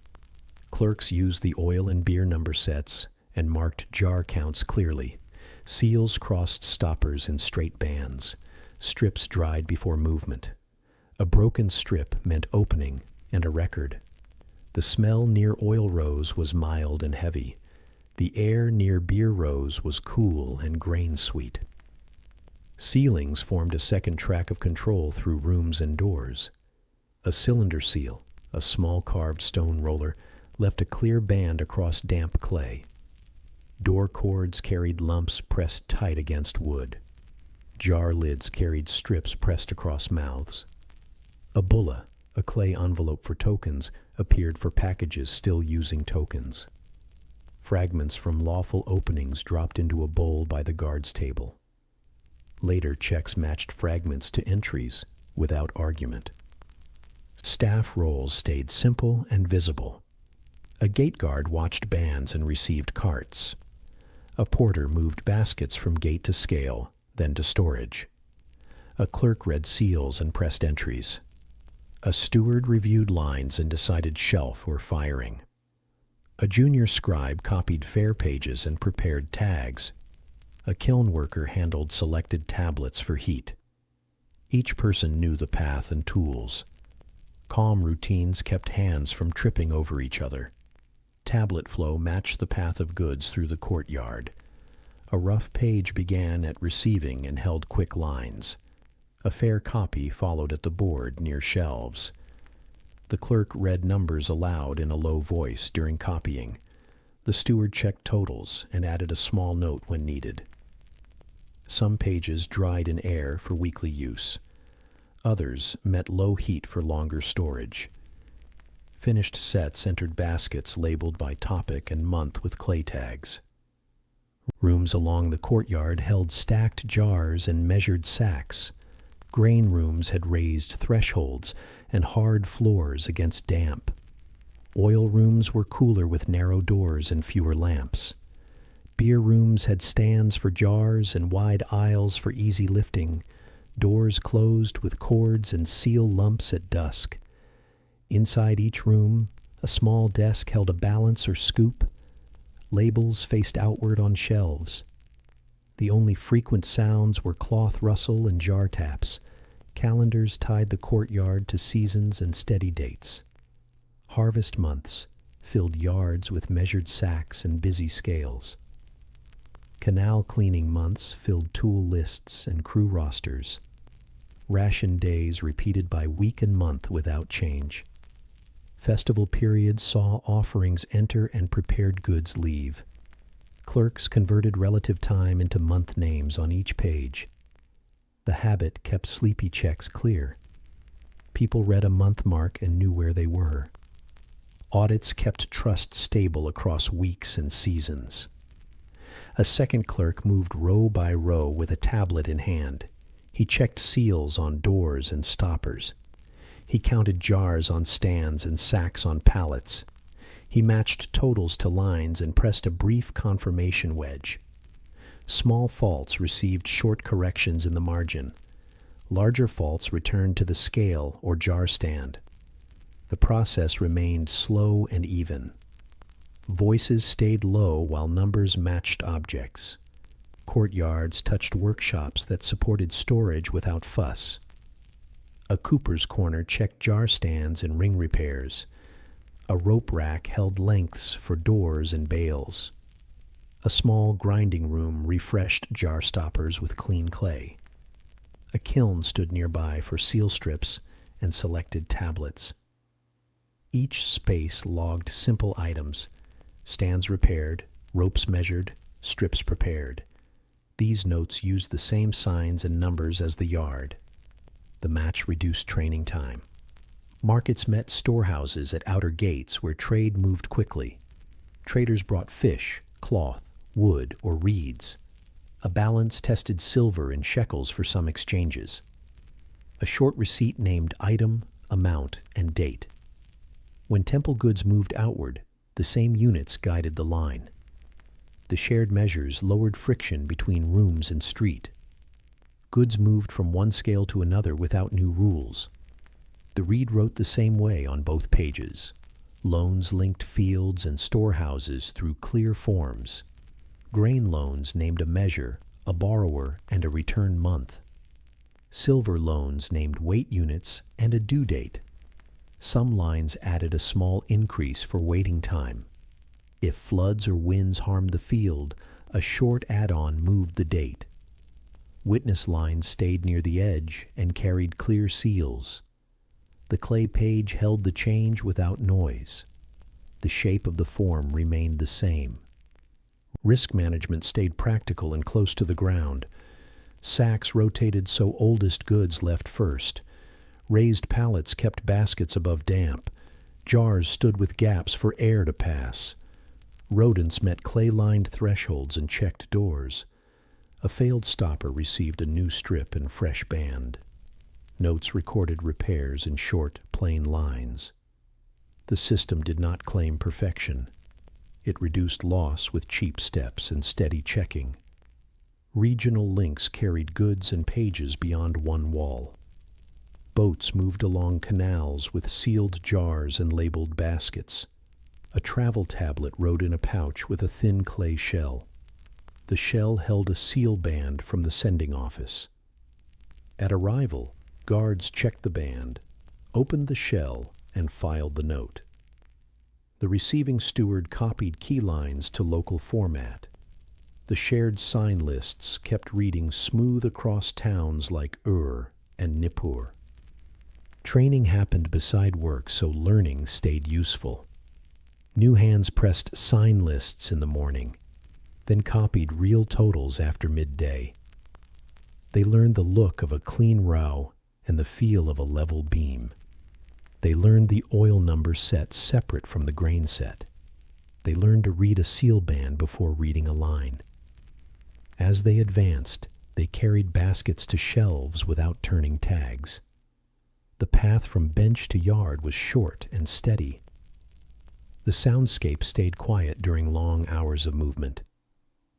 Clerks used the oil and beer number sets and marked jar counts clearly. Seals crossed stoppers in straight bands. Strips dried before movement. A broken strip meant opening and a record. The smell near oil rows was mild and heavy. The air near beer rows was cool and grain-sweet. Ceilings formed a second track of control through rooms and doors. A cylinder seal, a small carved stone roller, left a clear band across damp clay. Door cords carried lumps pressed tight against wood. Jar lids carried strips pressed across mouths. A bulla, a clay envelope for tokens, appeared for packages still using tokens. Fragments from lawful openings dropped into a bowl by the guard's table. Later checks matched fragments to entries without argument. Staff roles stayed simple and visible. A gate guard watched bands and received carts. A porter moved baskets from gate to scale, then to storage. A clerk read seals and pressed entries. A steward reviewed lines and decided shelf or firing. A junior scribe copied fare pages and prepared tags. A kiln worker handled selected tablets for heat. Each person knew the path and tools. Calm routines kept hands from tripping over each other. Tablet flow matched the path of goods through the courtyard. A rough page began at receiving and held quick lines. A fair copy followed at the board near shelves. The clerk read numbers aloud in a low voice during copying. The steward checked totals and added a small note when needed. Some pages dried in air for weekly use. Others met low heat for longer storage. Finished sets entered baskets labeled by topic and month with clay tags. Rooms along the courtyard held stacked jars and measured sacks. Grain rooms had raised thresholds and hard floors against damp. Oil rooms were cooler with narrow doors and fewer lamps. Beer rooms had stands for jars and wide aisles for easy lifting, doors closed with cords and seal lumps at dusk. Inside each room, a small desk held a balance or scoop. Labels faced outward on shelves. The only frequent sounds were cloth rustle and jar taps. Calendars tied the courtyard to seasons and steady dates. Harvest months filled yards with measured sacks and busy scales. Canal cleaning months filled tool lists and crew rosters. Ration days repeated by week and month without change. Festival periods saw offerings enter and prepared goods leave. Clerks converted relative time into month names on each page. The habit kept sleepy checks clear. People read a month mark and knew where they were. Audits kept trust stable across weeks and seasons. A second clerk moved row by row with a tablet in hand. He checked seals on doors and stoppers. He counted jars on stands and sacks on pallets. He matched totals to lines and pressed a brief confirmation wedge. Small faults received short corrections in the margin. Larger faults returned to the scale or jar stand. The process remained slow and even. Voices stayed low while numbers matched objects. Courtyards touched workshops that supported storage without fuss. A cooper's corner checked jar stands and ring repairs. A rope rack held lengths for doors and bales. A small grinding room refreshed jar stoppers with clean clay. A kiln stood nearby for seal strips and selected tablets. Each space logged simple items: stands repaired, ropes measured, strips prepared. These notes used the same signs and numbers as the yard. The match reduced training time. Markets met storehouses at outer gates where trade moved quickly. Traders brought fish, cloth, wood, or reeds. A balance tested silver in shekels for some exchanges. A short receipt named item, amount, and date. When temple goods moved outward, the same units guided the line. The shared measures lowered friction between rooms and street. Goods moved from one scale to another without new rules. The reed wrote the same way on both pages. Loans linked fields and storehouses through clear forms. Grain loans named a measure, a borrower, and a return month. Silver loans named weight units and a due date. Some lines added a small increase for waiting time. If floods or winds harmed the field, a short add-on moved the date. Witness lines stayed near the edge and carried clear seals. The clay page held the change without noise. The shape of the form remained the same. Risk management stayed practical and close to the ground. Sacks rotated so oldest goods left first. Raised pallets kept baskets above damp. Jars stood with gaps for air to pass. Rodents met clay-lined thresholds and checked doors. A failed stopper received a new strip and fresh band. Notes recorded repairs in short, plain lines. The system did not claim perfection. It reduced loss with cheap steps and steady checking. Regional links carried goods and pages beyond one wall. Boats moved along canals with sealed jars and labeled baskets. A travel tablet rode in a pouch with a thin clay shell. The shell held a seal band from the sending office. At arrival, guards checked the band, opened the shell, and filed the note. The receiving steward copied key lines to local format. The shared sign lists kept reading smooth across towns like Ur and Nippur. Training happened beside work, so learning stayed useful. New hands pressed sign lists in the morning, then copied real totals after midday. They learned the look of a clean row and the feel of a level beam. They learned the oil number set separate from the grain set. They learned to read a seal band before reading a line. As they advanced, they carried baskets to shelves without turning tags. The path from bench to yard was short and steady. The soundscape stayed quiet during long hours of movement.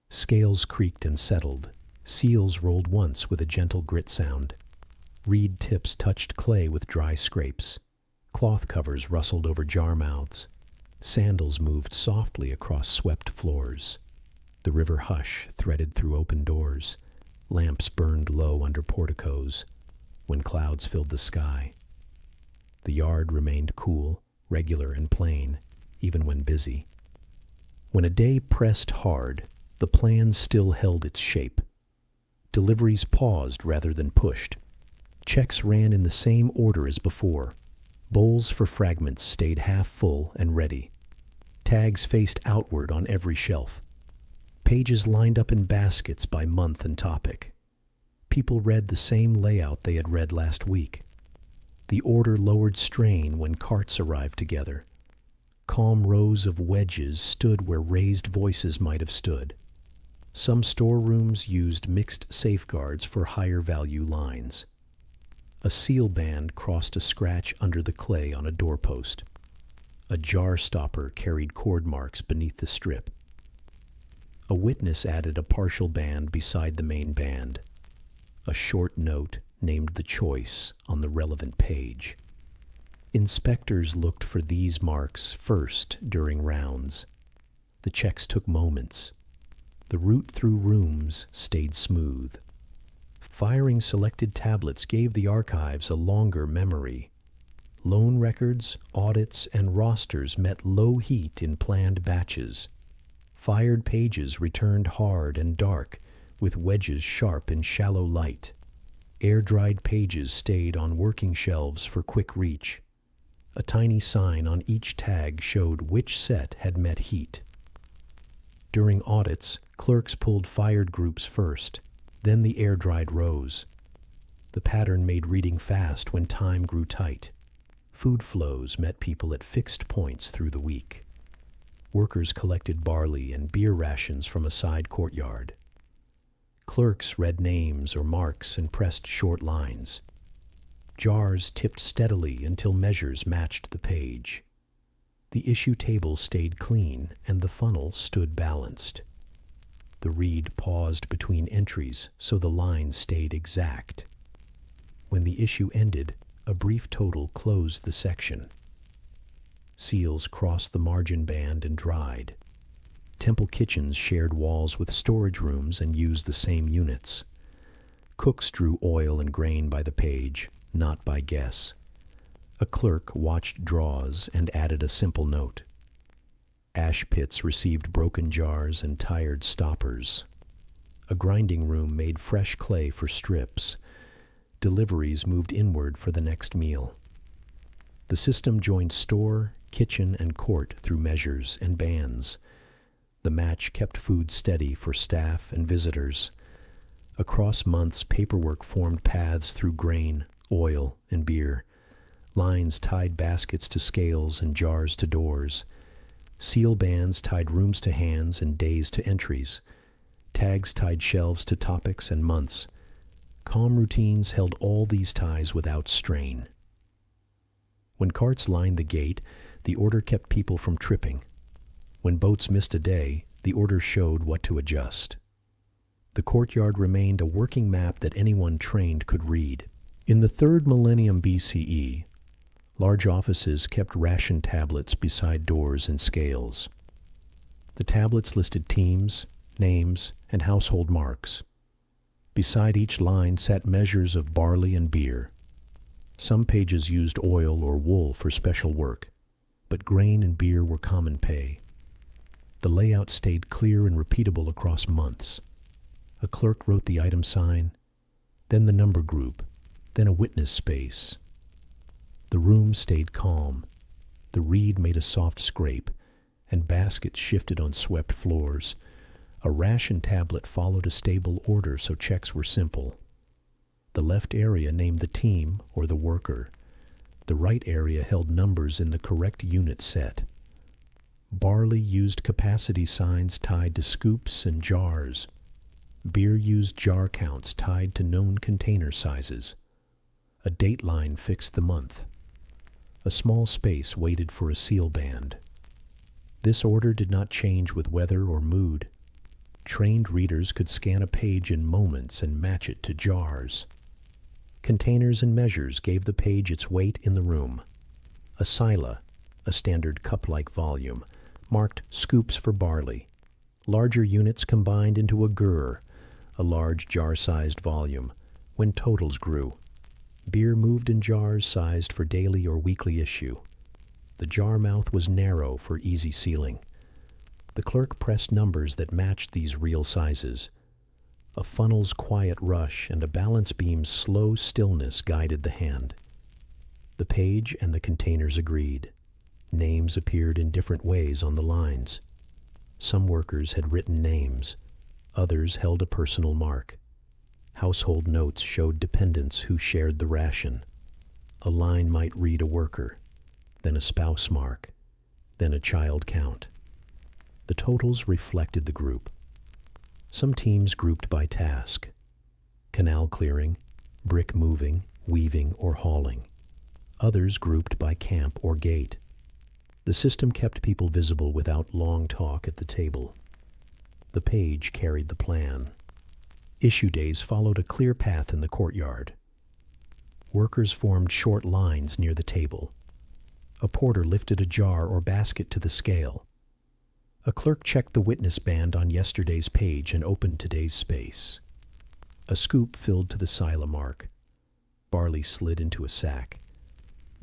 Scales creaked and settled. Seals rolled once with a gentle grit sound. Reed tips touched clay with dry scrapes. Cloth covers rustled over jar mouths. Sandals moved softly across swept floors. The river hush threaded through open doors. Lamps burned low under porticos when clouds filled the sky. The yard remained cool, regular and plain, even when busy. When a day pressed hard, the plan still held its shape. Deliveries paused rather than pushed. Checks ran in the same order as before. Bowls for fragments stayed half full and ready. Tags faced outward on every shelf. Pages lined up in baskets by month and topic. People read the same layout they had read last week. The order lowered strain when carts arrived together. Calm rows of wedges stood where raised voices might have stood. Some storerooms used mixed safeguards for higher value lines. A seal band crossed a scratch under the clay on a doorpost. A jar stopper carried cord marks beneath the strip. A witness added a partial band beside the main band. A short note named the choice on the relevant page. Inspectors looked for these marks first during rounds. The checks took moments. The route through rooms stayed smooth. Firing selected tablets gave the archives a longer memory. Loan records, audits, and rosters met low heat in planned batches. Fired pages returned hard and dark, with wedges sharp in shallow light. Air-dried pages stayed on working shelves for quick reach. A tiny sign on each tag showed which set had met heat. During audits, clerks pulled fired groups first, then the air-dried rows. The pattern made reading fast when time grew tight. Food flows met people at fixed points through the week. Workers collected barley and beer rations from a side courtyard. Clerks read names or marks and pressed short lines. Jars tipped steadily until measures matched the page. The issue table stayed clean and the funnel stood balanced. The reed paused between entries so the lines stayed exact. When the issue ended, a brief total closed the section. Seals crossed the margin band and dried. Temple kitchens shared walls with storage rooms and used the same units. Cooks drew oil and grain by the page, not by guess. A clerk watched draws and added a simple note. Ash pits received broken jars and tired stoppers. A grinding room made fresh clay for strips. Deliveries moved inward for the next meal. The system joined store, kitchen, and court through measures and bands. The match kept food steady for staff and visitors. Across months, paperwork formed paths through grain, oil, and beer. Lines tied baskets to scales and jars to doors. Seal bands tied rooms to hands and days to entries. Tags tied shelves to topics and months. Calm routines held all these ties without strain. When carts lined the gate, the order kept people from tripping. When boats missed a day, the order showed what to adjust. The courtyard remained a working map that anyone trained could read. In the 3rd millennium BCE, large offices kept ration tablets beside doors and scales. The tablets listed teams, names, and household marks. Beside each line sat measures of barley and beer. Some pages used oil or wool for special work, but grain and beer were common pay. The layout stayed clear and repeatable across months. A clerk wrote the item sign, then the number group, then a witness space. The room stayed calm. The reed made a soft scrape, and baskets shifted on swept floors. A ration tablet followed a stable order, so checks were simple. The left area named the team or the worker. The right area held numbers in the correct unit set. Barley used capacity signs tied to scoops and jars. Beer used jar counts tied to known container sizes. A date line fixed the month. A small space waited for a seal band. This order did not change with weather or mood. Trained readers could scan a page in moments and match it to jars. Containers and measures gave the page its weight in the room. A sila, a standard cup-like volume, marked scoops for barley. Larger units combined into a gur, a large jar-sized volume, when totals grew. Beer moved in jars sized for daily or weekly issue. The jar mouth was narrow for easy sealing. The clerk pressed numbers that matched these real sizes. A funnel's quiet rush and a balance beam's slow stillness guided the hand. The page and the containers agreed. Names appeared in different ways on the lines. Some workers had written names. Others held a personal mark. Household notes showed dependents who shared the ration. A line might read a worker, then a spouse mark, then a child count. The totals reflected the group. Some teams grouped by task: canal clearing, brick moving, weaving, or hauling. Others grouped by camp or gate. The system kept people visible without long talk at the table. The page carried the plan. Issue days followed a clear path in the courtyard. Workers formed short lines near the table. A porter lifted a jar or basket to the scale. A clerk checked the witness band on yesterday's page and opened today's space. A scoop filled to the sila mark. Barley slid into a sack.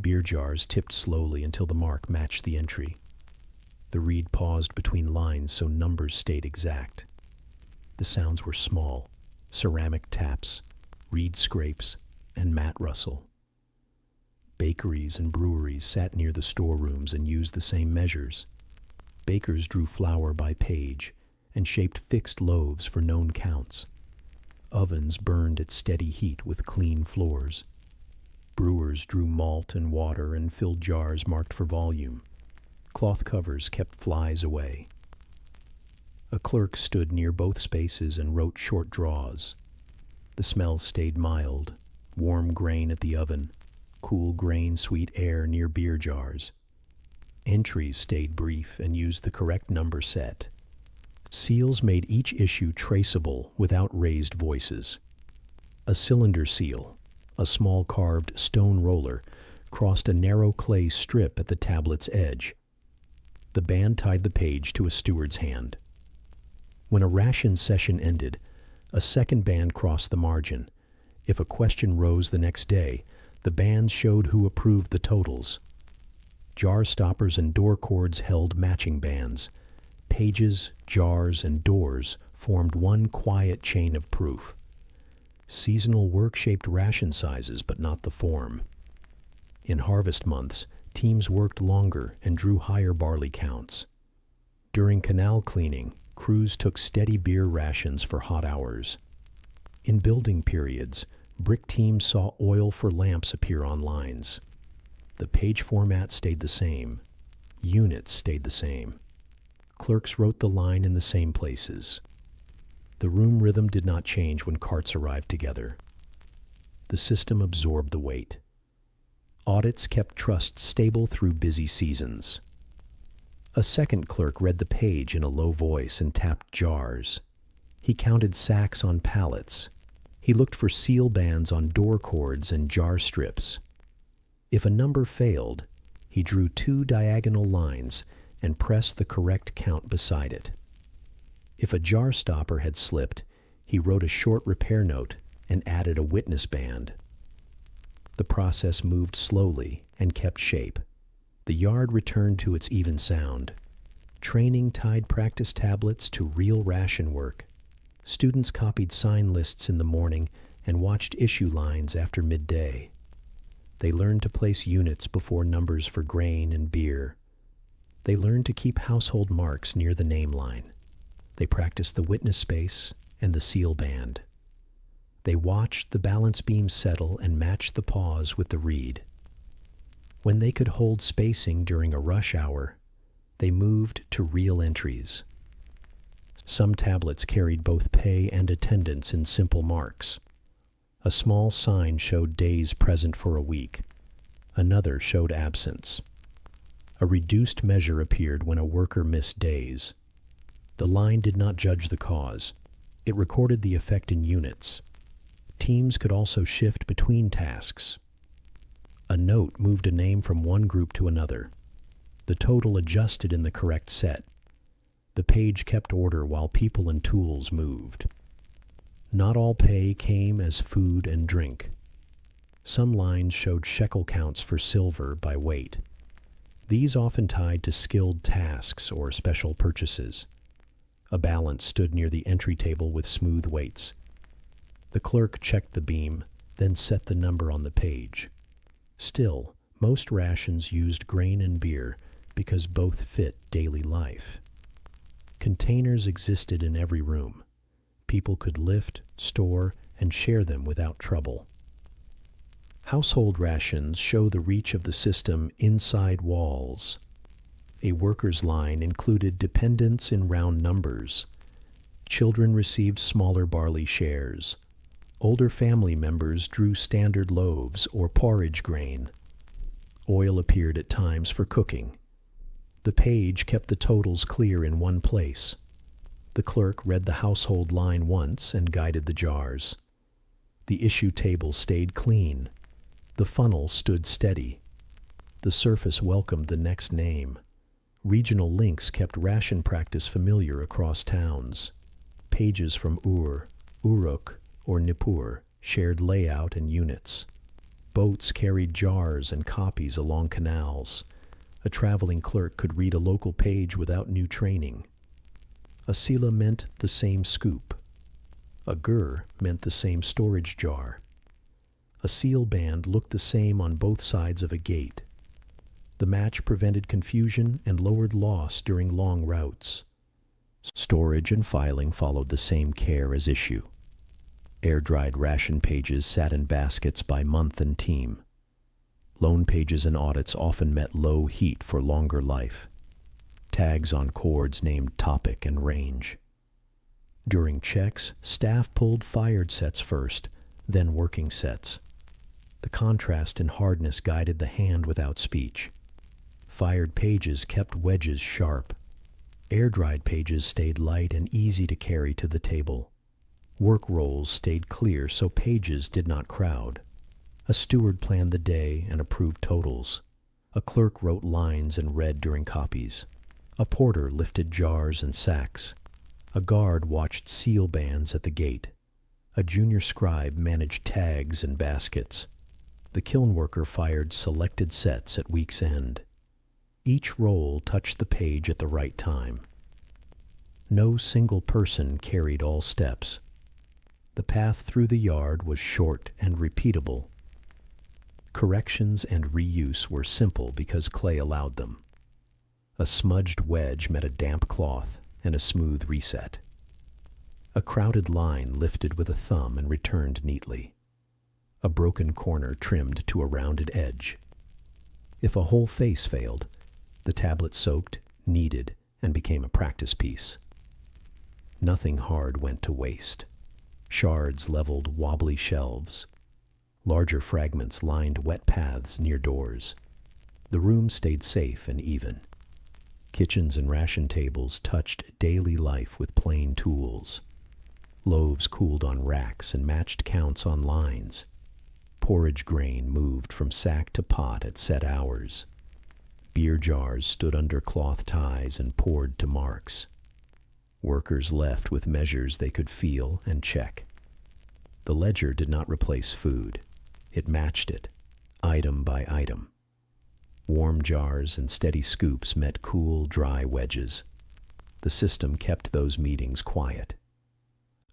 Beer jars tipped slowly until the mark matched the entry. The reed paused between lines so numbers stayed exact. The sounds were small: ceramic taps, reed scrapes, and mat rustle. Bakeries and breweries sat near the storerooms and used the same measures. Bakers drew flour by page and shaped fixed loaves for known counts. Ovens burned at steady heat with clean floors. Brewers drew malt and water and filled jars marked for volume. Cloth covers kept flies away. A clerk stood near both spaces and wrote short draws. The smell stayed mild: warm grain at the oven, cool grain sweet air near beer jars. Entries stayed brief and used the correct number set. Seals made each issue traceable without raised voices. A cylinder seal, a small carved stone roller, crossed a narrow clay strip at the tablet's edge. The band tied the page to a steward's hand. When a ration session ended, a second band crossed the margin. If a question rose the next day, the bands showed who approved the totals. Jar stoppers and door cords held matching bands. Pages, jars, and doors formed one quiet chain of proof. Seasonal work shaped ration sizes, but not the form. In harvest months, teams worked longer and drew higher barley counts. During canal cleaning, crews took steady beer rations for hot hours. In building periods, brick teams saw oil for lamps appear on lines. The page format stayed the same. Units stayed the same. Clerks wrote the line in the same places. The room rhythm did not change when carts arrived together. The system absorbed the weight. Audits kept trust stable through busy seasons. A second clerk read the page in a low voice and tapped jars. He counted sacks on pallets. He looked for seal bands on door cords and jar strips. If a number failed, he drew 2 diagonal lines and pressed the correct count beside it. If a jar stopper had slipped, he wrote a short repair note and added a witness band. The process moved slowly and kept shape. The yard returned to its even sound. Training tied practice tablets to real ration work. Students copied sign lists in the morning and watched issue lines after midday. They learned to place units before numbers for grain and beer. They learned to keep household marks near the name line. They practiced the witness space and the seal band. They watched the balance beam settle and matched the pause with the reed. When they could hold spacing during a rush hour, they moved to real entries. Some tablets carried both pay and attendance in simple marks. A small sign showed days present for a week. Another showed absence. A reduced measure appeared when a worker missed days. The line did not judge the cause. It recorded the effect in units. Teams could also shift between tasks. A note moved a name from one group to another. The total adjusted in the correct set. The page kept order while people and tools moved. Not all pay came as food and drink. Some lines showed shekel counts for silver by weight. These often tied to skilled tasks or special purchases. A balance stood near the entry table with smooth weights. The clerk checked the beam, then set the number on the page. Still, most rations used grain and beer because both fit daily life. Containers existed in every room. People could lift, store, and share them without trouble. Household rations show the reach of the system inside walls. A worker's line included dependents in round numbers. Children received smaller barley shares. Older family members drew standard loaves or porridge grain. Oil appeared at times for cooking. The page kept the totals clear in one place. The clerk read the household line once and guided the jars. The issue table stayed clean. The funnel stood steady. The surface welcomed the next name. Regional links kept ration practice familiar across towns. Pages from Ur, Uruk, or Nippur shared layout and units. Boats carried jars and copies along canals. A traveling clerk could read a local page without new training. A sila meant the same scoop. A gur meant the same storage jar. A seal band looked the same on both sides of a gate. The match prevented confusion and lowered loss during long routes. Storage and filing followed the same care as issue. Air-dried ration pages sat in baskets by month and team. Loan pages and audits often met low heat for longer life. Tags on cords named topic and range. During checks, staff pulled fired sets first, then working sets. The contrast in hardness guided the hand without speech. Fired pages kept wedges sharp. Air-dried pages stayed light and easy to carry to the table. Work rolls stayed clear so pages did not crowd. A steward planned the day and approved totals. A clerk wrote lines and read during copies. A porter lifted jars and sacks. A guard watched seal bands at the gate. A junior scribe managed tags and baskets. The kiln worker fired selected sets at week's end. Each roll touched the page at the right time. No single person carried all steps. The path through the yard was short and repeatable. Corrections and reuse were simple because clay allowed them. A smudged wedge met a damp cloth and a smooth reset. A crowded line lifted with a thumb and returned neatly. A broken corner trimmed to a rounded edge. If a whole face failed, the tablet soaked, kneaded, and became a practice piece. Nothing hard went to waste. Shards leveled wobbly shelves. Larger fragments lined wet paths near doors. The room stayed safe and even. Kitchens and ration tables touched daily life with plain tools. Loaves cooled on racks and matched counts on lines. Porridge grain moved from sack to pot at set hours. Beer jars stood under cloth ties and poured to marks. Workers left with measures they could feel and check. The ledger did not replace food. It matched it, item by item. Warm jars and steady scoops met cool, dry wedges. The system kept those meetings quiet.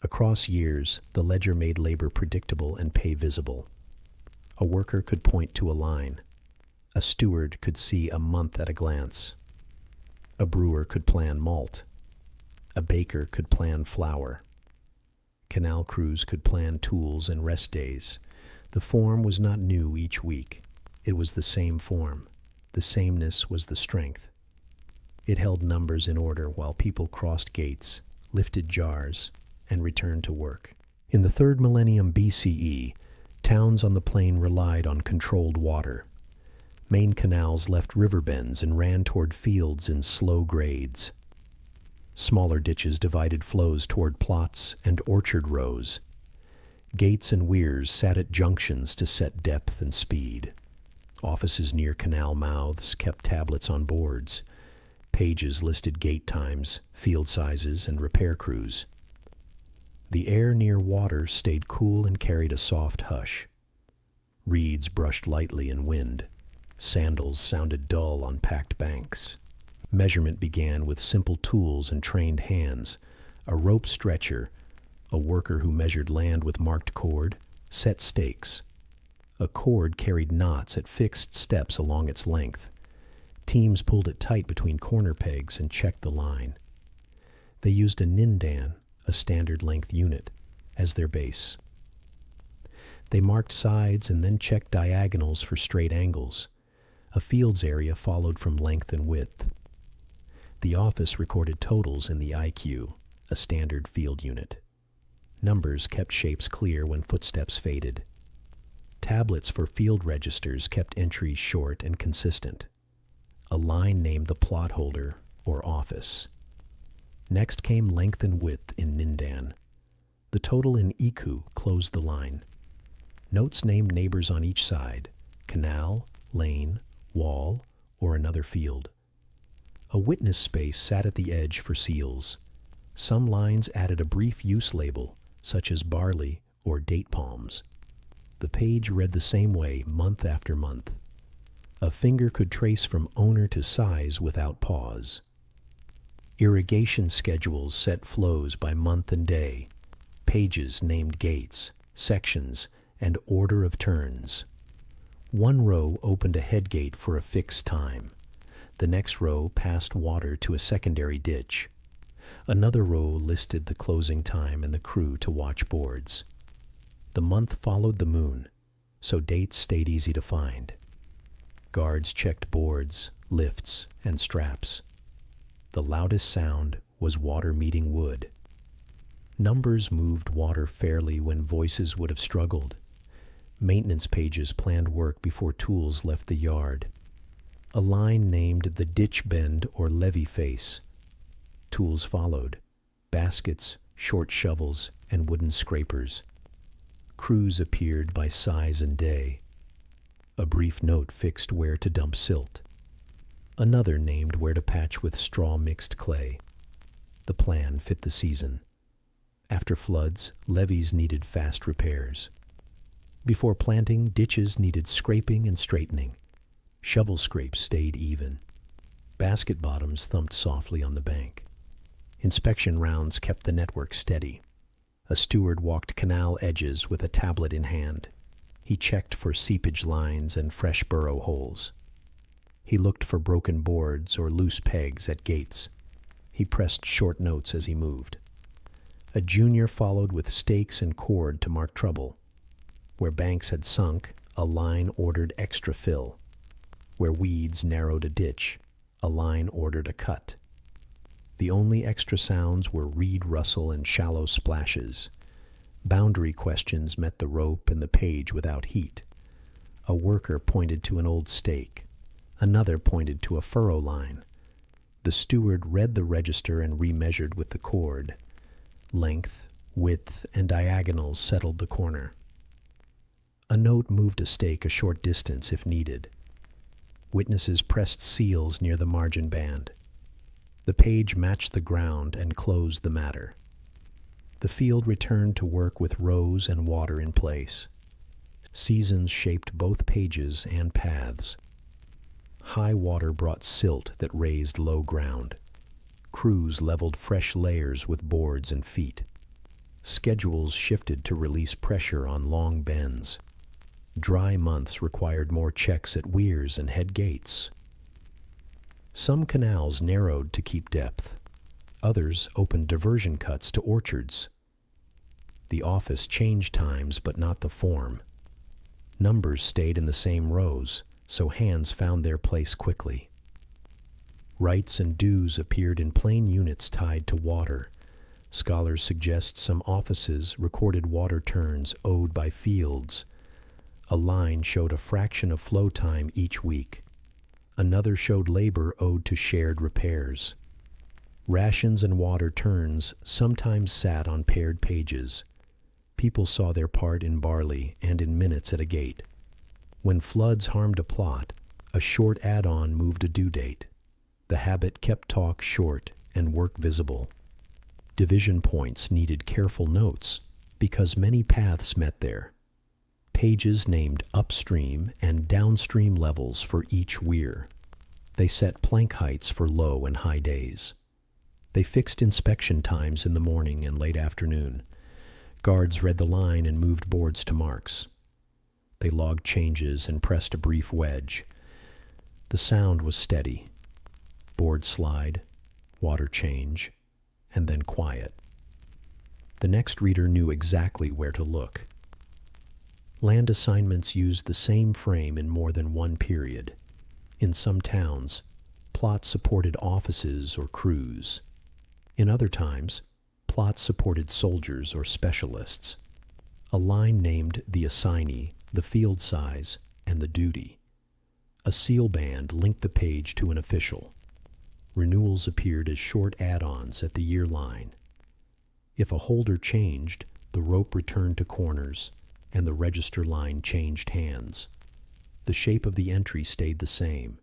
Across years, the ledger made labor predictable and pay visible. A worker could point to a line. A steward could see a month at a glance. A brewer could plan malt. A baker could plan flour. Canal crews could plan tools and rest days. The form was not new each week. It was the same form. The sameness was the strength. It held numbers in order while people crossed gates, lifted jars, and returned to work. In the 3rd millennium BCE, towns on the plain relied on controlled water. Main canals left river bends and ran toward fields in slow grades. Smaller ditches divided flows toward plots and orchard rows. Gates and weirs sat at junctions to set depth and speed. Offices near canal mouths kept tablets on boards. Pages listed gate times, field sizes, and repair crews. The air near water stayed cool and carried a soft hush. Reeds brushed lightly in wind. Sandals sounded dull on packed banks. Measurement began with simple tools and trained hands, a rope stretcher, a worker who measured land with marked cord, set stakes. A cord carried knots at fixed steps along its length. Teams pulled it tight between corner pegs and checked the line. They used a nindan, a standard length unit, as their base. They marked sides and then checked diagonals for straight angles. A field's area followed from length and width. The office recorded totals in the IQ, a standard field unit. Numbers kept shapes clear when footsteps faded. Tablets for field registers kept entries short and consistent. A line named the plot holder, or office. Next came length and width in nindan. The total in iku closed the line. Notes named neighbors on each side, canal, lane, wall, or another field. A witness space sat at the edge for seals. Some lines added a brief use label, such as barley or date palms. The page read the same way month after month. A finger could trace from owner to size without pause. Irrigation schedules set flows by month and day. Pages named gates, sections, and order of turns. One row opened a head gate for a fixed time. The next row passed water to a secondary ditch. Another row listed the closing time and the crew to watch boards. The month followed the moon, so dates stayed easy to find. Guards checked boards, lifts, and straps. The loudest sound was water meeting wood. Numbers moved water fairly when voices would have struggled. Maintenance pages planned work before tools left the yard. A line named the ditch bend or levee face. Tools followed: baskets, short shovels, and wooden scrapers. Crews appeared by size and day. A brief note fixed where to dump silt. Another named where to patch with straw mixed clay. The plan fit the season. After floods, levees needed fast repairs. Before planting, ditches needed scraping and straightening. Shovel scrapes stayed even. Basket bottoms thumped softly on the bank. Inspection rounds kept the network steady. A steward walked canal edges with a tablet in hand. He checked for seepage lines and fresh burrow holes. He looked for broken boards or loose pegs at gates. He pressed short notes as he moved. A junior followed with stakes and cord to mark trouble. Where banks had sunk, a line ordered extra fill. Where weeds narrowed a ditch, a line ordered a cut. The only extra sounds were reed rustle and shallow splashes. Boundary questions met the rope and the page without heat. A worker pointed to an old stake. Another pointed to a furrow line. The steward read the register and remeasured with the cord. Length, width, and diagonals settled the corner. A note moved a stake a short distance if needed. Witnesses pressed seals near the margin band. The page matched the ground and closed the matter. The field returned to work with rows and water in place. Seasons shaped both pages and paths. High water brought silt that raised low ground. Crews leveled fresh layers with boards and feet. Schedules shifted to release pressure on long bends. Dry months required more checks at weirs and head gates. Some canals narrowed to keep depth. Others opened diversion cuts to orchards. The office changed times but not the form. Numbers stayed in the same rows, so hands found their place quickly. Rights and dues appeared in plain units tied to water. Scholars suggest some offices recorded water turns owed by fields. A line showed a fraction of flow time each week. Another showed labor owed to shared repairs. Rations and water turns sometimes sat on paired pages. People saw their part in barley and in minutes at a gate. When floods harmed a plot, a short add-on moved a due date. The habit kept talk short and work visible. Division points needed careful notes because many paths met there. Pages named upstream and downstream levels for each weir. They set plank heights for low and high days. They fixed inspection times in the morning and late afternoon. Guards read the line and moved boards to marks. They logged changes and pressed a brief wedge. The sound was steady. Board slide, water change, and then quiet. The next reader knew exactly where to look. Land assignments used the same frame in more than one period. In some towns, plots supported offices or crews. In other times, plots supported soldiers or specialists. A line named the assignee, the field size, and the duty. A seal band linked the page to an official. Renewals appeared as short add-ons at the year line. If a holder changed, the rope returned to corners, and the register line changed hands. The shape of the entry stayed the same.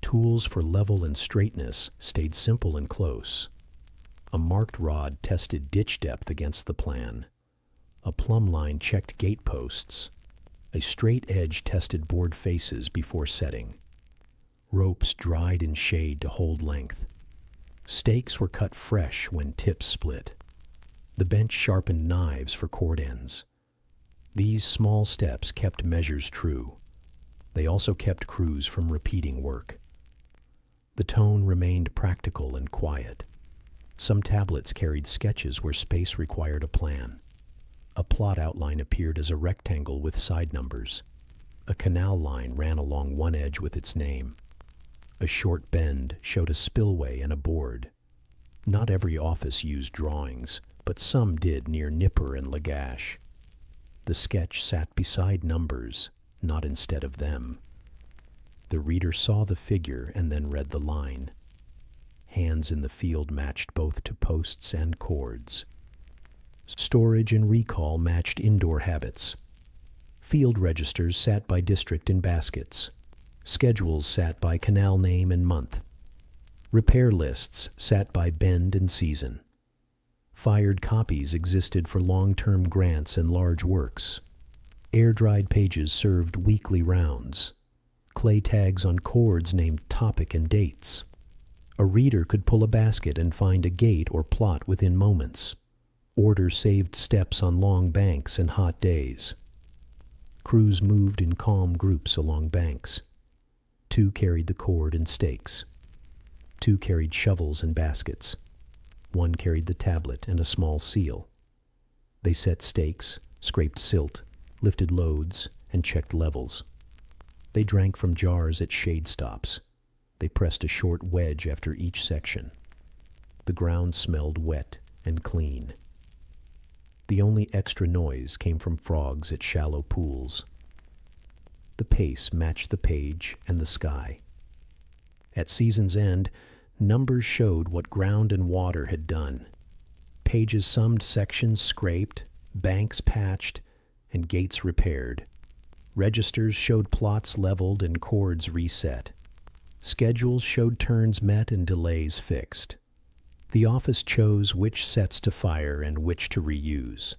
Tools for level and straightness stayed simple and close. A marked rod tested ditch depth against the plan. A plumb line checked gate posts. A straight edge tested board faces before setting. Ropes dried in shade to hold length. Stakes were cut fresh when tips split. The bench sharpened knives for cord ends. These small steps kept measures true. They also kept crews from repeating work. The tone remained practical and quiet. Some tablets carried sketches where space required a plan. A plot outline appeared as a rectangle with side numbers. A canal line ran along one edge with its name. A short bend showed a spillway and a board. Not every office used drawings, but some did near Nipper and Lagash. The sketch sat beside numbers, not instead of them. The reader saw the figure and then read the line. Hands in the field matched both to posts and cords. Storage and recall matched indoor habits. Field registers sat by district in baskets. Schedules sat by canal name and month. Repair lists sat by bend and season. Fired copies existed for long-term grants and large works. Air-dried pages served weekly rounds. Clay tags on cords named topic and dates. A reader could pull a basket and find a gate or plot within moments. Order saved steps on long banks and hot days. Crews moved in calm groups along banks. 2 carried the cord and stakes. 2 carried shovels and baskets. 1 carried the tablet and a small seal. They set stakes, scraped silt, lifted loads, and checked levels. They drank from jars at shade stops. They pressed a short wedge after each section. The ground smelled wet and clean. The only extra noise came from frogs at shallow pools. The pace matched the page and the sky. At season's end, numbers showed what ground and water had done. Pages summed sections scraped, banks patched, and gates repaired. Registers showed plots leveled and cords reset. Schedules showed turns met and delays fixed. The office chose which sets to fire and which to reuse.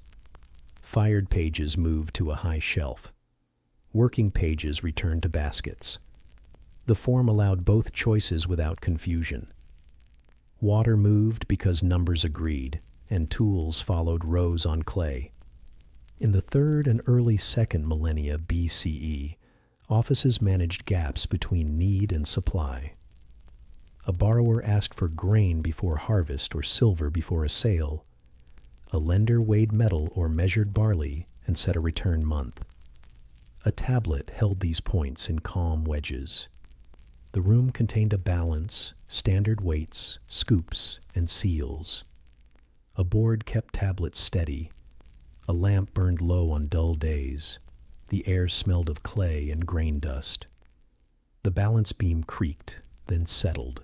Fired pages moved to a high shelf. Working pages returned to baskets. The form allowed both choices without confusion. Water moved because numbers agreed, and tools followed rows on clay. In the 3rd and early 2nd millennia BCE, offices managed gaps between need and supply. A borrower asked for grain before harvest or silver before a sale. A lender weighed metal or measured barley and set a return month. A tablet held these points in calm wedges. The room contained a balance, standard weights, scoops, and seals. A board kept tablets steady. A lamp burned low on dull days. The air smelled of clay and grain dust. The balance beam creaked, then settled.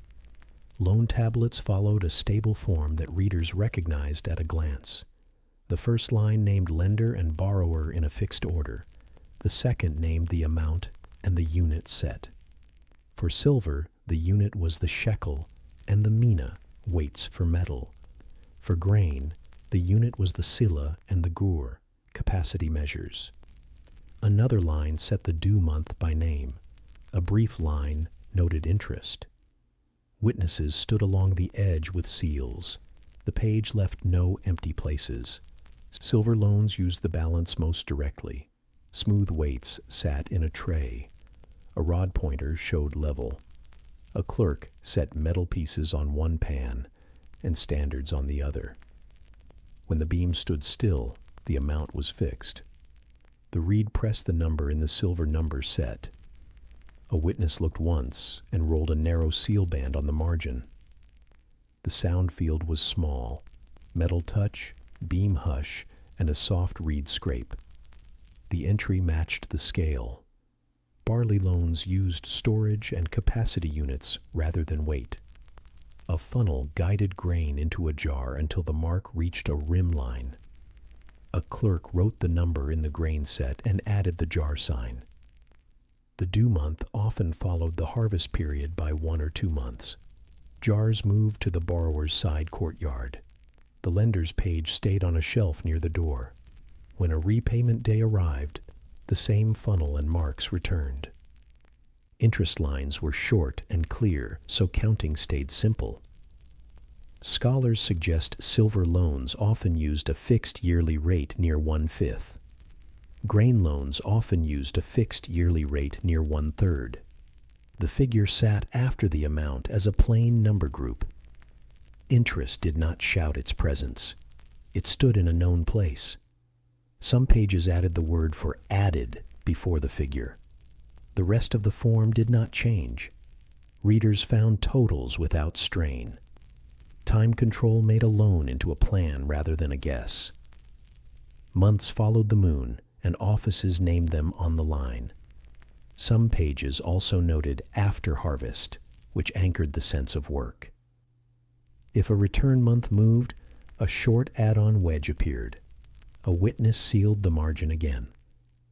Loan tablets followed a stable form that readers recognized at a glance. The first line named lender and borrower in a fixed order. The second named the amount and the unit set. For silver, the unit was the shekel, and the mina, weights for metal. For grain, the unit was the sila and the gur, capacity measures. Another line set the due month by name. A brief line noted interest. Witnesses stood along the edge with seals. The page left no empty places. Silver loans used the balance most directly. Smooth weights sat in a tray. A rod pointer showed level. A clerk set metal pieces on one pan and standards on the other. When the beam stood still, the amount was fixed. The reed pressed the number in the silver number set. A witness looked once and rolled a narrow seal band on the margin. The sound field was small, metal touch, beam hush, and a soft reed scrape. The entry matched the scale. Barley loans used storage and capacity units rather than weight. A funnel guided grain into a jar until the mark reached a rim line. A clerk wrote the number in the grain set and added the jar sign. The due month often followed the harvest period by 1 or 2 months. Jars moved to the borrower's side courtyard. The lender's page stayed on a shelf near the door. When a repayment day arrived, the same funnel and marks returned. Interest lines were short and clear, so counting stayed simple. Scholars suggest silver loans often used a fixed yearly rate near 1/5. Grain loans often used a fixed yearly rate near 1/3. The figure sat after the amount as a plain number group. Interest did not shout its presence. It stood in a known place. Some pages added the word for added before the figure. The rest of the form did not change. Readers found totals without strain. Time control made a loan into a plan rather than a guess. Months followed the moon, and offices named them on the line. Some pages also noted after harvest, which anchored the sense of work. If a return month moved, a short add-on wedge appeared. A witness sealed the margin again.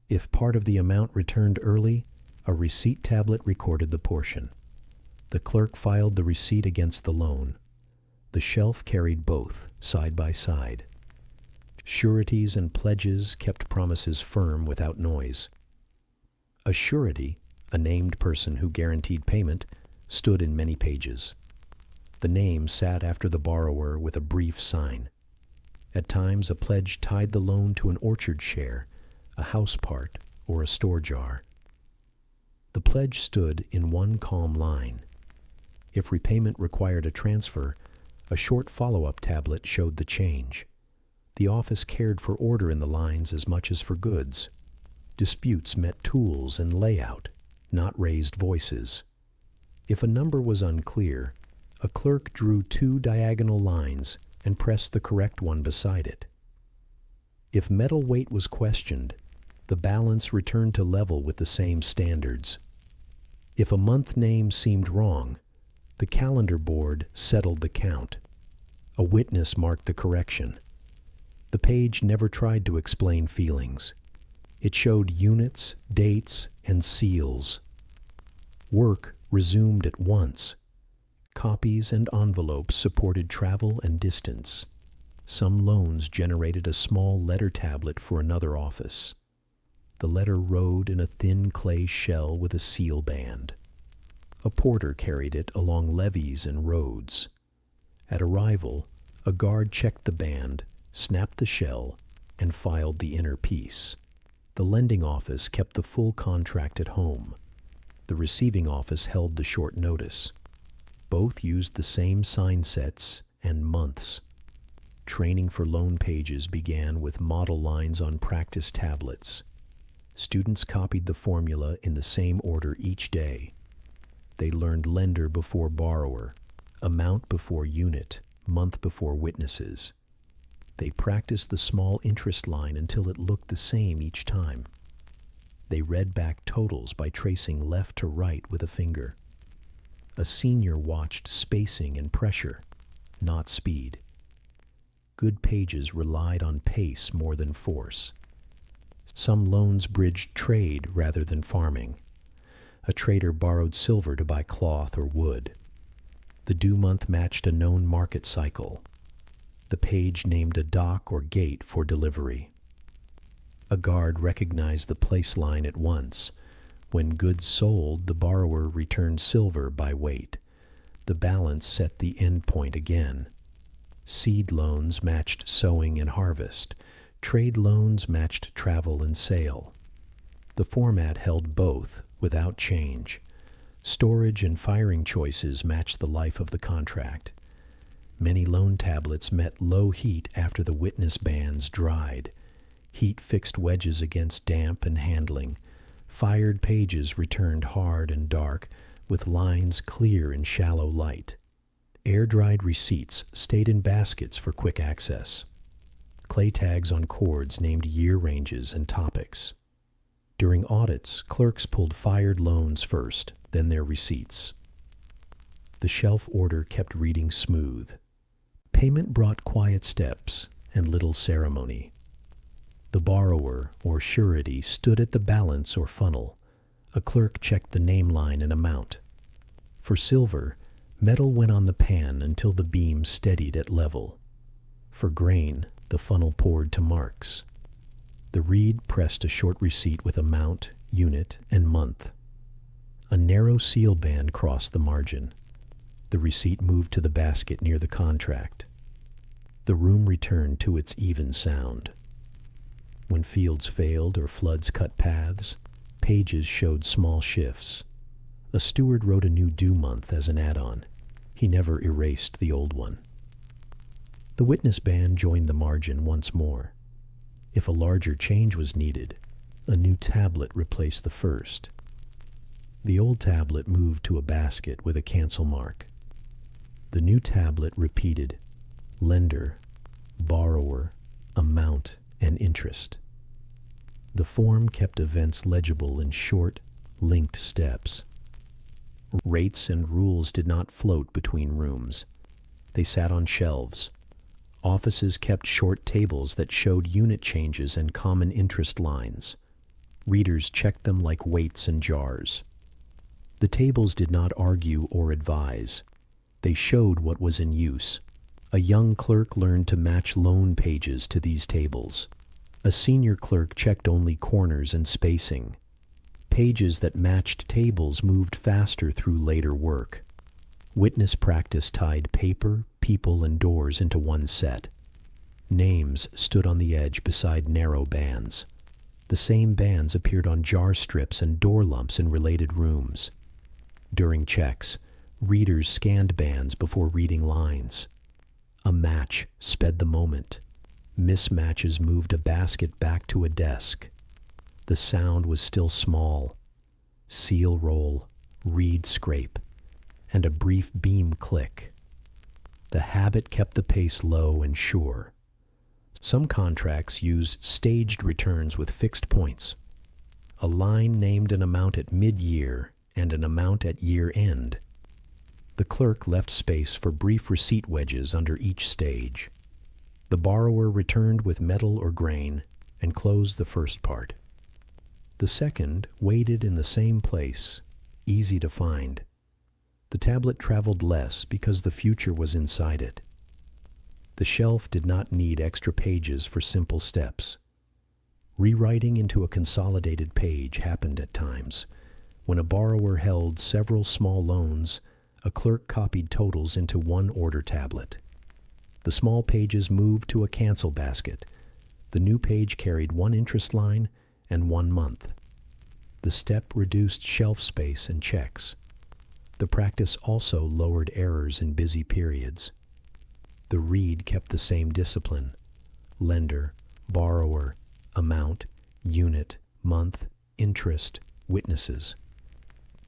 If part of the amount returned early, a receipt tablet recorded the portion. The clerk filed the receipt against the loan. The shelf carried both, side by side. Sureties and pledges kept promises firm without noise. A surety, a named person who guaranteed payment, stood in many pages. The name sat after the borrower with a brief sign. At times a pledge tied the loan to an orchard share, a house part, or a store jar. The pledge stood in one calm line. If repayment required a transfer, a short follow-up tablet showed the change. The office cared for order in the lines as much as for goods. Disputes met tools and layout, not raised voices. If a number was unclear, a clerk drew 2 diagonal lines and pressed the correct one beside it. If metal weight was questioned, the balance returned to level with the same standards. If a month name seemed wrong, the calendar board settled the count. A witness marked the correction. The page never tried to explain feelings. It showed units, dates, and seals. Work resumed at once. Copies and envelopes supported travel and distance. Some loans generated a small letter tablet for another office. The letter rode in a thin clay shell with a seal band. A porter carried it along levees and roads. At arrival, a guard checked the band, snapped the shell, and filed the inner piece. The lending office kept the full contract at home. The receiving office held the short notice. Both used the same sign sets and months. Training for loan pages began with model lines on practice tablets. Students copied the formula in the same order each day. They learned lender before borrower, amount before unit, month before witnesses. They practiced the small interest line until it looked the same each time. They read back totals by tracing left to right with a finger. A senior watched spacing and pressure, not speed. Good pages relied on pace more than force. Some loans bridged trade rather than farming. A trader borrowed silver to buy cloth or wood. The due month matched a known market cycle. The page named a dock or gate for delivery. A guard recognized the place line at once. When goods sold, the borrower returned silver by weight. The balance set the end point again. Seed loans matched sowing and harvest. Trade loans matched travel and sale. The format held both, without change. Storage and firing choices matched the life of the contract. Many loan tablets met low heat after the witness bands dried. Heat fixed wedges against damp and handling. Fired pages returned hard and dark, with lines clear in shallow light. Air-dried receipts stayed in baskets for quick access. Clay tags on cords named year ranges and topics. During audits, clerks pulled fired loans first, then their receipts. The shelf order kept reading smooth. Payment brought quiet steps and little ceremony. The borrower, or surety, stood at the balance or funnel. A clerk checked the name line and amount. For silver, metal went on the pan until the beam steadied at level. For grain, the funnel poured to marks. The reed pressed a short receipt with amount, unit, and month. A narrow seal band crossed the margin. The receipt moved to the basket near the contract. The room returned to its even sound. When fields failed or floods cut paths, pages showed small shifts. A steward wrote a new due month as an add-on. He never erased the old one. The witness band joined the margin once more. If a larger change was needed, a new tablet replaced the first. The old tablet moved to a basket with a cancel mark. The new tablet repeated lender, borrower, amount, and interest. The form kept events legible in short, linked steps. Rates and rules did not float between rooms. They sat on shelves. Offices kept short tables that showed unit changes and common interest lines. Readers checked them like weights and jars. The tables did not argue or advise. They showed what was in use. A young clerk learned to match loan pages to these tables. A senior clerk checked only corners and spacing. Pages that matched tables moved faster through later work. Witness practice tied paper, people, and doors into one set. Names stood on the edge beside narrow bands. The same bands appeared on jar strips and door lumps in related rooms. During checks, readers scanned bands before reading lines. A match sped the moment. Mismatches moved a basket back to a desk. The sound was still small. Seal roll, reed scrape, and a brief beam click. The habit kept the pace low and sure. Some contracts used staged returns with fixed points. A line named an amount at mid-year and an amount at year-end. The clerk left space for brief receipt wedges under each stage. The borrower returned with metal or grain and closed the first part. The second waited in the same place, easy to find. The tablet traveled less because the future was inside it. The shelf did not need extra pages for simple steps. Rewriting into a consolidated page happened at times. When a borrower held several small loans, a clerk copied totals into one order tablet. The small pages moved to a cancel basket. The new page carried one interest line and 1 month. The step reduced shelf space and checks. The practice also lowered errors in busy periods. The reed kept the same discipline: lender, borrower, amount, unit, month, interest, witnesses.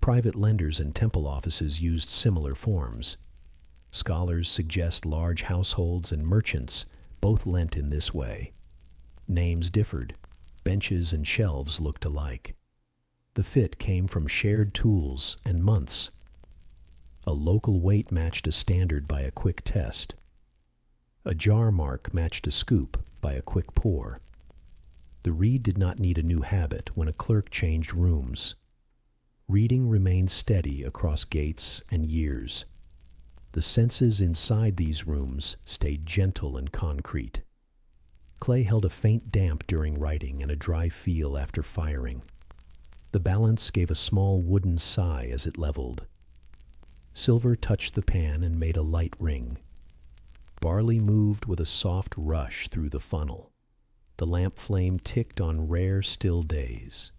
Private lenders and temple offices used similar forms. Scholars suggest large households and merchants both lent in this way. Names differed. Benches and shelves looked alike. The fit came from shared tools and months. A local weight matched a standard by a quick test. A jar mark matched a scoop by a quick pour. The reed did not need a new habit when a clerk changed rooms. Reading remained steady across gates and years. The senses inside these rooms stayed gentle and concrete. Clay held a faint damp during writing and a dry feel after firing. The balance gave a small wooden sigh as it leveled. Silver touched the pan and made a light ring. Barley moved with a soft rush through the funnel. The lamp flame ticked on rare still days.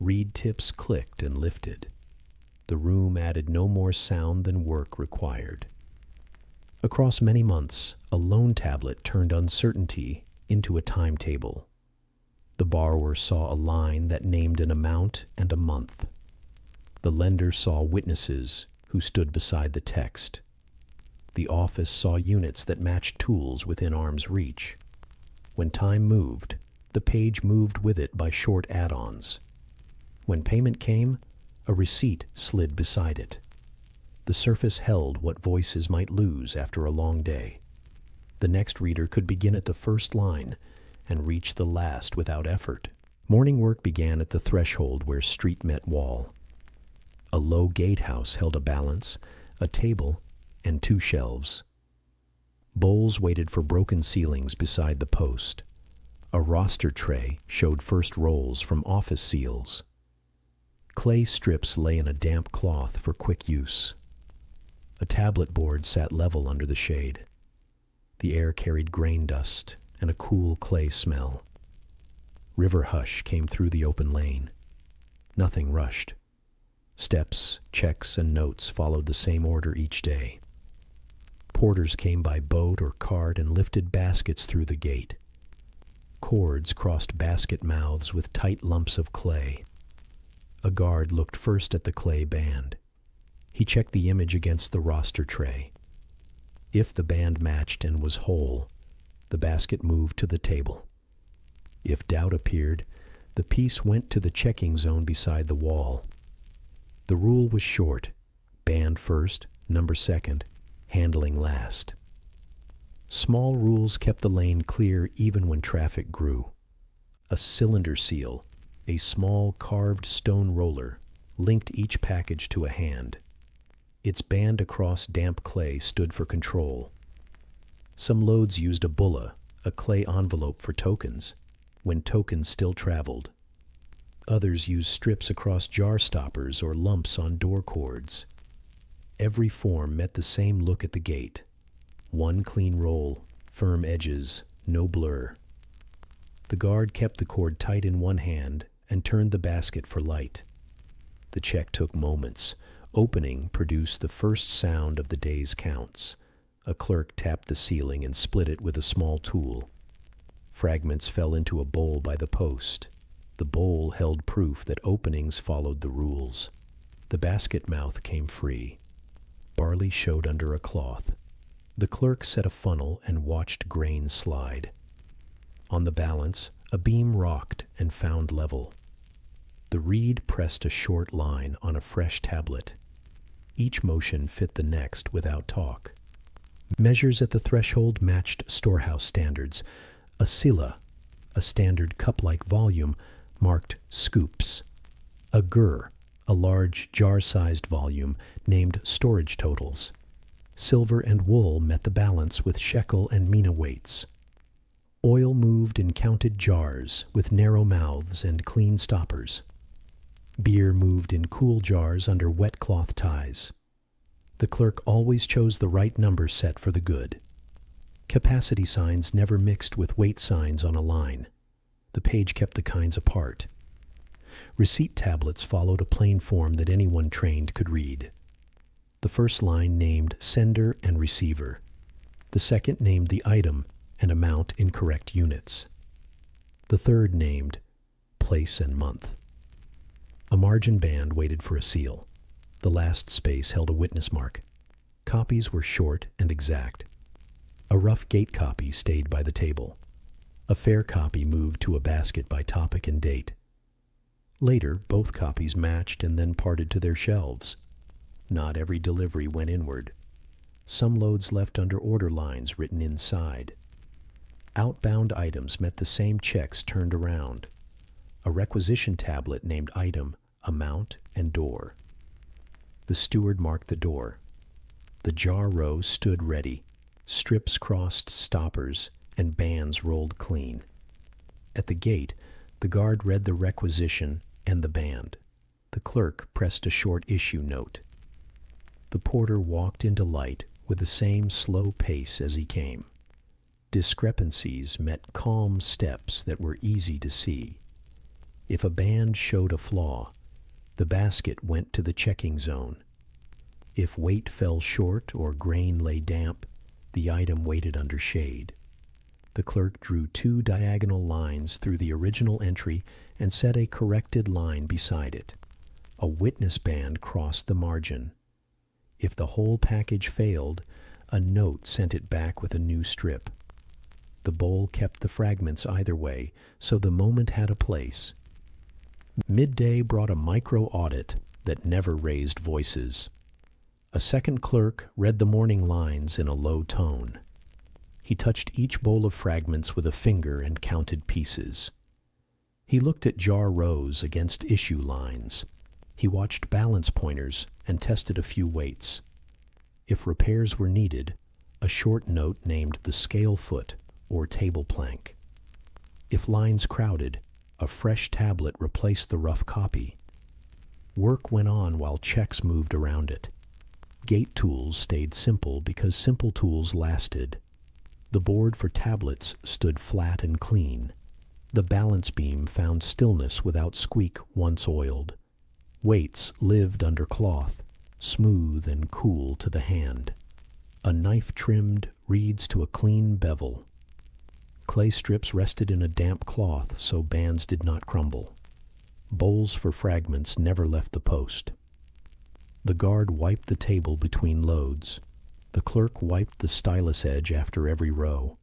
Reed tips clicked and lifted. The room added no more sound than work required. Across many months, a loan tablet turned uncertainty into a timetable. The borrower saw a line that named an amount and a month. The lender saw witnesses who stood beside the text. The office saw units that matched tools within arm's reach. When time moved, the page moved with it by short add-ons. When payment came, a receipt slid beside it. The surface held what voices might lose after a long day. The next reader could begin at the first line and reach the last without effort. Morning work began at the threshold where street met wall. A low gatehouse held a balance, a table, and 2 shelves. Bowls waited for broken ceilings beside the post. A roster tray showed first rolls from office seals. Clay strips lay in a damp cloth for quick use. A tablet board sat level under the shade. The air carried grain dust and a cool clay smell. River hush came through the open lane. Nothing rushed. Steps, checks, and notes followed the same order each day. Porters came by boat or cart and lifted baskets through the gate. Cords crossed basket mouths with tight lumps of clay. A guard looked first at the clay band. He checked the image against the roster tray. If the band matched and was whole, the basket moved to the table. If doubt appeared, the piece went to the checking zone beside the wall. The rule was short: band first, number second, handling last. Small rules kept the lane clear even when traffic grew. A cylinder seal, a small carved stone roller, linked each package to a hand. Its band across damp clay stood for control. Some loads used a bulla, a clay envelope for tokens, when tokens still traveled. Others used strips across jar stoppers or lumps on door cords. Every form met the same look at the gate. One clean roll, firm edges, no blur. The guard kept the cord tight in one hand and turned the basket for light. The check took moments. Opening produced the first sound of the day's counts. A clerk tapped the ceiling and split it with a small tool. Fragments fell into a bowl by the post. The bowl held proof that openings followed the rules. The basket mouth came free. Barley showed under a cloth. The clerk set a funnel and watched grain slide. On the balance, a beam rocked and found level. The reed pressed a short line on a fresh tablet. Each motion fit the next without talk. Measures at the threshold matched storehouse standards. A silla, a standard cup-like volume, marked scoops. A gur, a large jar-sized volume, named storage totals. Silver and wool met the balance with shekel and mina weights. Oil moved in counted jars with narrow mouths and clean stoppers. Beer moved in cool jars under wet cloth ties. The clerk always chose the right number set for the good. Capacity signs never mixed with weight signs on a line. The page kept the kinds apart. Receipt tablets followed a plain form that anyone trained could read. The first line named sender and receiver. The second named the item and amount in correct units. The third named place and month. A margin band waited for a seal. The last space held a witness mark. Copies were short and exact. A rough gate copy stayed by the table. A fair copy moved to a basket by topic and date. Later, both copies matched and then parted to their shelves. Not every delivery went inward. Some loads left under order lines written inside. Outbound items met the same checks turned around. A requisition tablet named item, amount, and door. The steward marked the door. The jar row stood ready. Strips crossed stoppers, and bands rolled clean. At the gate, the guard read the requisition and the band. The clerk pressed a short issue note. The porter walked into light with the same slow pace as he came. Discrepancies met calm steps that were easy to see. If a band showed a flaw, the basket went to the checking zone. If weight fell short or grain lay damp, the item waited under shade. The clerk drew 2 diagonal lines through the original entry and set a corrected line beside it. A witness band crossed the margin. If the whole package failed, a note sent it back with a new strip. The bowl kept the fragments either way, so the moment had a place. Midday brought a micro-audit that never raised voices. A second clerk read the morning lines in a low tone. He touched each bowl of fragments with a finger and counted pieces. He looked at jar rows against issue lines. He watched balance pointers and tested a few weights. If repairs were needed, a short note named the scale foot or table plank. If lines crowded, a fresh tablet replaced the rough copy. Work went on while checks moved around it. Gate tools stayed simple because simple tools lasted. The board for tablets stood flat and clean. The balance beam found stillness without squeak once oiled. Weights lived under cloth, smooth and cool to the hand. A knife trimmed reeds to a clean bevel. Clay strips rested in a damp cloth so bands did not crumble. Bowls for fragments never left the post. The guard wiped the table between loads. The clerk wiped the stylus edge after every row.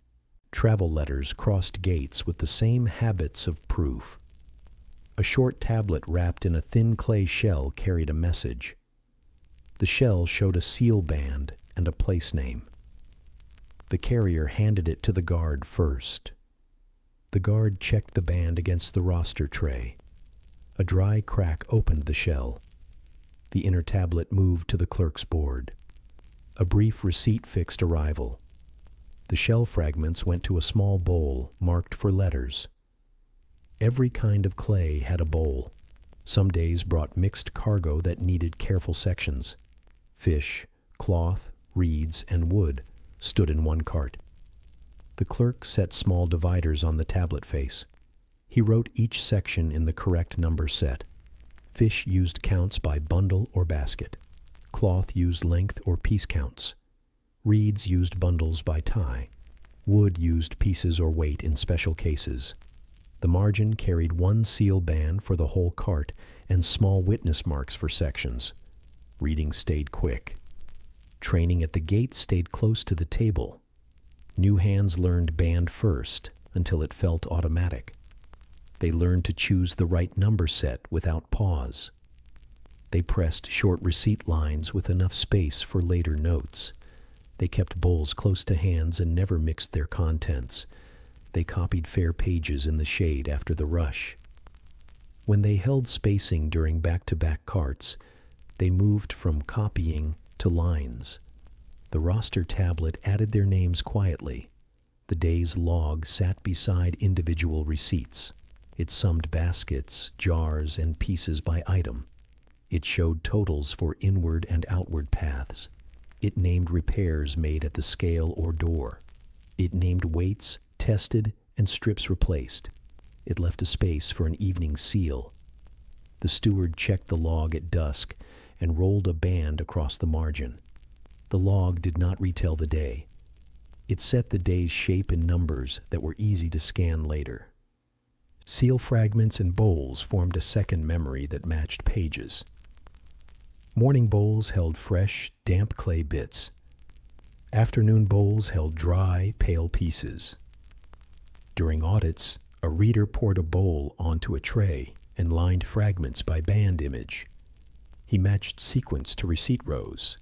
Travel letters crossed gates with the same habits of proof. A short tablet wrapped in a thin clay shell carried a message. The shell showed a seal band and a place name. The carrier handed it to the guard first. The guard checked the band against the roster tray. A dry crack opened the shell. The inner tablet moved to the clerk's board. A brief receipt fixed arrival. The shell fragments went to a small bowl marked for letters. Every kind of clay had a bowl. Some days brought mixed cargo that needed careful sections. Fish, cloth, reeds, and wood stood in one cart. The clerk set small dividers on the tablet face. He wrote each section in the correct number set. Fish used counts by bundle or basket. Cloth used length or piece counts. Reeds used bundles by tie. Wood used pieces or weight in special cases. The margin carried 1 seal band for the whole cart and small witness marks for sections. Reading stayed quick. Training at the gate stayed close to the table. New hands learned band first until it felt automatic. They learned to choose the right number set without pause. They pressed short receipt lines with enough space for later notes. They kept bowls close to hands and never mixed their contents. They copied fair pages in the shade after the rush. When they held spacing during back-to-back carts, they moved from copying to lines. The roster tablet added their names quietly. The day's log sat beside individual receipts. It summed baskets, jars, and pieces by item. It showed totals for inward and outward paths. It named repairs made at the scale or door. It named weights tested and strips replaced. It left a space for an evening seal. The steward checked the log at dusk and rolled a band across the margin. The log did not retell the day. It set the day's shape in numbers that were easy to scan later. Seal fragments and bowls formed a second memory that matched pages. Morning bowls held fresh, damp clay bits. Afternoon bowls held dry, pale pieces. During audits, a reader poured a bowl onto a tray and lined fragments by band image. He matched sequence to receipt rows.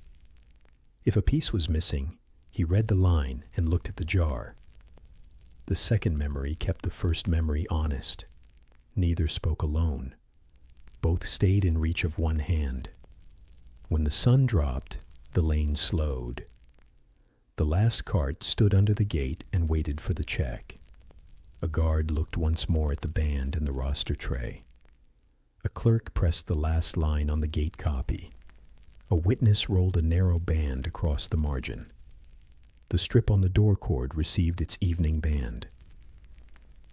If a piece was missing, he read the line and looked at the jar. The second memory kept the first memory honest. Neither spoke alone. Both stayed in reach of one hand. When the sun dropped, the lane slowed. The last cart stood under the gate and waited for the check. A guard looked once more at the band and the roster tray. A clerk pressed the last line on the gate copy. A witness rolled a narrow band across the margin. The strip on the door cord received its evening band.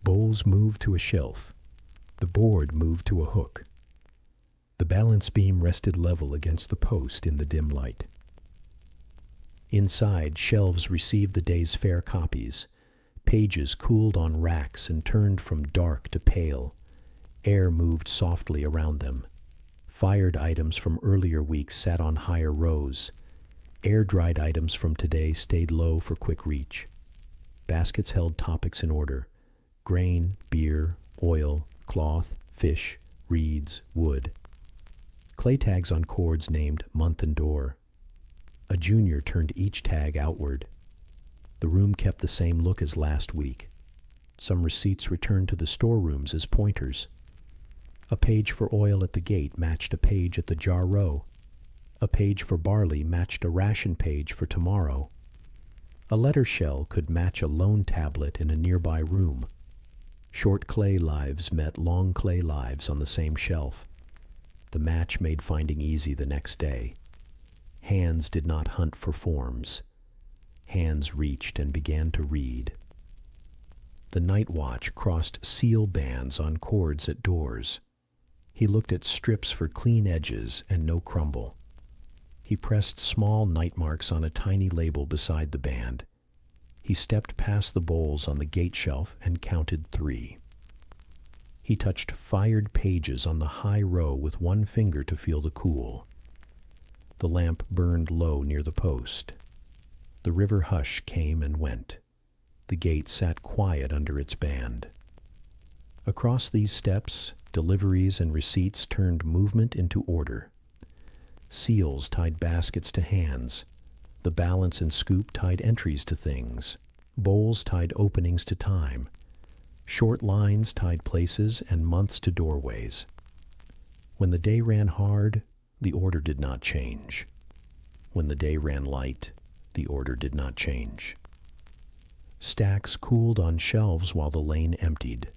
Bowls moved to a shelf. The board moved to a hook. The balance beam rested level against the post in the dim light. Inside, shelves received the day's fair copies. Pages cooled on racks and turned from dark to pale. Air moved softly around them. Fired items from earlier weeks sat on higher rows. Air-dried items from today stayed low for quick reach. Baskets held topics in order: grain, beer, oil, cloth, fish, reeds, wood. Clay tags on cords named month and door. A junior turned each tag outward. The room kept the same look as last week. Some receipts returned to the storerooms as pointers. A page for oil at the gate matched a page at the jar row. A page for barley matched a ration page for tomorrow. A letter shell could match a loan tablet in a nearby room. Short clay lives met long clay lives on the same shelf. The match made finding easy the next day. Hands did not hunt for forms. Hands reached and began to read. The night watch crossed seal bands on cords at doors. He looked at strips for clean edges and no crumble. He pressed small night marks on a tiny label beside the band. He stepped past the bowls on the gate shelf and counted 3. He touched fired pages on the high row with one finger to feel the cool. The lamp burned low near the post. The river hush came and went. The gate sat quiet under its band. Across these steps, deliveries and receipts turned movement into order. Seals tied baskets to hands. The balance and scoop tied entries to things. Bowls tied openings to time. Short lines tied places and months to doorways. When the day ran hard, the order did not change. When the day ran light, the order did not change. Stacks cooled on shelves while the lane emptied.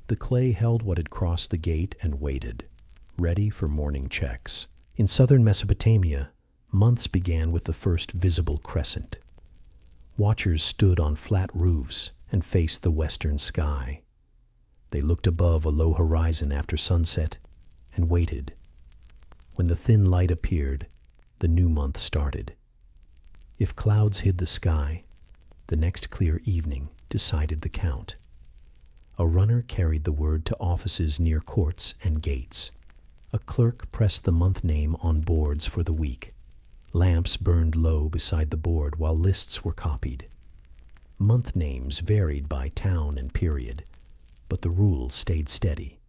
The clay held what had crossed the gate and waited, ready for morning checks. In southern Mesopotamia, months began with the first visible crescent. Watchers stood on flat roofs and faced the western sky. They looked above a low horizon after sunset and waited. When the thin light appeared, the new month started. If clouds hid the sky, the next clear evening decided the count. A runner carried the word to offices near courts and gates. A clerk pressed the month name on boards for the week. Lamps burned low beside the board while lists were copied. Month names varied by town and period, but the rule stayed steady.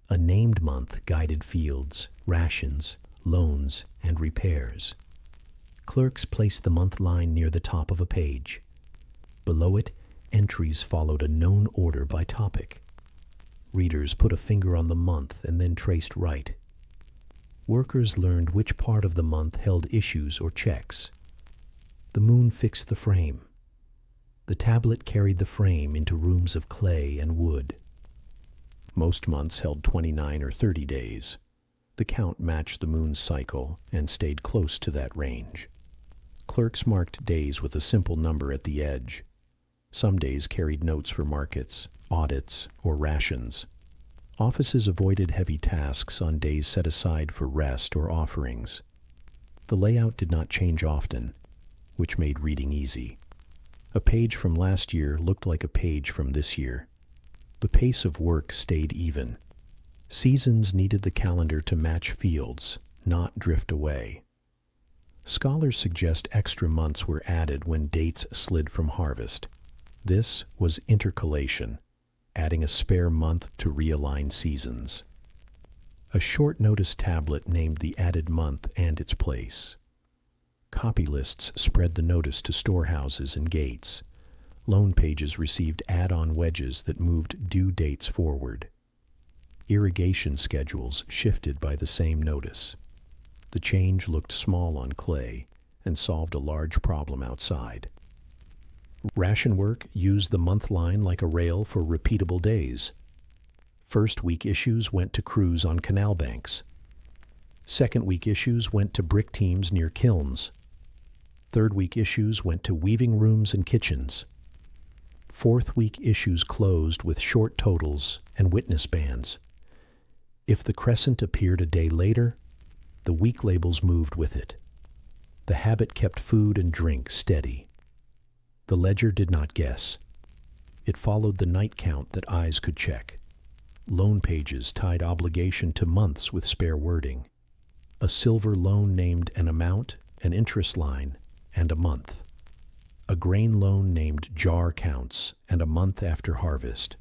A named month guided fields, rations, loans, and repairs. Clerks placed the month line near the top of a page. Below it, entries followed a known order by topic. Readers put a finger on the month and then traced right. Workers learned which part of the month held issues or checks. The moon fixed the frame. The tablet carried the frame into rooms of clay and wood. Most months held 29 or 30 days. The count matched the moon's cycle and stayed close to that range. Clerks marked days with a simple number at the edge. Some days carried notes for markets, audits, or rations. Offices avoided heavy tasks on days set aside for rest or offerings. The layout did not change often, which made reading easy. A page from last year looked like a page from this year. The pace of work stayed even. Seasons needed the calendar to match fields, not drift away. Scholars suggest extra months were added when dates slid from harvest. This was intercalation, adding a spare month to realign seasons. A short notice tablet named the added month and its place. Copy lists spread the notice to storehouses and gates. Loan pages received add-on wedges that moved due dates forward. Irrigation schedules shifted by the same notice. The change looked small on Clay and solved a large problem outside. Ration work used the month line like a rail for repeatable days. First week issues went to crews on canal banks. Second week issues went to brick teams near kilns. Third week issues went to weaving rooms and kitchens. Fourth week issues closed with short totals and witness bands. If the crescent appeared a day later, the week labels moved with it. The habit kept food and drink steady. The ledger did not guess. It followed the night count that eyes could check. Loan pages tied obligation to months with spare wording. A silver loan named an amount, an interest line, and a month. A grain loan named jar counts and a month after harvest.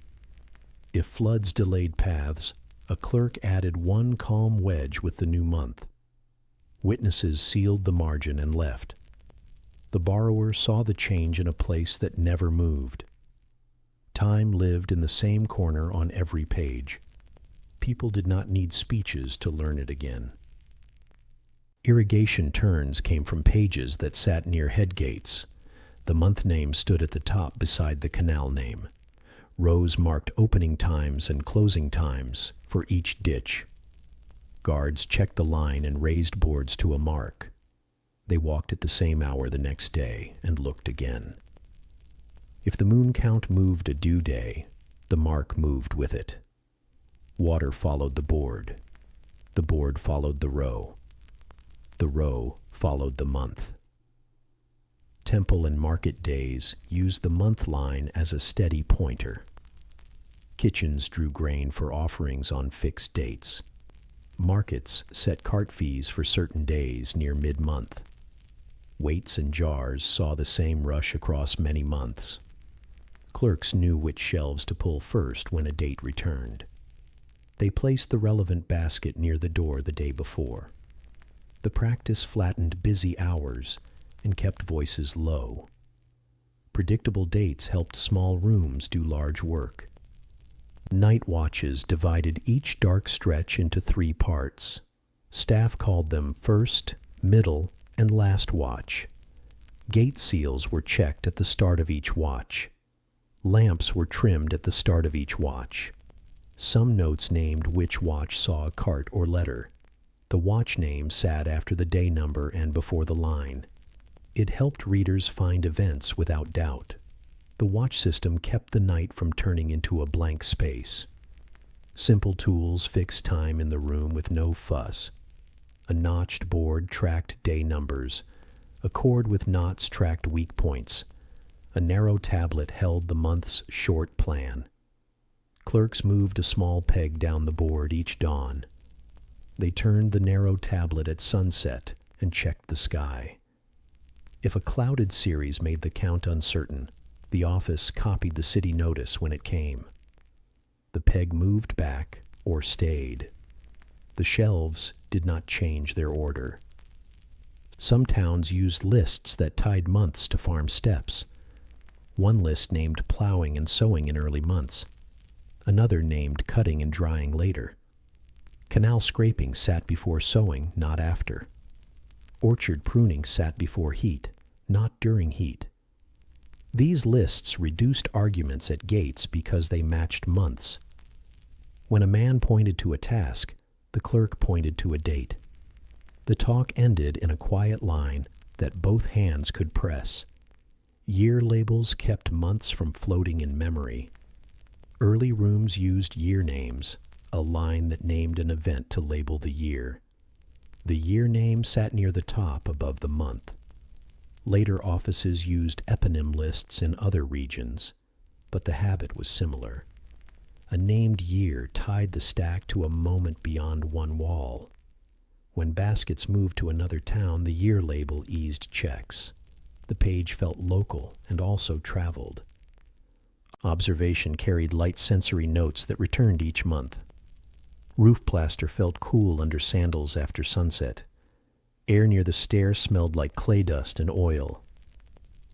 If floods delayed paths, a clerk added one calm wedge with the new month. Witnesses sealed the margin and left. The borrower saw the change in a place that never moved. Time lived in the same corner on every page. People did not need speeches to learn it again. Irrigation turns came from pages that sat near headgates. The month name stood at the top beside the canal name. Rows marked opening times and closing times for each ditch. Guards checked the line and raised boards to a mark. They walked at the same hour the next day and looked again. If the moon count moved a due day, the mark moved with it. Water followed the board. The board followed the row. The row followed the month. Temple and market days used the month line as a steady pointer. Kitchens drew grain for offerings on fixed dates. Markets set cart fees for certain days near mid-month. Weights and jars saw the same rush across many months. Clerks knew which shelves to pull first when a date returned. They placed the relevant basket near the door the day before. The practice flattened busy hours and kept voices low. Predictable dates helped small rooms do large work. Night watches divided each dark stretch into 3 parts. Staff called them first, middle, and last watch. Gate seals were checked at the start of each watch. Lamps were trimmed at the start of each watch. Some notes named which watch saw a cart or letter. The watch name sat after the day number and before the line. It helped readers find events without doubt. The watch system kept the night from turning into a blank space. Simple tools fixed time in the room with no fuss. A notched board tracked day numbers. A cord with knots tracked week points. A narrow tablet held the month's short plan. Clerks moved a small peg down the board each dawn. They turned the narrow tablet at sunset and checked the sky. If a clouded series made the count uncertain, the office copied the city notice when it came. The peg moved back or stayed. The shelves did not change their order. Some towns used lists that tied months to farm steps. One list named plowing and sowing in early months. Another named cutting and drying later. Canal scraping sat before sowing, not after. Orchard pruning sat before heat, not during heat. These lists reduced arguments at gates because they matched months. When a man pointed to a task, the clerk pointed to a date. The talk ended in a quiet line that both hands could press. Year labels kept months from floating in memory. Early rooms used year names, a line that named an event to label the year. The year name sat near the top above the month. Later offices used eponym lists in other regions, but the habit was similar. A named year tied the stack to a moment beyond one wall. When baskets moved to another town, the year label eased checks. The page felt local and also traveled. Observation carried light sensory notes that returned each month. Roof plaster felt cool under sandals after sunset. Air near the stair smelled like clay dust and oil.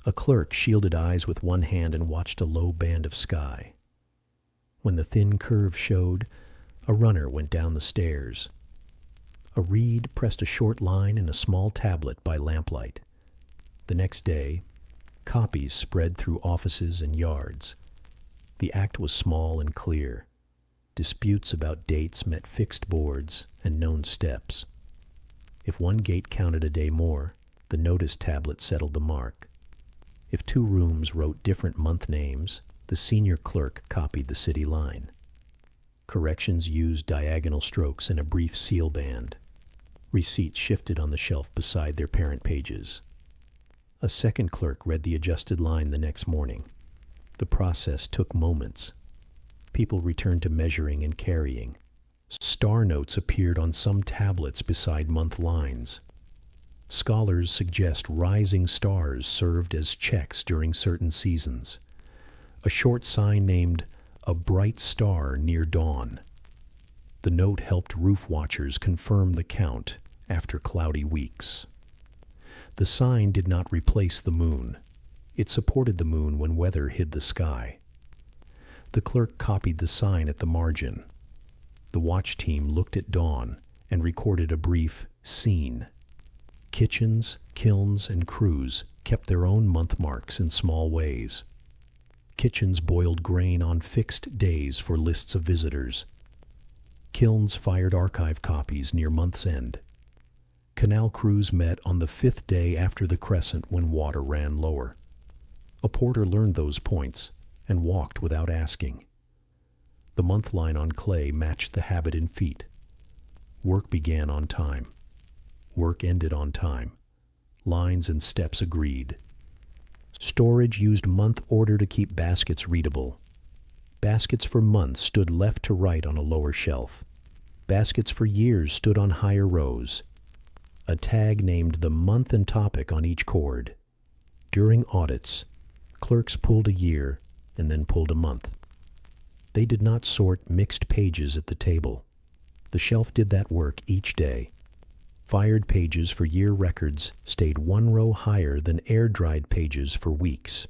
A clerk shielded eyes with one hand and watched a low band of sky. When the thin curve showed, A runner went down the stairs. A reed pressed a short line in a small tablet by lamplight. The next day, copies spread through offices and yards. The act was small and clear. Disputes about dates met fixed boards and known steps. If one gate counted a day more, the notice tablet settled the mark. If two rooms wrote different month names, the senior clerk copied the city line. Corrections used diagonal strokes and a brief seal band. Receipts shifted on the shelf beside their parent pages. A second clerk read the adjusted line the next morning. The process took moments. People returned to measuring and carrying. Star notes appeared on some tablets beside month lines. Scholars suggest rising stars served as checks during certain seasons. A short sign named "A Bright Star Near Dawn." The note helped roof watchers confirm the count after cloudy weeks. The sign did not replace the moon. It supported the moon when weather hid the sky. The clerk copied the sign at the margin. The watch team looked at dawn and recorded a brief scene. Kitchens, kilns, and crews kept their own month marks in small ways. Kitchens boiled grain on fixed days for lists of visitors. Kilns fired archive copies near month's end. Canal crews met on the 5th day after the crescent when water ran lower. A porter learned those points and walked without asking. The month line on clay matched the habit in feet. Work began on time. Work ended on time. Lines and steps agreed. Storage used month order to keep baskets readable. Baskets for months stood left to right on a lower shelf. Baskets for years stood on higher rows. A tag named the month and topic on each cord. During audits, clerks pulled a year and then pulled a month. They did not sort mixed pages at the table. The shelf did that work each day. Fired pages for year records stayed one row higher than air-dried pages for weeks.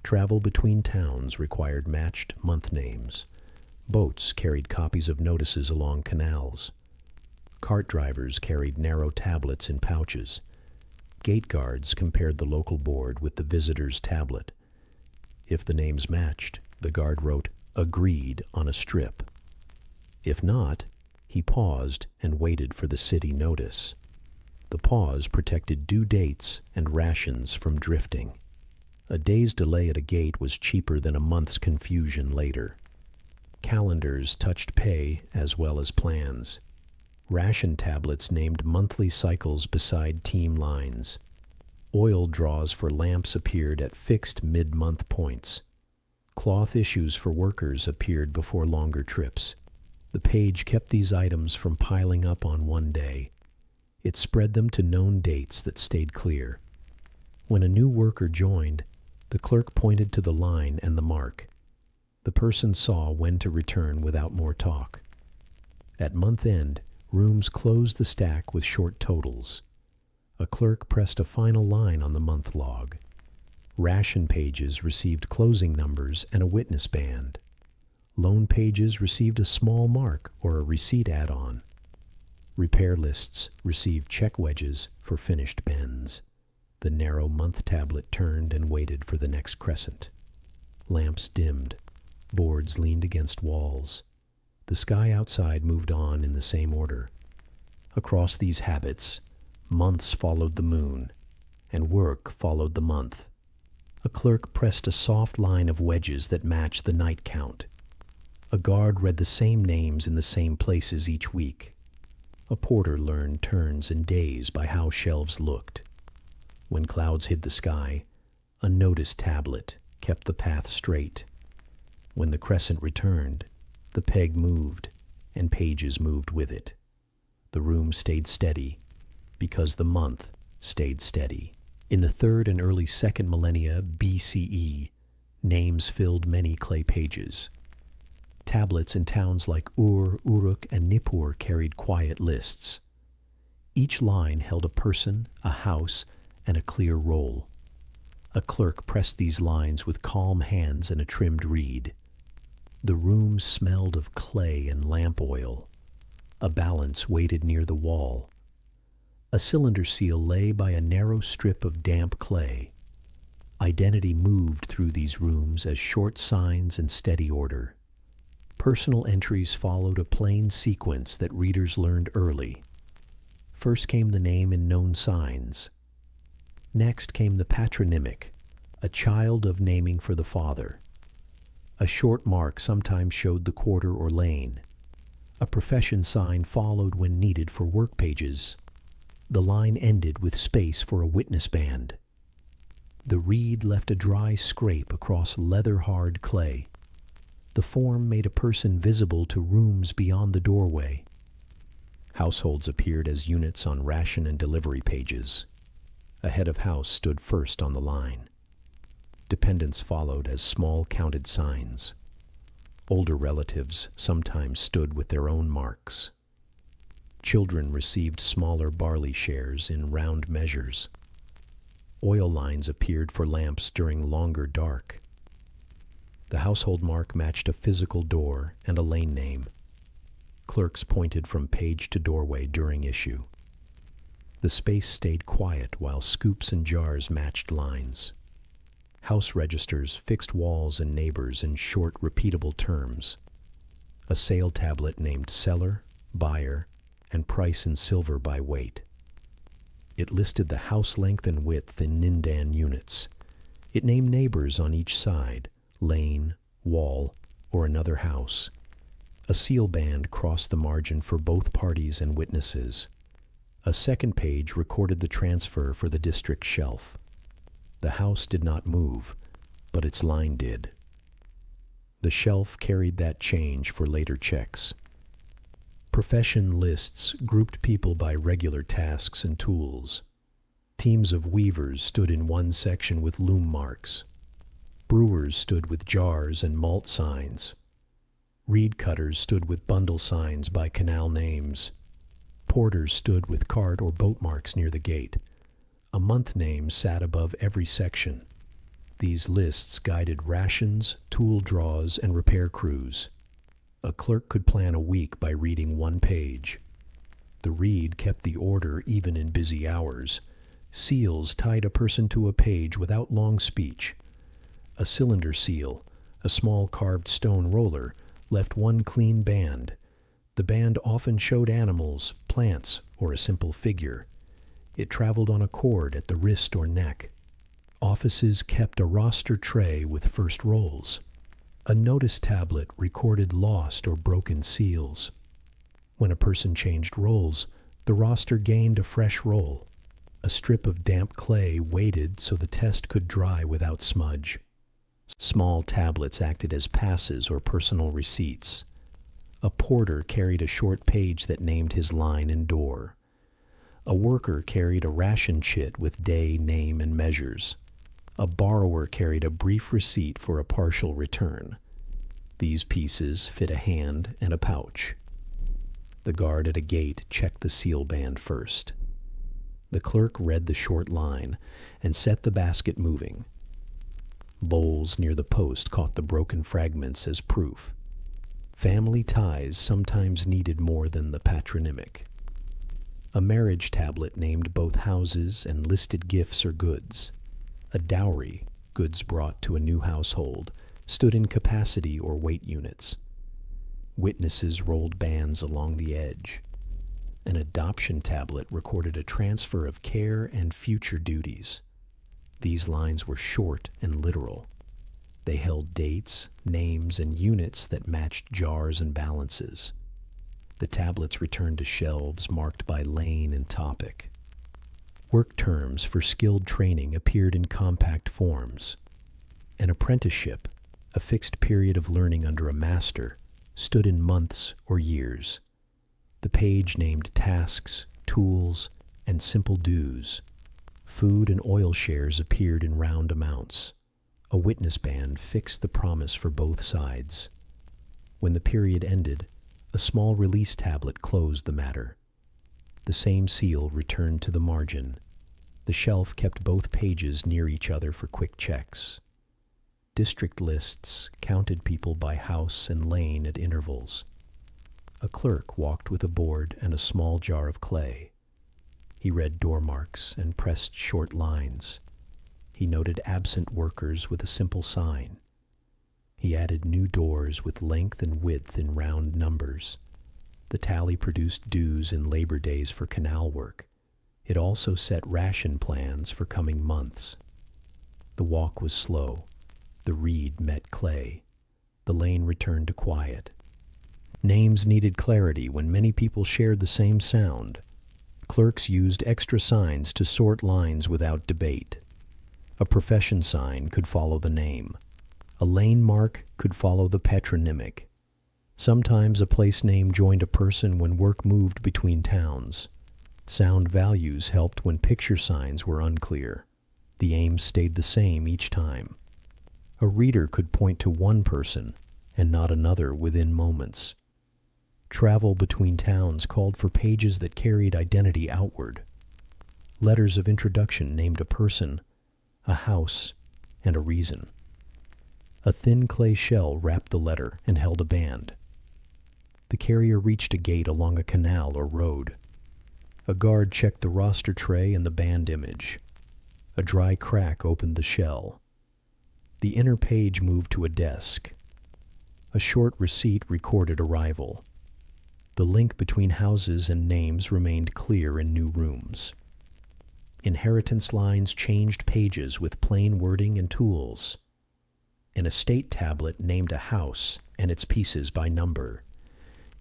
Travel between towns required matched month names. Boats carried copies of notices along canals. Cart drivers carried narrow tablets in pouches. Gate guards compared the local board with the visitor's tablet. If the names matched, the guard wrote "Agreed" on a strip. If not, he paused and waited for the city notice. The pause protected due dates and rations from drifting. A day's delay at a gate was cheaper than a month's confusion later. Calendars touched pay as well as plans. Ration tablets named monthly cycles beside team lines. Oil draws for lamps appeared at fixed mid-month points. Cloth issues for workers appeared before longer trips. The page kept these items from piling up on one day. It spread them to known dates that stayed clear. When a new worker joined, the clerk pointed to the line and the mark. The person saw when to return without more talk. At month end, rooms closed the stack with short totals. A clerk pressed a final line on the month log. Ration pages received closing numbers and a witness band. Loan pages received a small mark or a receipt add-on. Repair lists received check wedges for finished bends. The narrow month tablet turned and waited for the next crescent. Lamps dimmed. Boards leaned against walls. The sky outside moved on in the same order. Across these habits, months followed the moon, and work followed the month. A clerk pressed a soft line of wedges that matched the night count. A guard read the same names in the same places each week. A porter learned turns and days by how shelves looked. When clouds hid the sky, a notice tablet kept the path straight. When the crescent returned, the peg moved, and pages moved with it. The room stayed steady, because the month stayed steady. In the 3rd and early 2nd millennia BCE, names filled many clay pages. Tablets in towns like Ur, Uruk, and Nippur carried quiet lists. Each line held a person, a house, and a clear roll. A clerk pressed these lines with calm hands and a trimmed reed. The room smelled of clay and lamp oil. A balance waited near the wall. A cylinder seal lay by a narrow strip of damp clay. Identity moved through these rooms as short signs in steady order. Personal entries followed a plain sequence that readers learned early. First came the name in known signs. Next came the patronymic, a child of naming for the father. A short mark sometimes showed the quarter or lane. A profession sign followed when needed for work pages. The line ended with space for a witness band. The reed left a dry scrape across leather-hard clay. The form made a person visible to rooms beyond the doorway. Households appeared as units on ration and delivery pages. A head of house stood first on the line. Dependents followed as small counted signs. Older relatives sometimes stood with their own marks. Children received smaller barley shares in round measures. Oil lines appeared for lamps during longer dark. The household mark matched a physical door and a lane name. Clerks pointed from page to doorway during issue. The space stayed quiet while scoops and jars matched lines. House registers fixed walls and neighbors in short, repeatable terms. A sale tablet named seller, buyer, and price in silver by weight. It listed the house length and width in Nindan units. It named neighbors on each side, lane, wall, or another house. A seal band crossed the margin for both parties and witnesses. A second page recorded the transfer for the district shelf. The house did not move, but its line did. The shelf carried that change for later checks. Profession lists grouped people by regular tasks and tools. Teams of weavers stood in one section with loom marks. Brewers stood with jars and malt signs. Reed cutters stood with bundle signs by canal names. Porters stood with cart or boat marks near the gate. A month name sat above every section. These lists guided rations, tool draws, and repair crews. A clerk could plan a week by reading one page. The reed kept the order even in busy hours. Seals tied a person to a page without long speech. A cylinder seal, a small carved stone roller, left one clean band. The band often showed animals, plants, or a simple figure. It traveled on a cord at the wrist or neck. Offices kept a roster tray with first rolls. A notice tablet recorded lost or broken seals. When a person changed roles, the roster gained a fresh roll. A strip of damp clay waited so the test could dry without smudge. Small tablets acted as passes or personal receipts. A porter carried a short page that named his line and door. A worker carried a ration chit with day, name, and measures. A borrower carried a brief receipt for a partial return. These pieces fit a hand and a pouch. The guard at a gate checked the seal band first. The clerk read the short line and set the basket moving. Bowls near the post caught the broken fragments as proof. Family ties sometimes needed more than the patronymic. A marriage tablet named both houses and listed gifts or goods. A dowry, goods brought to a new household, stood in capacity or weight units. Witnesses rolled bands along the edge. An adoption tablet recorded a transfer of care and future duties. These lines were short and literal. They held dates, names, and units that matched jars and balances. The tablets returned to shelves marked by lane and topic. Work terms for skilled training appeared in compact forms. An apprenticeship, a fixed period of learning under a master, stood in months or years. The page named tasks, tools, and simple dues. Food and oil shares appeared in round amounts. A witness band fixed the promise for both sides. When the period ended, a small release tablet closed the matter. The same seal returned to the margin. The shelf kept both pages near each other for quick checks. District lists counted people by house and lane at intervals. A clerk walked with a board and a small jar of clay. He read door marks and pressed short lines. He noted absent workers with a simple sign. He added new doors with length and width in round numbers. The tally produced dues in labor days for canal work. It also set ration plans for coming months. The walk was slow. The reed met clay. The lane returned to quiet. Names needed clarity when many people shared the same sound. Clerks used extra signs to sort lines without debate. A profession sign could follow the name. A lane mark could follow the patronymic. Sometimes a place name joined a person when work moved between towns. Sound values helped when picture signs were unclear. The aim stayed the same each time. A reader could point to one person and not another within moments. Travel between towns called for pages that carried identity outward. Letters of introduction named a person, a house, and a reason. A thin clay shell wrapped the letter and held a band. The carrier reached a gate along a canal or road. A guard checked the roster tray and the band image. A dry crack opened the shell. The inner page moved to a desk. A short receipt recorded arrival. The link between houses and names remained clear in new rooms. Inheritance lines changed pages with plain wording and tools. An estate tablet named a house and its pieces by number.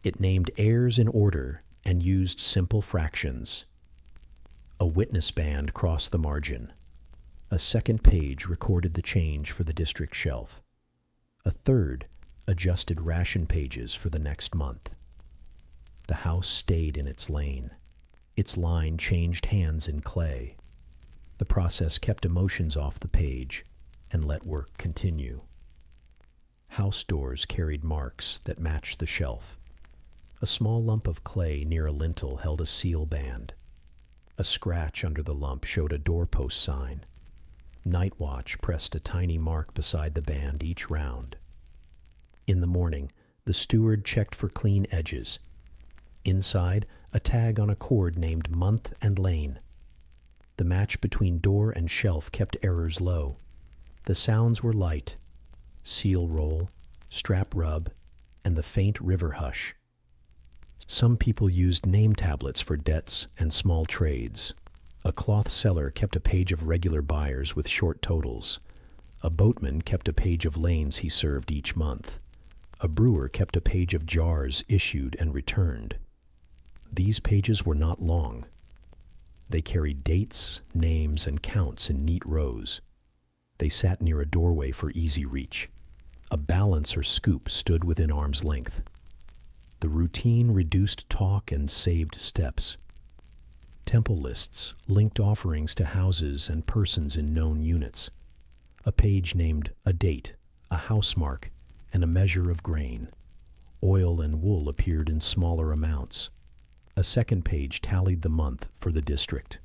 It named heirs in order and used simple fractions. A witness band crossed the margin. A second page recorded the change for the district shelf. A third adjusted ration pages for the next month. The house stayed in its lane. Its line changed hands in clay. The process kept emotions off the page and let work continue. House doors carried marks that matched the shelf. A small lump of clay near a lintel held a seal band. A scratch under the lump showed a doorpost sign. Night Watch pressed a tiny mark beside the band each round. In the morning, the steward checked for clean edges. Inside, a tag on a cord named month and lane. The match between door and shelf kept errors low. The sounds were light: seal roll, strap rub, and the faint river hush. Some people used name tablets for debts and small trades. A cloth seller kept a page of regular buyers with short totals. A boatman kept a page of lanes he served each month. A brewer kept a page of jars issued and returned. These pages were not long. They carried dates, names, and counts in neat rows. They sat near a doorway for easy reach. A balance or scoop stood within arm's length. The routine reduced talk and saved steps. Temple lists linked offerings to houses and persons in known units. A page named a date, a house mark, and a measure of grain. Oil and wool appeared in smaller amounts. A second page tallied the month for the district.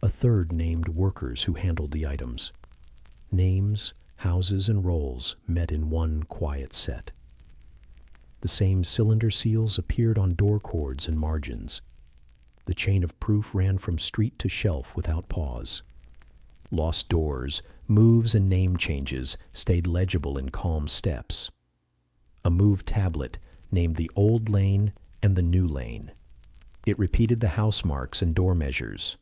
A third named workers who handled the items. Names, houses, and roles met in one quiet set. The same cylinder seals appeared on door cords and margins. The chain of proof ran from street to shelf without pause. Lost doors, moves, and name changes stayed legible in calm steps. A moved tablet named the old lane and the new lane. It repeated the house marks and door measures.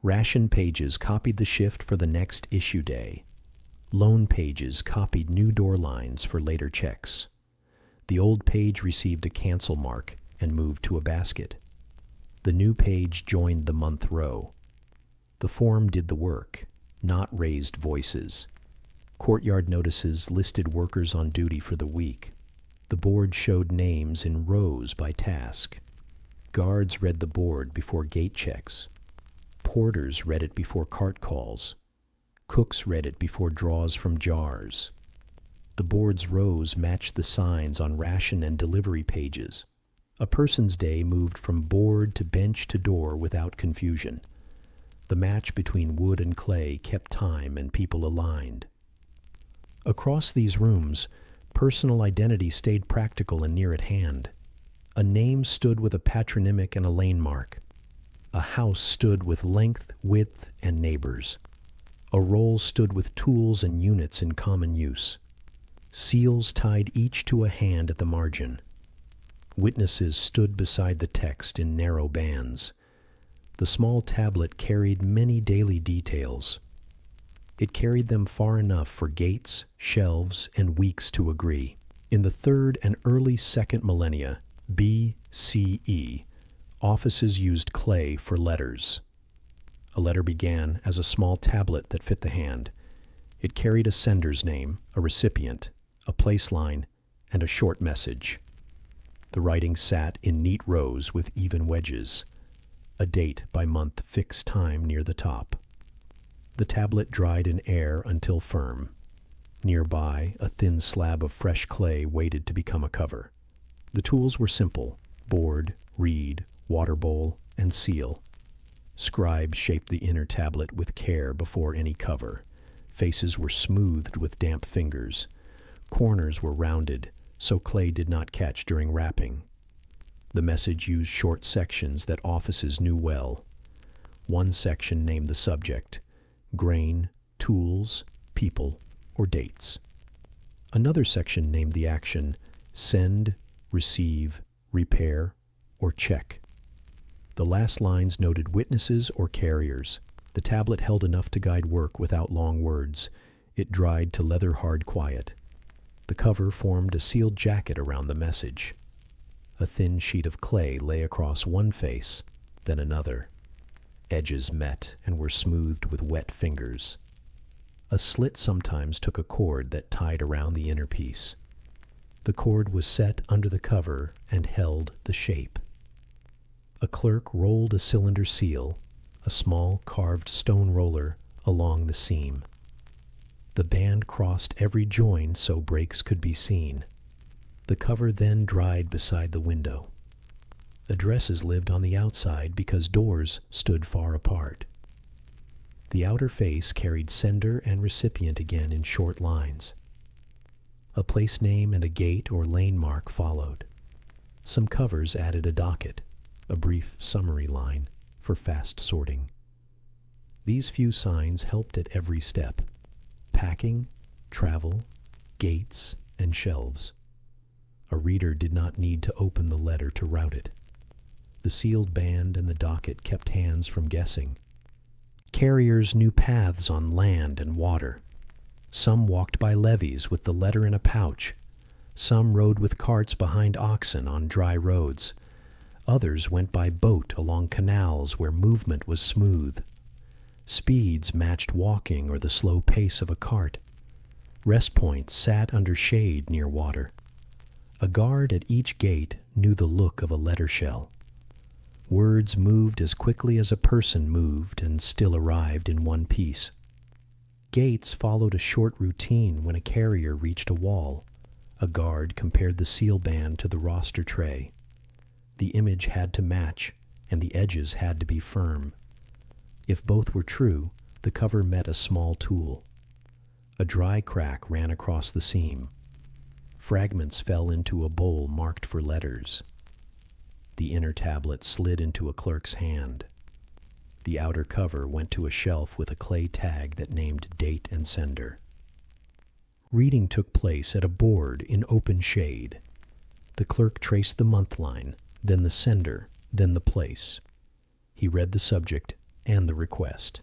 Ration pages copied the shift for the next issue day. Loan pages copied new door lines for later checks. The old page received a cancel mark and moved to a basket. The new page joined the month row. The form did the work, not raised voices. Courtyard notices listed workers on duty for the week. The board showed names in rows by task. Guards read the board before gate checks. Porters read it before cart calls. Cooks read it before draws from jars. The board's rows matched the signs on ration and delivery pages. A person's day moved from board to bench to door without confusion. The match between wood and clay kept time and people aligned. Across these rooms, personal identity stayed practical and near at hand. A name stood with a patronymic and a landmark. A house stood with length, width, and neighbors. A roll stood with tools and units in common use. Seals tied each to a hand at the margin. Witnesses stood beside the text in narrow bands. The small tablet carried many daily details. It carried them far enough for gates, shelves, and weeks to agree. In the 3rd and early 2nd millennia, BCE, offices used clay for letters. A letter began as a small tablet that fit the hand. It carried a sender's name, a recipient, a place line, and a short message. The writing sat in neat rows with even wedges. A date by month fixed time near the top. The tablet dried in air until firm. Nearby, a thin slab of fresh clay waited to become a cover. The tools were simple: board, reed, water bowl, and seal. Scribes shaped the inner tablet with care before any cover. Faces were smoothed with damp fingers. Corners were rounded, so clay did not catch during wrapping. The message used short sections that offices knew well. One section named the subject: grain, tools, people, or dates. Another section named the action: send, receive, repair, or check. The last lines noted witnesses or carriers. The tablet held enough to guide work without long words. It dried to leather-hard quiet. The cover formed a sealed jacket around the message. A thin sheet of clay lay across one face, then another. Edges met and were smoothed with wet fingers. A slit sometimes took a cord that tied around the inner piece. The cord was set under the cover and held the shape. A clerk rolled a cylinder seal, a small carved stone roller, along the seam. The band crossed every join so breaks could be seen. The cover then dried beside the window. Addresses lived on the outside because doors stood far apart. The outer face carried sender and recipient again in short lines. A place name and a gate or lane mark followed. Some covers added a docket, a brief summary line for fast sorting. These few signs helped at every step: packing, travel, gates, and shelves. A reader did not need to open the letter to route it. The sealed band and the docket kept hands from guessing. Carriers knew paths on land and water. Some walked by levees with the letter in a pouch. Some rode with carts behind oxen on dry roads. Others went by boat along canals where movement was smooth. Speeds matched walking or the slow pace of a cart. Rest points sat under shade near water. A guard at each gate knew the look of a letter shell. Words moved as quickly as a person moved and still arrived in one piece. Gates followed a short routine when a carrier reached a wall. A guard compared the seal band to the roster tray. The image had to match, and the edges had to be firm. If both were true, the cover met a small tool. A dry crack ran across the seam. Fragments fell into a bowl marked for letters. The inner tablet slid into a clerk's hand. The outer cover went to a shelf with a clay tag that named date and sender. Reading took place at a board in open shade. The clerk traced the month line, then the sender, then the place. He read the subject and the request.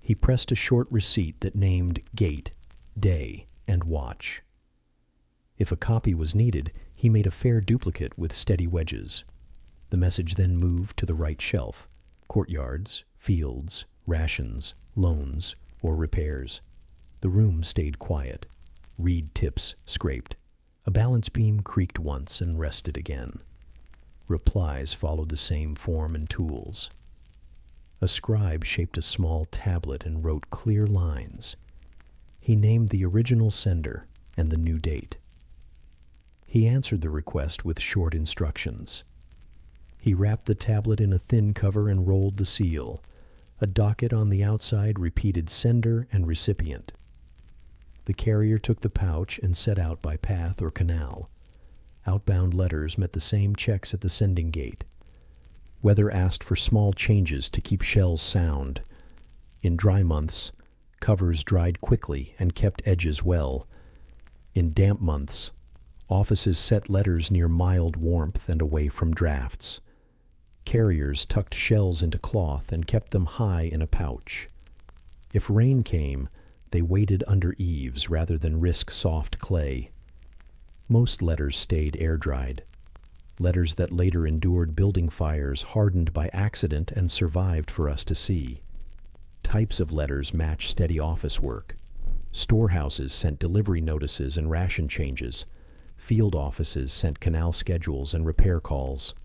He pressed a short receipt that named gate, day, and watch. If a copy was needed, he made a fair duplicate with steady wedges. The message then moved to the right shelf: courtyards, fields, rations, loans, or repairs. The room stayed quiet. Reed tips scraped. A balance beam creaked once and rested again. Replies followed the same form and tools. A scribe shaped a small tablet and wrote clear lines. He named the original sender and the new date. He answered the request with short instructions. He wrapped the tablet in a thin cover and rolled the seal. A docket on the outside repeated sender and recipient. The carrier took the pouch and set out by path or canal. Outbound letters met the same checks at the sending gate. Weather asked for small changes to keep shells sound. In dry months, covers dried quickly and kept edges well. In damp months, offices set letters near mild warmth and away from drafts. Carriers tucked shells into cloth and kept them high in a pouch. If rain came, they waited under eaves rather than risk soft clay. Most letters stayed air-dried. Letters that later endured building fires hardened by accident and survived for us to see. Types of letters match steady office work. Storehouses sent delivery notices and ration changes. Field offices sent canal schedules and repair calls.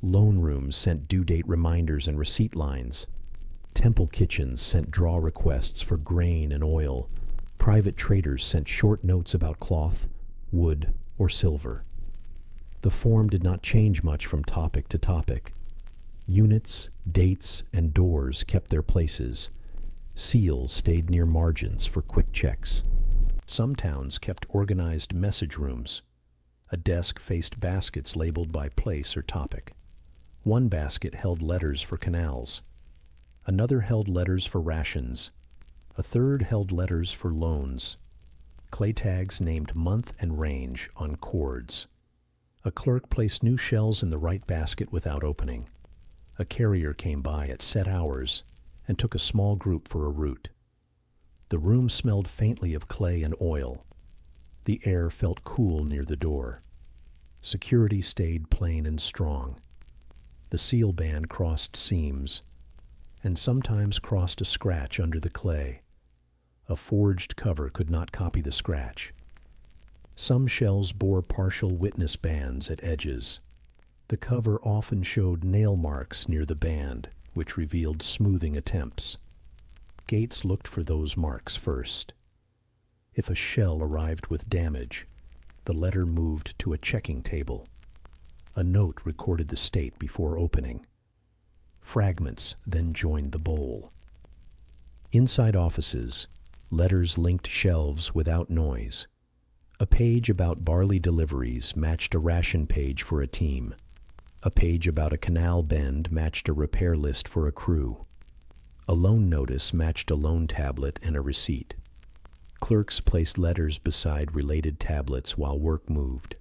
Loan rooms sent due date reminders and receipt lines. Temple kitchens sent draw requests for grain and oil. Private traders sent short notes about cloth, wood, or silver. The form did not change much from topic to topic. Units, dates, and doors kept their places. Seals stayed near margins for quick checks. Some towns kept organized message rooms. A desk faced baskets labeled by place or topic. One basket held letters for canals. Another held letters for rations. A third held letters for loans. Clay tags named month and range on cords. A clerk placed new shells in the right basket without opening. A carrier came by at set hours and took a small group for a route. The room smelled faintly of clay and oil. The air felt cool near the door. Security stayed plain and strong. The seal band crossed seams, and sometimes crossed a scratch under the clay. A forged cover could not copy the scratch. Some shells bore partial witness bands at edges. The cover often showed nail marks near the band, which revealed smoothing attempts. Gates looked for those marks first. If a shell arrived with damage, the letter moved to a checking table. A note recorded the state before opening. Fragments then joined the bowl. Inside offices, letters linked shelves without noise. A page about barley deliveries matched a ration page for a team. A page about a canal bend matched a repair list for a crew. A loan notice matched a loan tablet and a receipt. Clerks placed letters beside related tablets while work moved.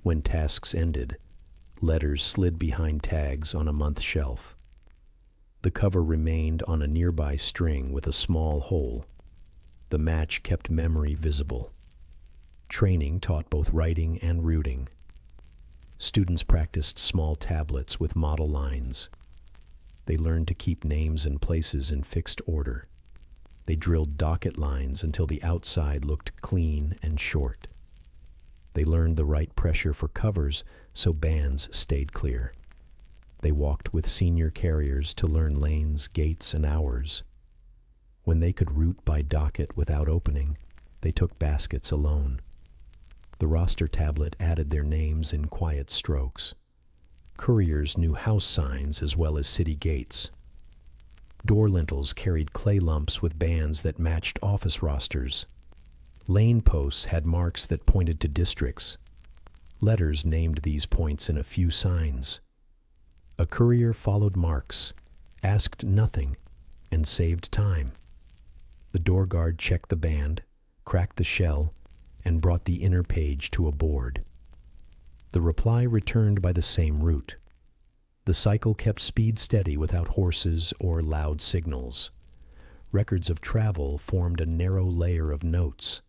When tasks ended, letters slid behind tags on a month shelf. The cover remained on a nearby string with a small hole. The match kept memory visible. Training taught both writing and routing. Students practiced small tablets with model lines. They learned to keep names and places in fixed order. They drilled docket lines until the outside looked clean and short. They learned the right pressure for covers so bands stayed clear. They walked with senior carriers to learn lanes, gates, and hours. When they could route by docket without opening, they took baskets alone. The roster tablet added their names in quiet strokes. Couriers knew house signs as well as city gates. Door lintels carried clay lumps with bands that matched office rosters. Lane posts had marks that pointed to districts. Letters named these points in a few signs. A courier followed marks, asked nothing, and saved time. The door guard checked the band, cracked the shell, and brought the inner page to a board. The reply returned by the same route. The cycle kept speed steady without horses or loud signals. Records of travel formed a narrow layer of notes.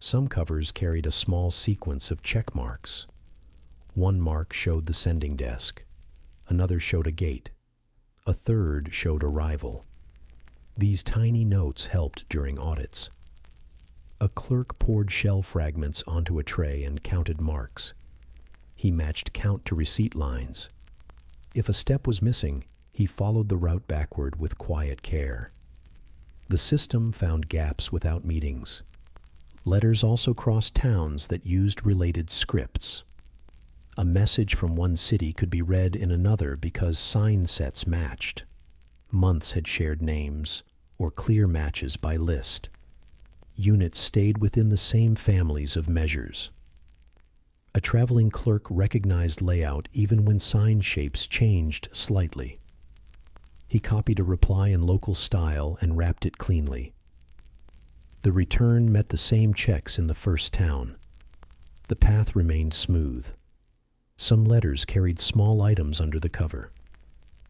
Some covers carried a small sequence of check marks. One mark showed the sending desk. Another showed a gate. A third showed arrival. These tiny notes helped during audits. A clerk poured shell fragments onto a tray and counted marks. He matched count to receipt lines. If a step was missing, he followed the route backward with quiet care. The system found gaps without meetings. Letters also crossed towns that used related scripts. A message from one city could be read in another because sign sets matched. Months had shared names, or clear matches by list. units stayed within the same families of measures. A traveling clerk recognized layout even when sign shapes changed slightly. He copied a reply in local style and wrapped it cleanly. The return met the same checks in the first town. The path remained smooth. Some letters carried small items under the cover.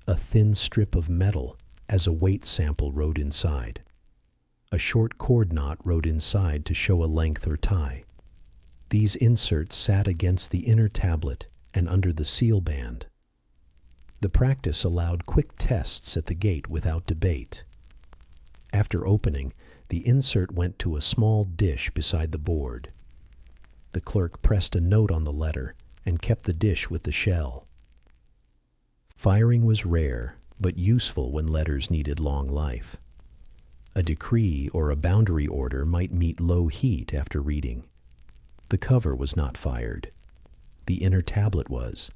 A thin strip of metal as a weight sample rode inside. A short cord knot rode inside to show a length or tie. These inserts sat against the inner tablet and under the seal band. The practice allowed quick tests at the gate without debate. After opening, the insert went to a small dish beside the board. The clerk pressed a note on the letter and kept the dish with the shell. Firing was rare, but useful when letters needed long life. A decree or a boundary order might meet low heat after reading. The cover was not fired. The inner tablet was.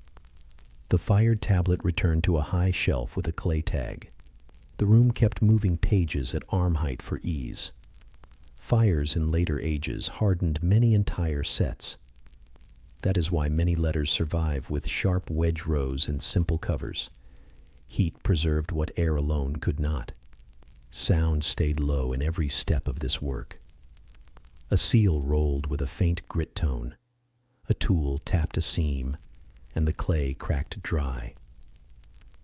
The fired tablet returned to a high shelf with a clay tag. The room kept moving pages at arm height for ease. Fires in later ages hardened many entire sets. That is why many letters survive with sharp wedge rows and simple covers. Heat preserved what air alone could not. Sound stayed low in every step of this work. A seal rolled with a faint grit tone. A tool tapped a seam, and the clay cracked dry.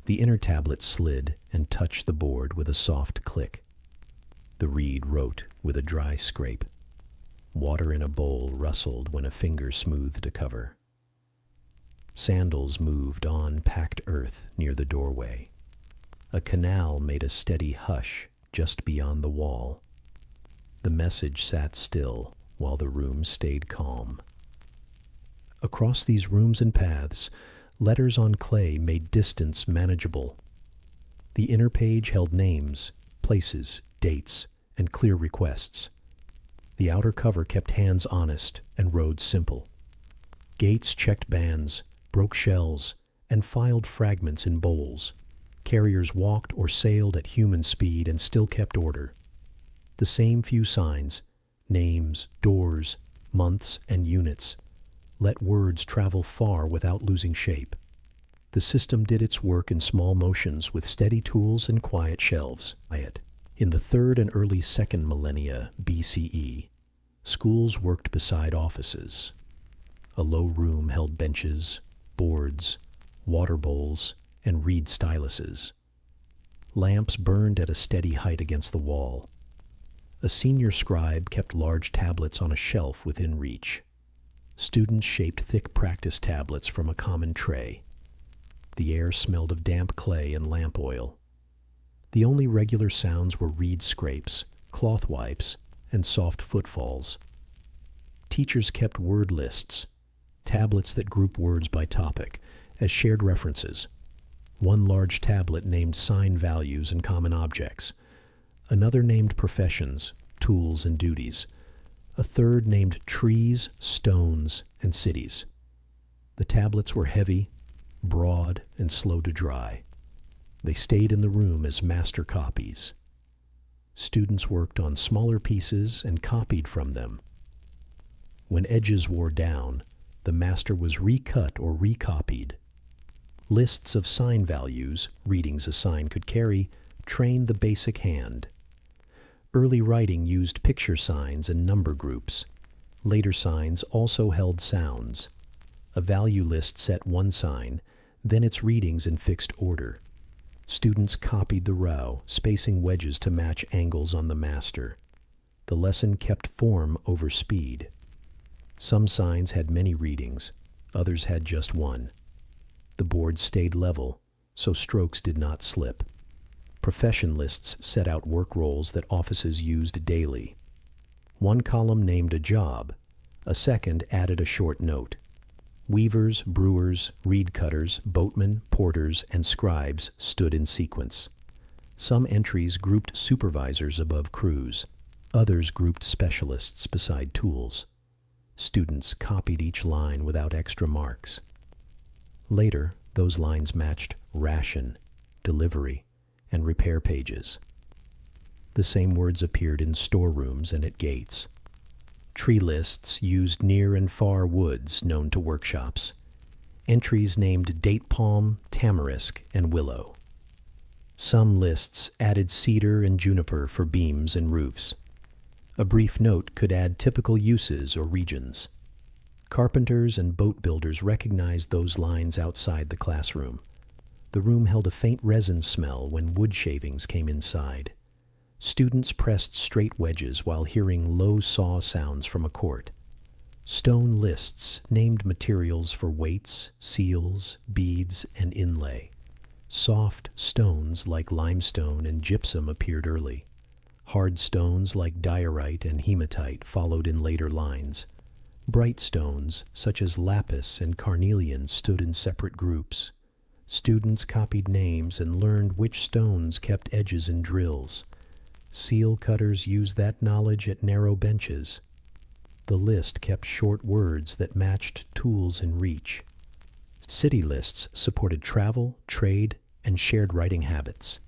The inner tablet slid and touched the board with a soft click. The reed wrote with a dry scrape. Water in a bowl rustled when a finger smoothed a cover. Sandals moved on packed earth near the doorway. A canal made a steady hush just beyond the wall. The message sat still while the room stayed calm. Across these rooms and paths, letters on clay made distance manageable. The inner page held names, places, dates, and clear requests. The outer cover kept hands honest and roads simple. Gates checked bands, broke shells, and filed fragments in bowls. Carriers walked or sailed at human speed and still kept order. The same few signs, names, doors, months, and units, let words travel far without losing shape. The system did its work in small motions with steady tools and quiet shelves. In the 3rd and early 2nd millennia BCE, schools worked beside offices. A low room held benches, boards, water bowls, and reed styluses. Lamps burned at a steady height against the wall. A senior scribe kept large tablets on a shelf within reach. Students shaped thick practice tablets from a common tray. The air smelled of damp clay and lamp oil. The only regular sounds were reed scrapes, cloth wipes, and soft footfalls. Teachers kept word lists, tablets that group words by topic, as shared references. One large tablet named sign values and common objects. Another named professions, tools, and duties. A third named trees, stones, and cities. The tablets were heavy, broad, and slow to dry. They stayed in the room as master copies. Students worked on smaller pieces and copied from them. When edges wore down, the master was recut or recopied. Lists of sign values, readings a sign could carry, trained the basic hand. Early writing used picture signs and number groups. Later signs also held sounds. A value list set one sign, then its readings in fixed order. Students copied the row, spacing wedges to match angles on the master. The lesson kept form over speed. Some signs had many readings, others had just one. The board stayed level, so strokes did not slip. Profession lists set out work roles that offices used daily. One column named a job, a second added a short note. Weavers, brewers, reed cutters, boatmen, porters, and scribes stood in sequence. Some entries grouped supervisors above crews. Others grouped specialists beside tools. Students copied each line without extra marks. Later, those lines matched ration, delivery, and repair pages. The same words appeared in storerooms and at gates. Tree lists used near and far woods known to workshops. Entries named date palm, tamarisk, and willow. Some lists added cedar and juniper for beams and roofs. A brief note could add typical uses or regions. Carpenters and boat builders recognized those lines outside the classroom. The room held a faint resin smell when wood shavings came inside. Students pressed straight wedges while hearing low saw sounds from a court. Stone lists named materials for weights, seals, beads, and inlay. Soft stones like limestone and gypsum appeared early. Hard stones like diorite and hematite followed in later lines. Bright stones, such as lapis and carnelian, stood in separate groups. Students copied names and learned which stones kept edges in drills. Seal cutters used that knowledge at narrow benches. The list kept short words that matched tools in reach. City lists supported travel, trade, and shared writing habits.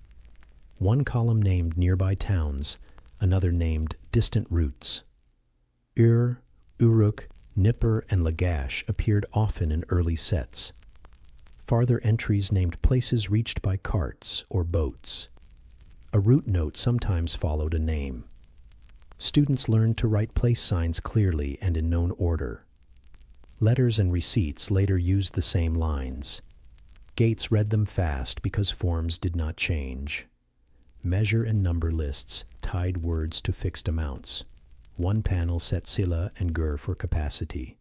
One column named nearby towns, another named distant routes. Ur, Uruk, Nippur, and Lagash appeared often in early sets. Farther entries named places reached by carts or boats. A route note sometimes followed a name. Students learned to write place signs clearly and in known order. Letters and receipts later used the same lines. Gates read them fast because forms did not change. Measure and number lists tied words to fixed amounts. One panel set sila and gur for capacity.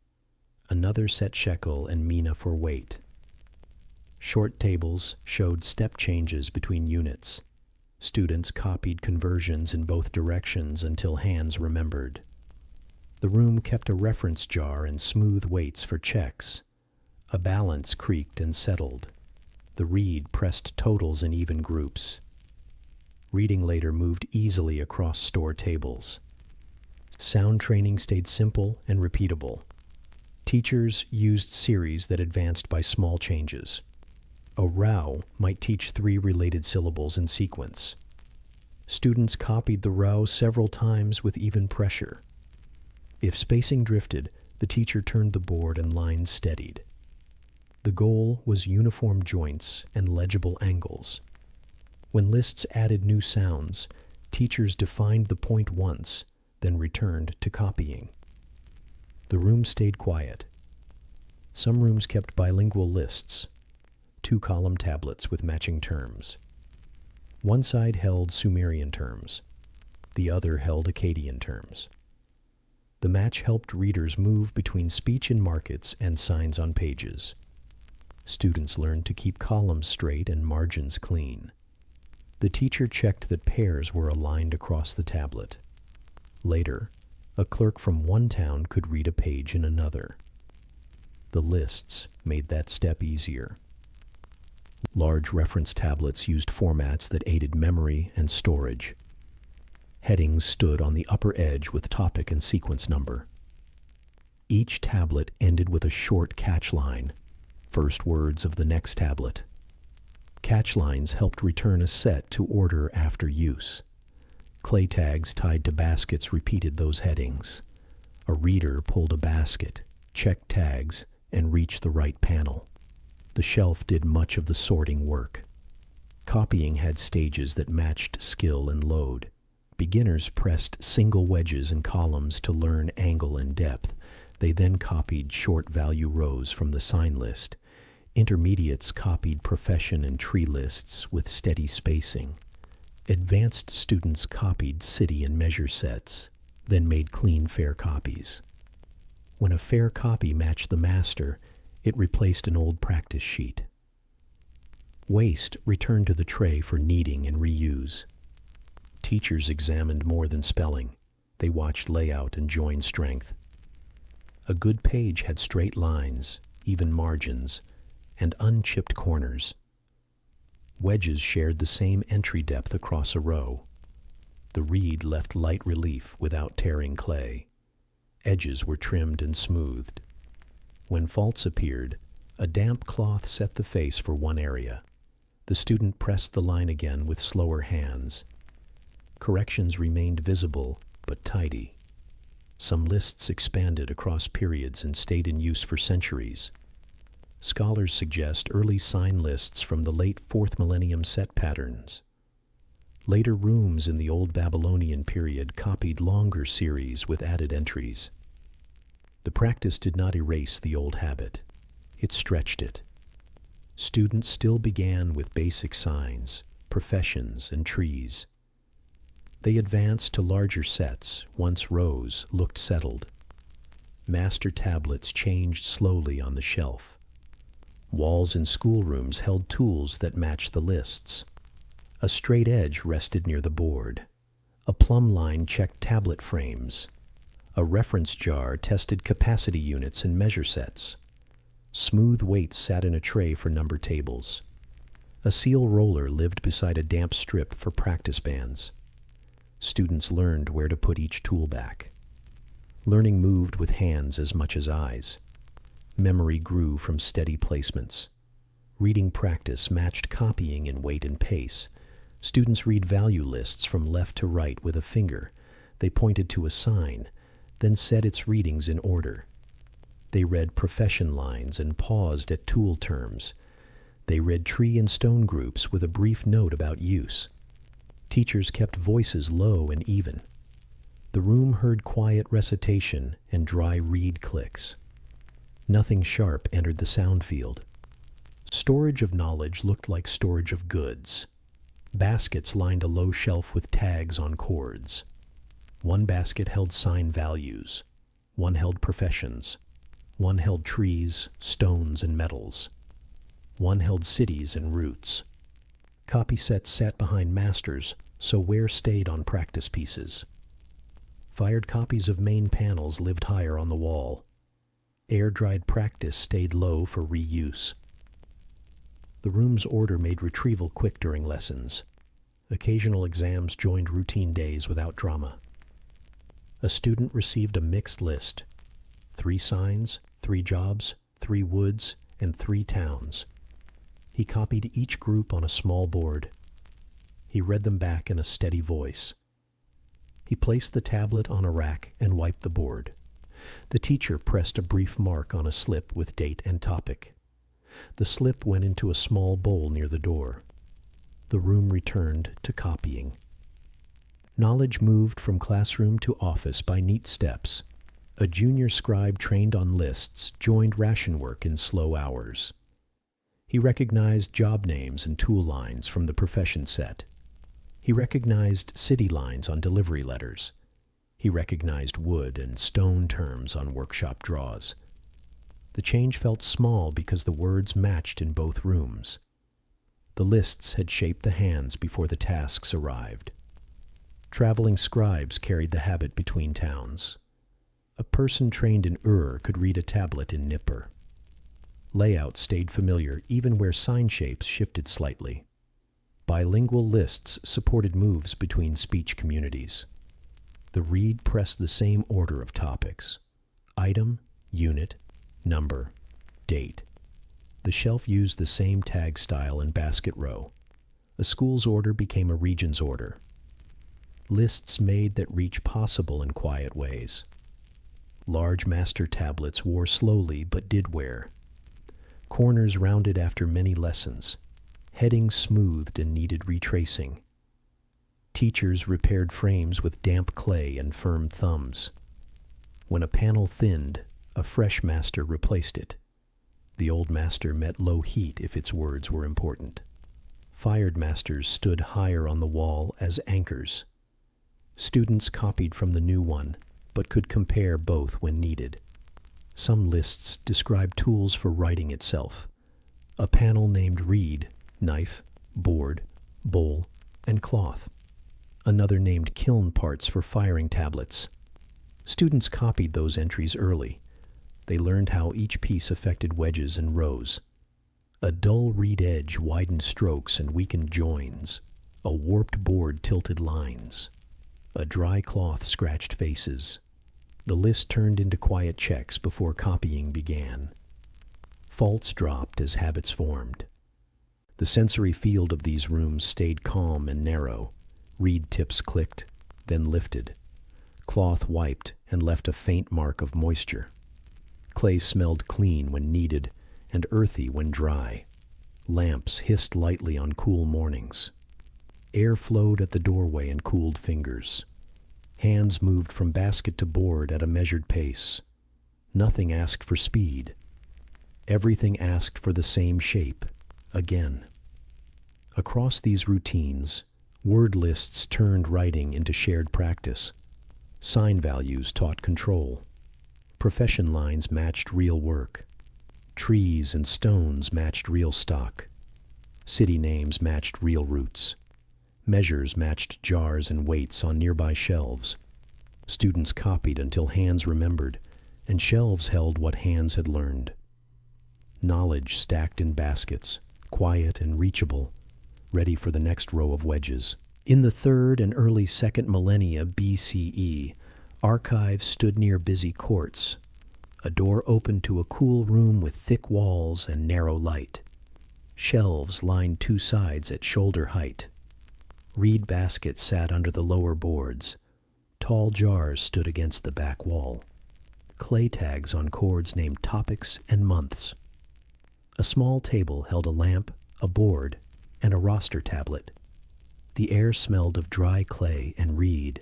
Another set shekel and mina for weight. Short tables showed step changes between units. Students copied conversions in both directions until hands remembered. The room kept a reference jar and smooth weights for checks. A balance creaked and settled. The reed pressed totals in even groups. Reading later moved easily across store tables. Sound training stayed simple and repeatable. Teachers used series that advanced by small changes. A rao might teach 3 related syllables in sequence. Students copied the rao several times with even pressure. If spacing drifted, the teacher turned the board and lines steadied. The goal was uniform joints and legible angles. When lists added new sounds, teachers defined the point once, then returned to copying. The room stayed quiet. Some rooms kept bilingual lists, 2-column tablets with matching terms. One side held Sumerian terms. The other held Akkadian terms. The match helped readers move between speech in markets and signs on pages. Students learned to keep columns straight and margins clean. The teacher checked that pairs were aligned across the tablet. Later, a clerk from one town could read a page in another. The lists made that step easier. Large reference tablets used formats that aided memory and storage. Headings stood on the upper edge with topic and sequence number. Each tablet ended with a short catch line, first words of the next tablet. Catch lines helped return a set to order after use. Clay tags tied to baskets repeated those headings. A reader pulled a basket, checked tags, and reached the right panel. The shelf did much of the sorting work. Copying had stages that matched skill and load. Beginners pressed single wedges in columns to learn angle and depth. They then copied short value rows from the sign list. Intermediates copied profession and tree lists with steady spacing. Advanced students copied city and measure sets, then made clean, fair copies. When a fair copy matched the master, it replaced an old practice sheet. Waste returned to the tray for kneading and reuse. Teachers examined more than spelling. They watched layout and join strength. A good page had straight lines, even margins, and unchipped corners. Wedges shared the same entry depth across a row. The reed left light relief without tearing clay. Edges were trimmed and smoothed. When faults appeared, a damp cloth set the face for one area. The student pressed the line again with slower hands. Corrections remained visible, but tidy. Some lists expanded across periods and stayed in use for centuries. Scholars suggest early sign lists from the late 4th millennium set patterns. Later rooms in the Old Babylonian period copied longer series with added entries. The practice did not erase the old habit. It stretched it. Students still began with basic signs, professions, and trees. They advanced to larger sets, once rows, looked settled. Master tablets changed slowly on the shelf. Walls in schoolrooms held tools that matched the lists. A straight edge rested near the board. A plumb line checked tablet frames. A reference jar tested capacity units and measure sets. Smooth weights sat in a tray for number tables. A seal roller lived beside a damp strip for practice bands. Students learned where to put each tool back. Learning moved with hands as much as eyes. Memory grew from steady placements. Reading practice matched copying in weight and pace. Students read value lists from left to right with a finger. They pointed to a sign, then said its readings in order. They read profession lines and paused at tool terms. They read tree and stone groups with a brief note about use. Teachers kept voices low and even. The room heard quiet recitation and dry reed clicks. Nothing sharp entered the sound field. Storage of knowledge looked like storage of goods. Baskets lined a low shelf with tags on cords. One basket held sign values. One held professions. One held trees, stones, and metals. One held cities and routes. Copy sets sat behind masters, so wear stayed on practice pieces. Fired copies of main panels lived higher on the wall. Air-dried practice stayed low for reuse. The room's order made retrieval quick during lessons. Occasional exams joined routine days without drama. A student received a mixed list: 3 signs, 3 jobs, 3 woods, and 3 towns. He copied each group on a small board. He read them back in a steady voice. He placed the tablet on a rack and wiped the board. The teacher pressed a brief mark on a slip with date and topic. The slip went into a small bowl near the door. The room returned to copying. Knowledge moved from classroom to office by neat steps. A junior scribe trained on lists joined ration work in slow hours. He recognized job names and tool lines from the profession set. He recognized city lines on delivery letters. He recognized wood and stone terms on workshop draws. The change felt small because the words matched in both rooms. The lists had shaped the hands before the tasks arrived. Traveling scribes carried the habit between towns. A person trained in could read a tablet in Nipper. Layout stayed familiar even where sign shapes shifted slightly. Bilingual lists supported moves between speech communities. The reed pressed the same order of topics: item, unit, number, date. The shelf used the same tag style and basket row. A school's order became a region's order. Lists made that reach possible in quiet ways. Large master tablets wore slowly but did wear. Corners rounded after many lessons. Headings smoothed and needed retracing. Teachers repaired frames with damp clay and firm thumbs. When a panel thinned, a fresh master replaced it. The old master met low heat if its words were important. Fired masters stood higher on the wall as anchors. Students copied from the new one, but could compare both when needed. Some lists described tools for writing itself. A panel named reed, knife, board, bowl, and cloth. Another named kiln parts for firing tablets. Students copied those entries early. They learned how each piece affected wedges and rows. A dull reed edge widened strokes and weakened joins. A warped board tilted lines. A dry cloth scratched faces. The list turned into quiet checks before copying began. Faults dropped as habits formed. The sensory field of these rooms stayed calm and narrow. Reed tips clicked, then lifted. Cloth wiped and left a faint mark of moisture. Clay smelled clean when kneaded and earthy when dry. Lamps hissed lightly on cool mornings. Air flowed at the doorway and cooled fingers. Hands moved from basket to board at a measured pace. Nothing asked for speed. Everything asked for the same shape, again. Across these routines, word lists turned writing into shared practice. Sign values taught control. Profession lines matched real work. Trees and stones matched real stock. City names matched real routes. Measures matched jars and weights on nearby shelves. Students copied until hands remembered, and shelves held what hands had learned. Knowledge stacked in baskets, quiet and reachable, ready for the next row of wedges. In the 3rd and early 2nd millennia BCE, archives stood near busy courts. A door opened to a cool room with thick walls and narrow light. Shelves lined two sides at shoulder height. Reed baskets sat under the lower boards. Tall jars stood against the back wall. Clay tags on cords named topics and months. A small table held a lamp, a board, and a roster tablet. The air smelled of dry clay and reed.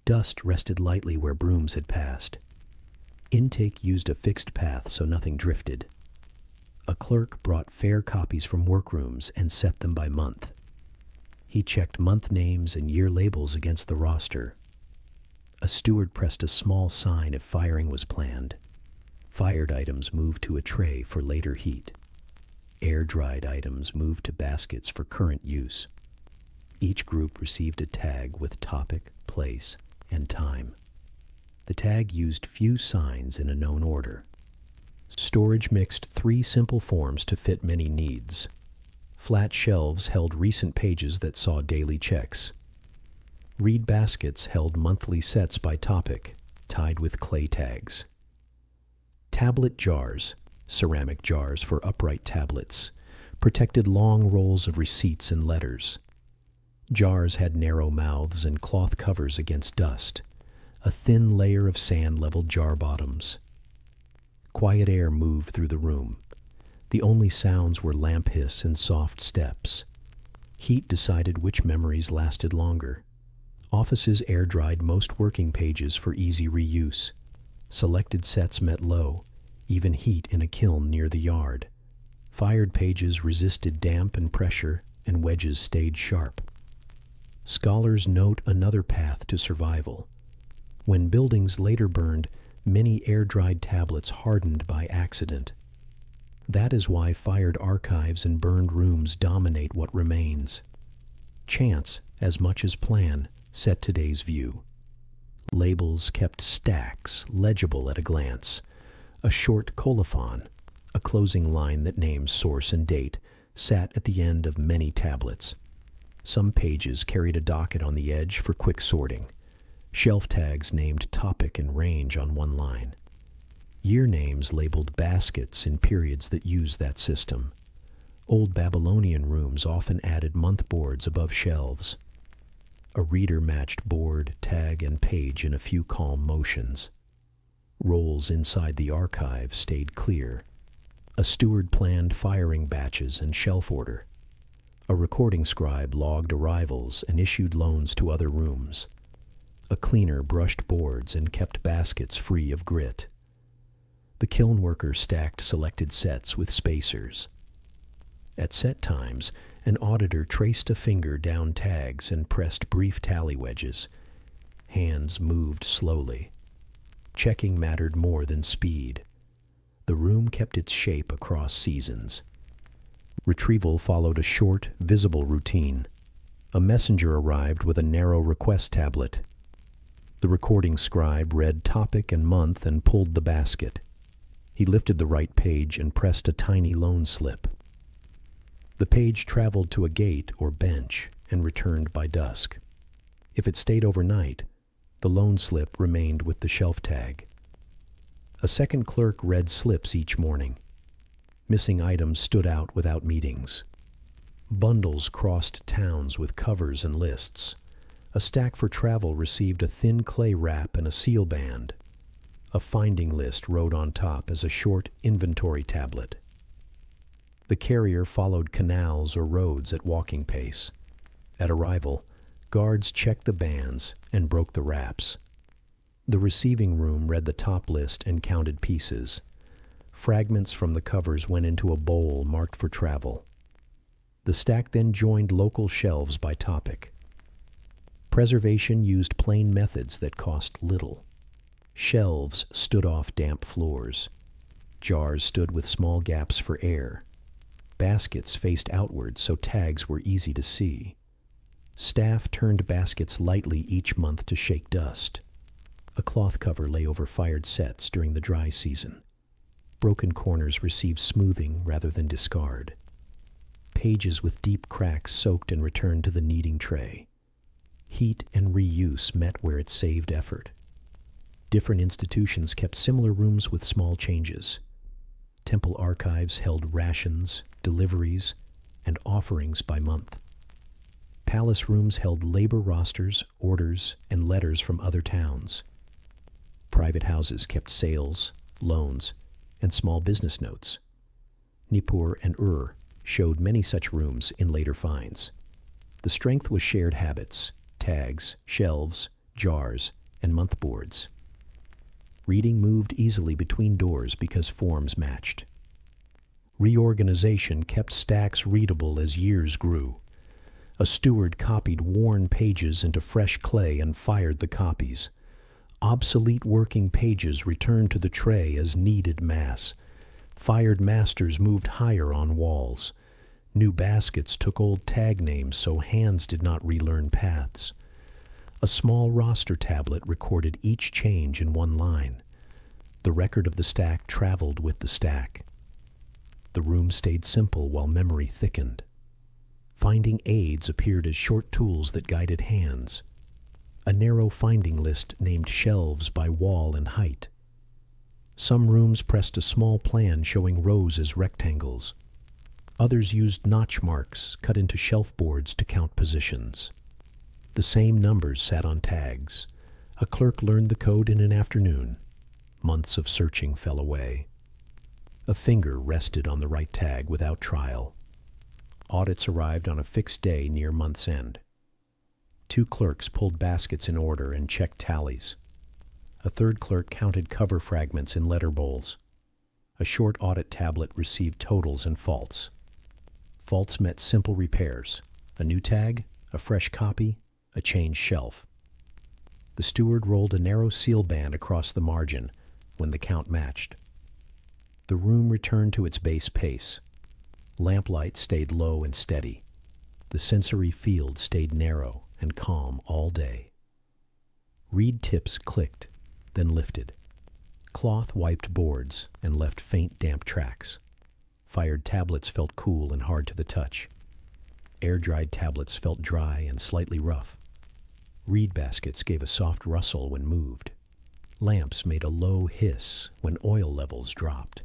Dust rested lightly where brooms had passed. Intake used a fixed path so nothing drifted. A clerk brought fair copies from workrooms and set them by month. He checked month names and year labels against the roster. A steward pressed a small sign if firing was planned. Fired items moved to a tray for later heat. Air-dried items moved to baskets for current use. Each group received a tag with topic, place, and time. The tag used few signs in a known order. Storage mixed 3 simple forms to fit many needs. Flat shelves held recent pages that saw daily checks. Reed baskets held monthly sets by topic, tied with clay tags. Tablet jars, ceramic jars for upright tablets, protected long rolls of receipts and letters. Jars had narrow mouths and cloth covers against dust. A thin layer of sand leveled jar bottoms. Quiet air moved through the room. The only sounds were lamp hiss and soft steps. Heat decided which memories lasted longer. Offices air-dried most working pages for easy reuse. Selected sets met low, even heat in a kiln near the yard. Fired pages resisted damp and pressure, and wedges stayed sharp. Scholars note another path to survival. When buildings later burned, many air-dried tablets hardened by accident. That is why fired archives and burned rooms dominate what remains. Chance, as much as plan, set today's view. Labels kept stacks, legible at a glance. A short colophon, a closing line that names source and date, sat at the end of many tablets. Some pages carried a docket on the edge for quick sorting. Shelf tags named topic and range on one line. Year names labeled baskets in periods that used that system. Old Babylonian rooms often added month boards above shelves. A reader matched board, tag, and page in a few calm motions. Rolls inside the archive stayed clear. A steward planned firing batches and shelf order. A recording scribe logged arrivals and issued loans to other rooms. A cleaner brushed boards and kept baskets free of grit. The kiln worker stacked selected sets with spacers. At set times, an auditor traced a finger down tags and pressed brief tally wedges. Hands moved slowly. Checking mattered more than speed. The room kept its shape across seasons. Retrieval followed a short, visible routine. A messenger arrived with a narrow request tablet. The recording scribe read topic and month and pulled the basket. He lifted the right page and pressed a tiny loan slip. The page traveled to a gate or bench and returned by dusk. If it stayed overnight, the loan slip remained with the shelf tag. A second clerk read slips each morning. Missing items stood out without meetings. Bundles crossed towns with covers and lists. A stack for travel received a thin clay wrap and a seal band. A finding list rode on top as a short inventory tablet. The carrier followed canals or roads at walking pace. At arrival, guards checked the bands and broke the wraps. The receiving room read the top list and counted pieces. Fragments from the covers went into a bowl marked for travel. The stack then joined local shelves by topic. Preservation used plain methods that cost little. Shelves stood off damp floors. Jars stood with small gaps for air. Baskets faced outward so tags were easy to see. Staff turned baskets lightly each month to shake dust. A cloth cover lay over fired sets during the dry season. Broken corners received smoothing rather than discard. Pages with deep cracks soaked and returned to the kneading tray. Heat and reuse met where it saved effort. Different institutions kept similar rooms with small changes. Temple archives held rations, deliveries, and offerings by month. Palace rooms held labor rosters, orders, and letters from other towns. Private houses kept sales, loans, and small business notes. Nippur and Ur showed many such rooms in later finds. The strength was shared habits, tags, shelves, jars, and month boards. Reading moved easily between doors because forms matched. Reorganization kept stacks readable as years grew. A steward copied worn pages into fresh clay and fired the copies. Obsolete working pages returned to the tray as needed mass. Fired masters moved higher on walls. New baskets took old tag names so hands did not relearn paths. A small roster tablet recorded each change in one line. The record of the stack traveled with the stack. The room stayed simple while memory thickened. Finding aids appeared as short tools that guided hands. A narrow finding list named shelves by wall and height. Some rooms pressed a small plan showing rows as rectangles. Others used notch marks cut into shelf boards to count positions. The same numbers sat on tags. A clerk learned the code in an afternoon. Months of searching fell away. A finger rested on the right tag without trial. Audits arrived on a fixed day near month's end. 2 clerks pulled baskets in order and checked tallies. A third clerk counted cover fragments in letter bowls. A short audit tablet received totals and faults. Faults met simple repairs: a new tag, a fresh copy, a changed shelf. The steward rolled a narrow seal band across the margin when the count matched. The room returned to its base pace. Lamplight stayed low and steady. The sensory field stayed narrow and calm all day. Reed tips clicked, then lifted. Cloth wiped boards and left faint damp tracks. Fired tablets felt cool and hard to the touch. Air-dried tablets felt dry and slightly rough. Reed baskets gave a soft rustle when moved. Lamps made a low hiss when oil levels dropped.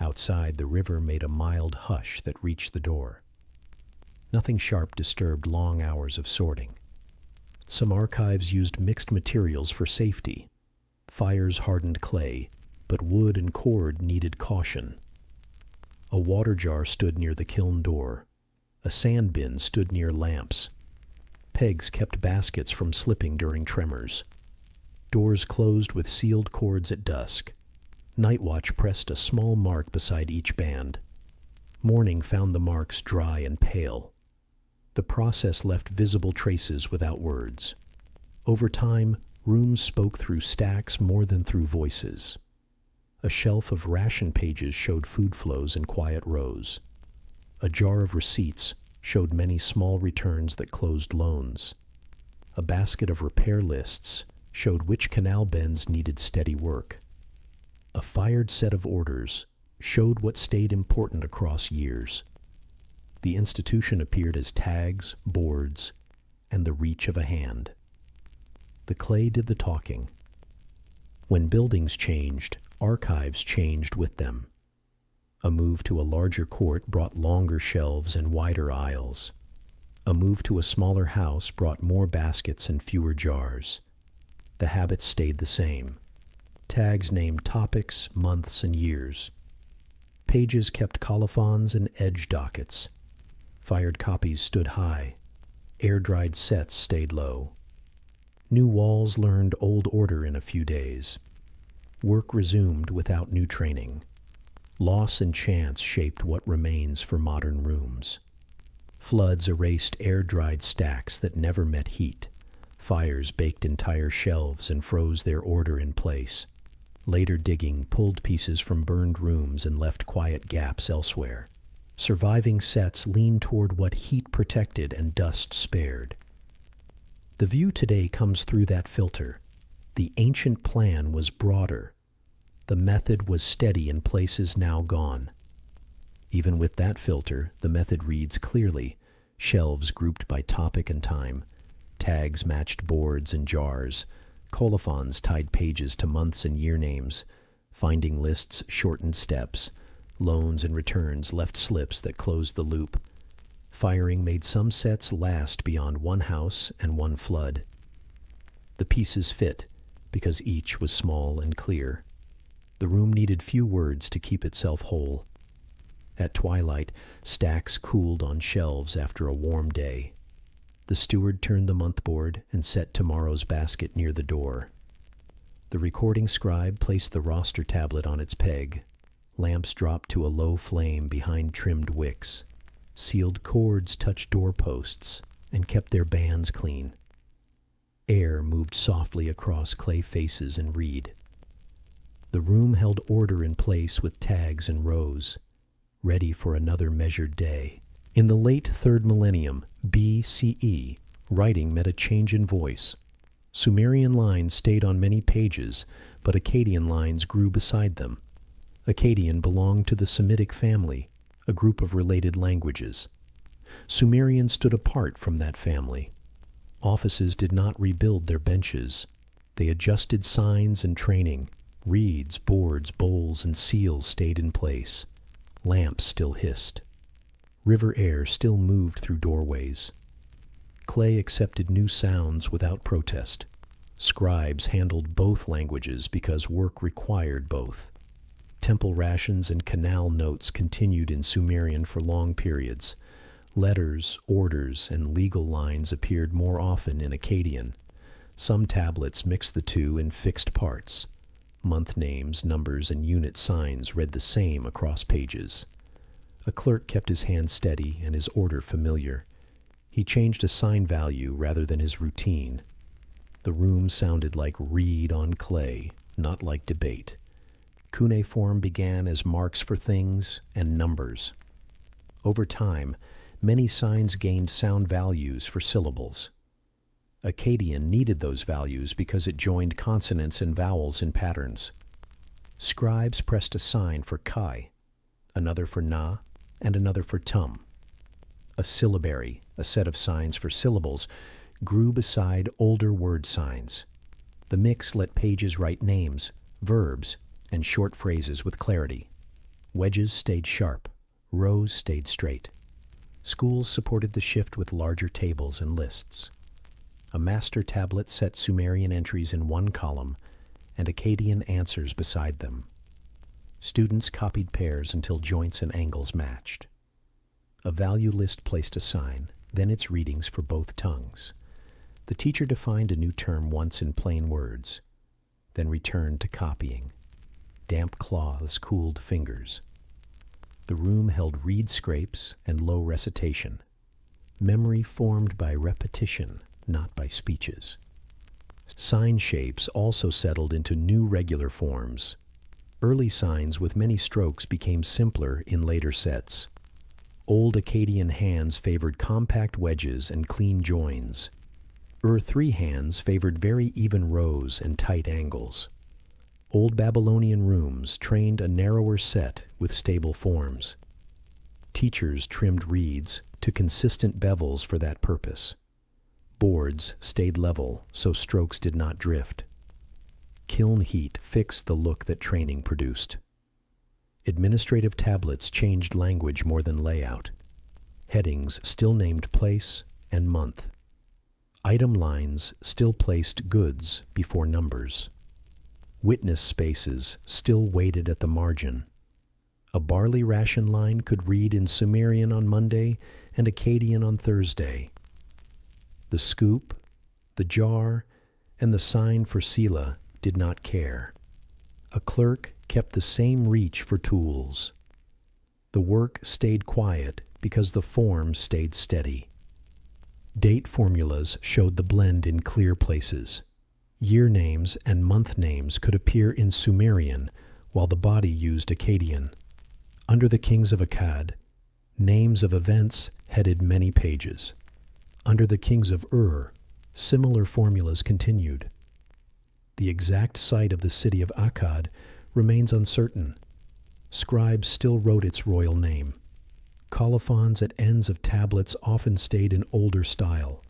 Outside, the river made a mild hush that reached the door. Nothing sharp disturbed long hours of sorting. Some archives used mixed materials for safety. Fires hardened clay, but wood and cord needed caution. A water jar stood near the kiln door. A sand bin stood near lamps. Pegs kept baskets from slipping during tremors. Doors closed with sealed cords at dusk. Night watch pressed a small mark beside each band. Morning found the marks dry and pale. The process left visible traces without words. Over time, rooms spoke through stacks more than through voices. A shelf of ration pages showed food flows in quiet rows. A jar of receipts showed many small returns that closed loans. A basket of repair lists showed which canal bends needed steady work. A fired set of orders showed what stayed important across years. The institution appeared as tags, boards, and the reach of a hand. The clay did the talking. When buildings changed, archives changed with them. A move to a larger court brought longer shelves and wider aisles. A move to a smaller house brought more baskets and fewer jars. The habits stayed the same. Tags named topics, months, and years. Pages kept colophons and edge dockets. Fired copies stood high. Air-dried sets stayed low. New walls learned old order in a few days. Work resumed without new training. Loss and chance shaped what remains for modern rooms. Floods erased air-dried stacks that never met heat. Fires baked entire shelves and froze their order in place. Later digging pulled pieces from burned rooms and left quiet gaps elsewhere. Surviving sets leaned toward what heat protected and dust spared. The view today comes through that filter. The ancient plan was broader. The method was steady in places now gone. Even with that filter, the method reads clearly, shelves grouped by topic and time, tags matched boards and jars, colophons tied pages to months and year names, finding lists shortened steps, loans and returns left slips that closed the loop. Firing made some sets last beyond one house and one flood. The pieces fit because each was small and clear. The room needed few words to keep itself whole. At twilight, stacks cooled on shelves after a warm day. The steward turned the month board and set tomorrow's basket near the door. The recording scribe placed the roster tablet on its peg. Lamps dropped to a low flame behind trimmed wicks. Sealed cords touched doorposts and kept their bands clean. Air moved softly across clay faces and reed. The room held order in place with tags and rows, ready for another measured day. In the late 3rd millennium, BCE, writing met a change in voice. Sumerian lines stayed on many pages, but Akkadian lines grew beside them. Akkadian belonged to the Semitic family, a group of related languages. Sumerian stood apart from that family. Offices did not rebuild their benches. They adjusted signs and training. Reeds, boards, bowls, and seals stayed in place. Lamps still hissed. River air still moved through doorways. Clay accepted new sounds without protest. Scribes handled both languages because work required both. Temple rations and canal notes continued in Sumerian for long periods. Letters, orders, and legal lines appeared more often in Akkadian. Some tablets mixed the two in fixed parts. Month names, numbers, and unit signs read the same across pages. A clerk kept his hand steady and his order familiar. He changed a sign value rather than his routine. The room sounded like reed on clay, not like debate. Cuneiform began as marks for things and numbers. Over time, many signs gained sound values for syllables. Akkadian needed those values because it joined consonants and vowels in patterns. Scribes pressed a sign for chi, another for na, and another for tum. A syllabary, a set of signs for syllables, grew beside older word signs. The mix let pages write names, verbs, and short phrases with clarity. Wedges stayed sharp, rows stayed straight. Schools supported the shift with larger tables and lists. A master tablet set Sumerian entries in one column and Akkadian answers beside them. Students copied pairs until joints and angles matched. A value list placed a sign, then its readings for both tongues. The teacher defined a new term once in plain words, then returned to copying. Damp cloths cooled fingers. The room held reed scrapes and low recitation. Memory formed by repetition, not by speeches. Sign shapes also settled into new regular forms. Early signs with many strokes became simpler in later sets. Old Akkadian hands favored compact wedges and clean joins. Ur-3 hands favored very even rows and tight angles. Old Babylonian rooms trained a narrower set with stable forms. Teachers trimmed reeds to consistent bevels for that purpose. Boards stayed level so strokes did not drift. Kiln heat fixed the look that training produced. Administrative tablets changed language more than layout. Headings still named place and month. Item lines still placed goods before numbers. Witness spaces still waited at the margin. A barley ration line could read in Sumerian on Monday and Akkadian on Thursday. The scoop, the jar, and the sign for Sela did not care. A clerk kept the same reach for tools. The work stayed quiet because the form stayed steady. Date formulas showed the blend in clear places. Year names and month names could appear in Sumerian, while the body used Akkadian. Under the kings of Akkad, names of events headed many pages. Under the kings of similar formulas continued. The exact site of the city of Akkad remains uncertain. Scribes still wrote its royal name. Colophons at ends of tablets often stayed in older style.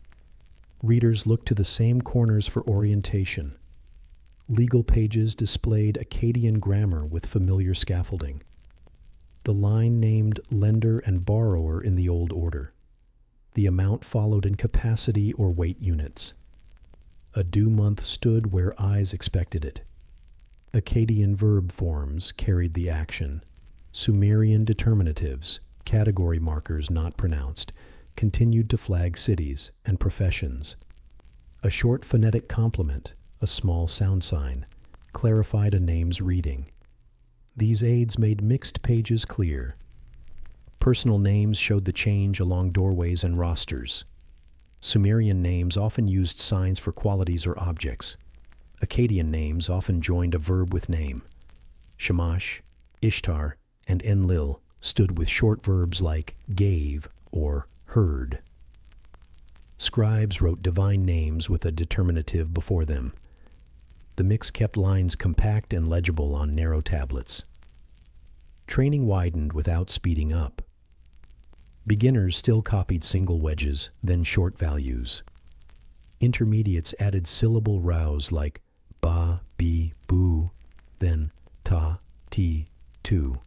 Readers looked to the same corners for orientation. Legal pages displayed Akkadian grammar with familiar scaffolding. The line named lender and borrower in the old order. The amount followed in capacity or weight units. A due month stood where eyes expected it. Akkadian verb forms carried the action. Sumerian determinatives, category markers not pronounced, continued to flag cities and professions. A short phonetic complement, a small sound sign, clarified a name's reading. These aids made mixed pages clear. Personal names showed the change along doorways and rosters. Sumerian names often used signs for qualities or objects. Akkadian names often joined a verb with name. Shamash, Ishtar, and Enlil stood with short verbs like gave or heard. Scribes wrote divine names with a determinative before them. The mix kept lines compact and legible on narrow tablets. Training widened without speeding up. Beginners still copied single wedges, then short values. Intermediates added syllable rows like ba, bi, bu, then ta, ti, tu.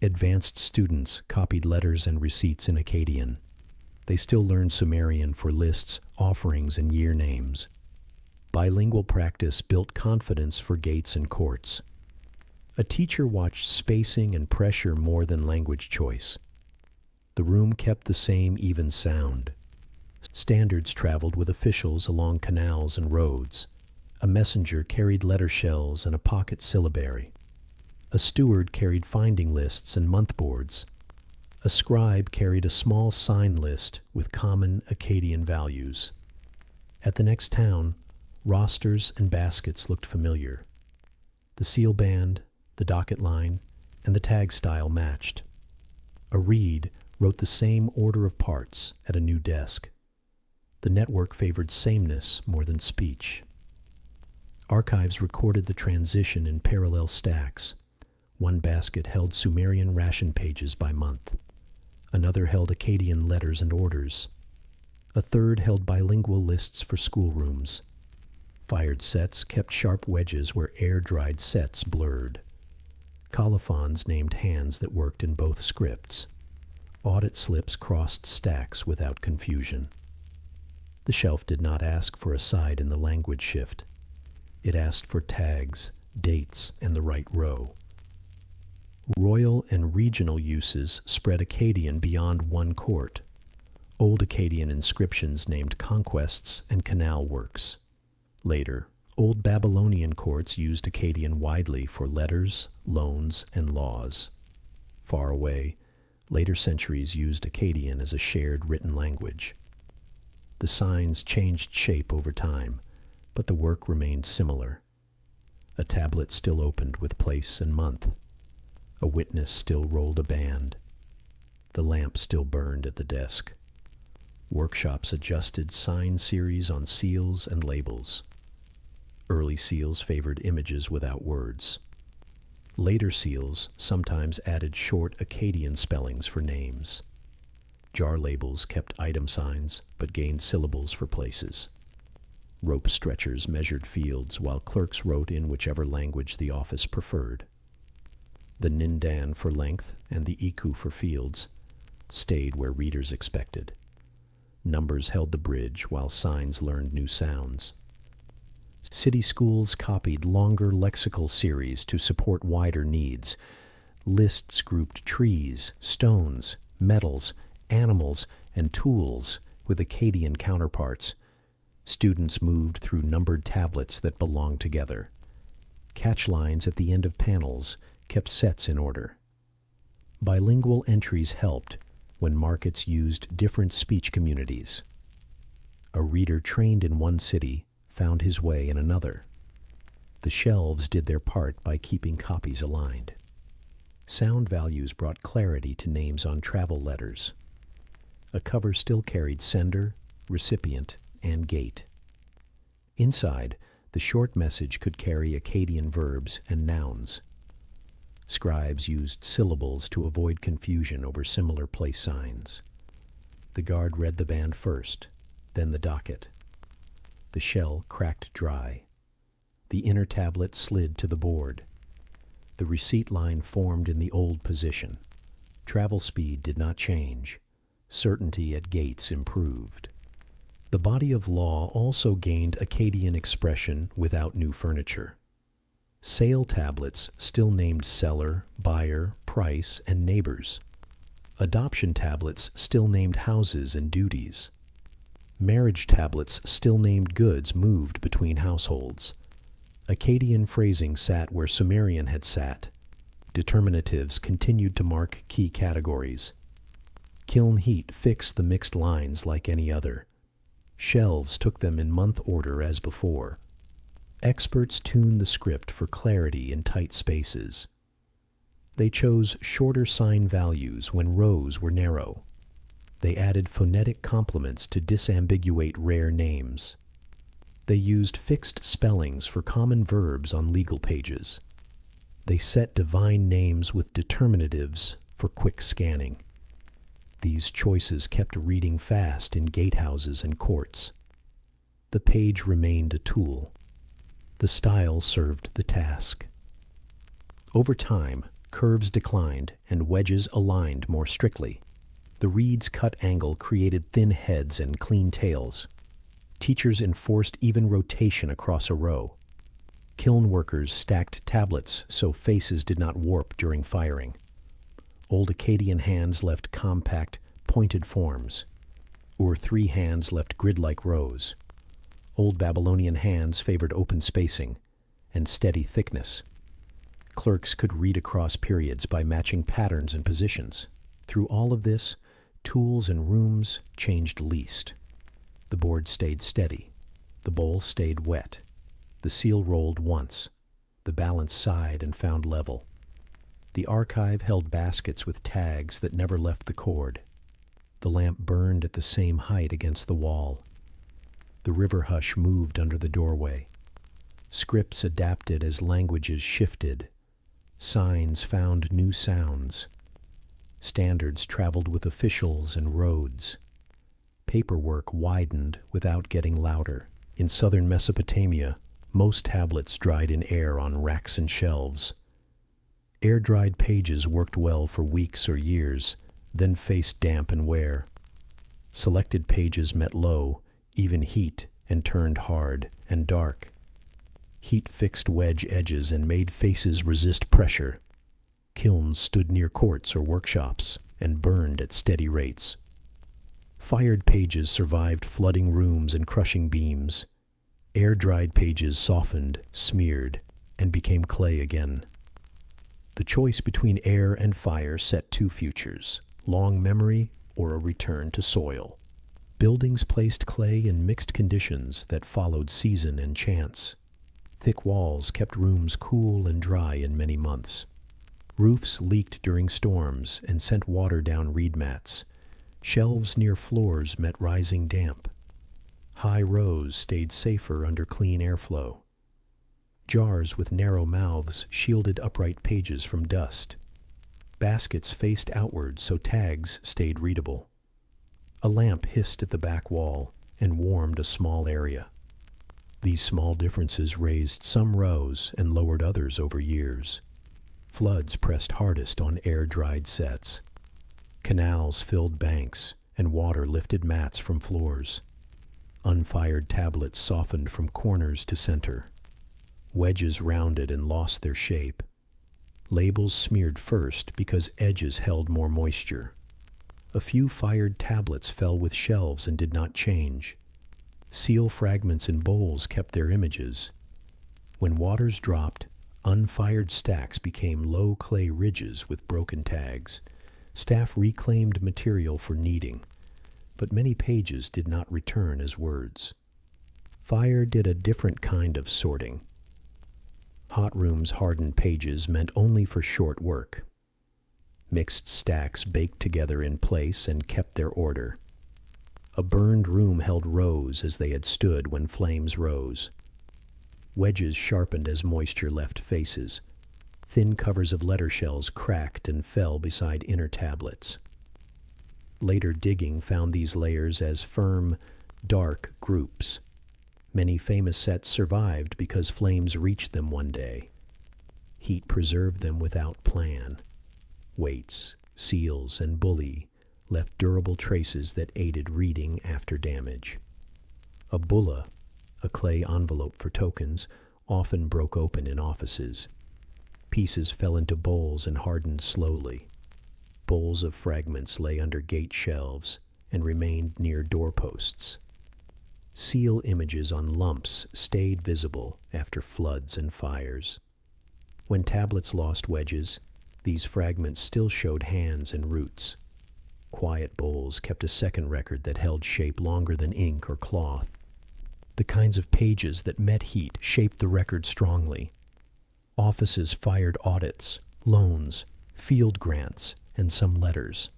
Advanced students copied letters and receipts in Akkadian. They still learned Sumerian for lists, offerings, and year names. Bilingual practice built confidence for gates and courts. A teacher watched spacing and pressure more than language choice. The room kept the same even sound. Standards traveled with officials along canals and roads. A messenger carried letter shells and a pocket syllabary. A steward carried finding lists and month boards. A scribe carried a small sign list with common Akkadian values. At the next town, rosters and baskets looked familiar. The seal band, the docket line, and the tag style matched. A reed wrote the same order of parts at a new desk. The network favored sameness more than speech. Archives recorded the transition in parallel stacks. One basket held Sumerian ration pages by month. Another held Akkadian letters and orders. A third held bilingual lists for schoolrooms. Fired sets kept sharp wedges where air-dried sets blurred. Colophons named hands that worked in both scripts. Audit slips crossed stacks without confusion. The shelf did not ask for a side in the language shift. It asked for tags, dates, and the right row. Royal and regional uses spread Akkadian beyond one court. Old Akkadian inscriptions named conquests and canal works. Later, Old Babylonian courts used Akkadian widely for letters, loans, and laws. Far away, later centuries used Akkadian as a shared written language. The signs changed shape over time, but the work remained similar. A tablet still opened with place and month. A witness still rolled a band. The lamp still burned at the desk. Workshops adjusted sign series on seals and labels. Early seals favored images without words. Later seals sometimes added short Akkadian spellings for names. Jar labels kept item signs, but gained syllables for places. Rope stretchers measured fields, while clerks wrote in whichever language the office preferred. the nindan for length and the iku for fields, stayed where readers expected. Numbers held the bridge while signs learned new sounds. City schools copied longer lexical series to support wider needs. Lists grouped trees, stones, metals, animals, and tools with Akkadian counterparts. Students moved through numbered tablets that belonged together. Catch lines at the end of panels kept sets in order. Bilingual entries helped when markets used different speech communities. A reader trained in one city found his way in another. The shelves did their part by keeping copies aligned. Sound values brought clarity to names on travel letters. A cover still carried sender, recipient, and gate. Inside, the short message could carry Akkadian verbs and nouns. Scribes used syllables to avoid confusion over similar place signs. The guard read the band first, then the docket. The shell cracked dry. The inner tablet slid to the board. The receipt line formed in the old position. Travel speed did not change. Certainty at gates improved. The body of law also gained Akkadian expression without new furniture. Sale tablets still named seller, buyer, price, and neighbors. Adoption tablets still named houses and duties. Marriage tablets still named goods moved between households. Akkadian phrasing sat where Sumerian had sat. Determinatives continued to mark key categories. Kiln heat fixed the mixed lines like any other. Shelves took them in month order as before. Experts tuned the script for clarity in tight spaces. They chose shorter sign values when rows were narrow. They added phonetic complements to disambiguate rare names. They used fixed spellings for common verbs on legal pages. They set divine names with determinatives for quick scanning. These choices kept reading fast in gatehouses and courts. The page remained a tool. The style served the task. Over time, curves declined and wedges aligned more strictly. The reed's cut angle created thin heads and clean tails. Teachers enforced even rotation across a row. Kiln workers stacked tablets so faces did not warp during firing. Old Akkadian hands left compact, pointed forms. Ur-3 hands left grid-like rows. Old Babylonian hands favored open spacing and steady thickness. Clerks could read across periods by matching patterns and positions. Through all of this, tools and rooms changed least. The board stayed steady. The bowl stayed wet. The seal rolled once. The balance sighed and found level. The archive held baskets with tags that never left the cord. The lamp burned at the same height against the wall. The river hush moved under the doorway. Scripts adapted as languages shifted. Signs found new sounds. Standards traveled with officials and roads. Paperwork widened without getting louder. In southern Mesopotamia, most tablets dried in air on racks and shelves. Air-dried pages worked well for weeks or years, then faced damp and wear. Selected pages met low, even heat, and turned hard and dark. Heat fixed wedge edges and made faces resist pressure. Kilns stood near courts or workshops and burned at steady rates. Fired pages survived flooding rooms and crushing beams. Air-dried pages softened, smeared, and became clay again. The choice between air and fire set two futures, long memory or a return to soil. Buildings placed clay in mixed conditions that followed season and chance. Thick walls kept rooms cool and dry in many months. Roofs leaked during storms and sent water down reed mats. Shelves near floors met rising damp. High rows stayed safer under clean airflow. Jars with narrow mouths shielded upright pages from dust. Baskets faced outward so tags stayed readable. A lamp hissed at the back wall and warmed a small area. These small differences raised some rows and lowered others over years. Floods pressed hardest on air-dried sets. Canals filled banks, and water lifted mats from floors. Unfired tablets softened from corners to center. Wedges rounded and lost their shape. Labels smeared first because edges held more moisture. A few fired tablets fell with shelves and did not change. Seal fragments in bowls kept their images. When waters dropped, unfired stacks became low clay ridges with broken tags. Staff reclaimed material for kneading, but many pages did not return as words. Fire did a different kind of sorting. Hot rooms hardened pages meant only for short work. Mixed stacks baked together in place and kept their order. A burned room held rows as they had stood when flames rose. Wedges sharpened as moisture left faces. Thin covers of letter shells cracked and fell beside inner tablets. Later digging found these layers as firm, dark groups. Many famous sets survived because flames reached them one day. Heat preserved them without plan. Weights, seals, and bully left durable traces that aided reading after damage. A bulla, a clay envelope for tokens, often broke open in offices. Pieces fell into bowls and hardened slowly. Bowls of fragments lay under gate shelves and remained near doorposts. Seal images on lumps stayed visible after floods and fires. When tablets lost wedges, these fragments still showed hands and roots. Quiet bowls kept a second record that held shape longer than ink or cloth. The kinds of pages that met heat shaped the record strongly. Offices fired audits, loans, field grants, and some letters.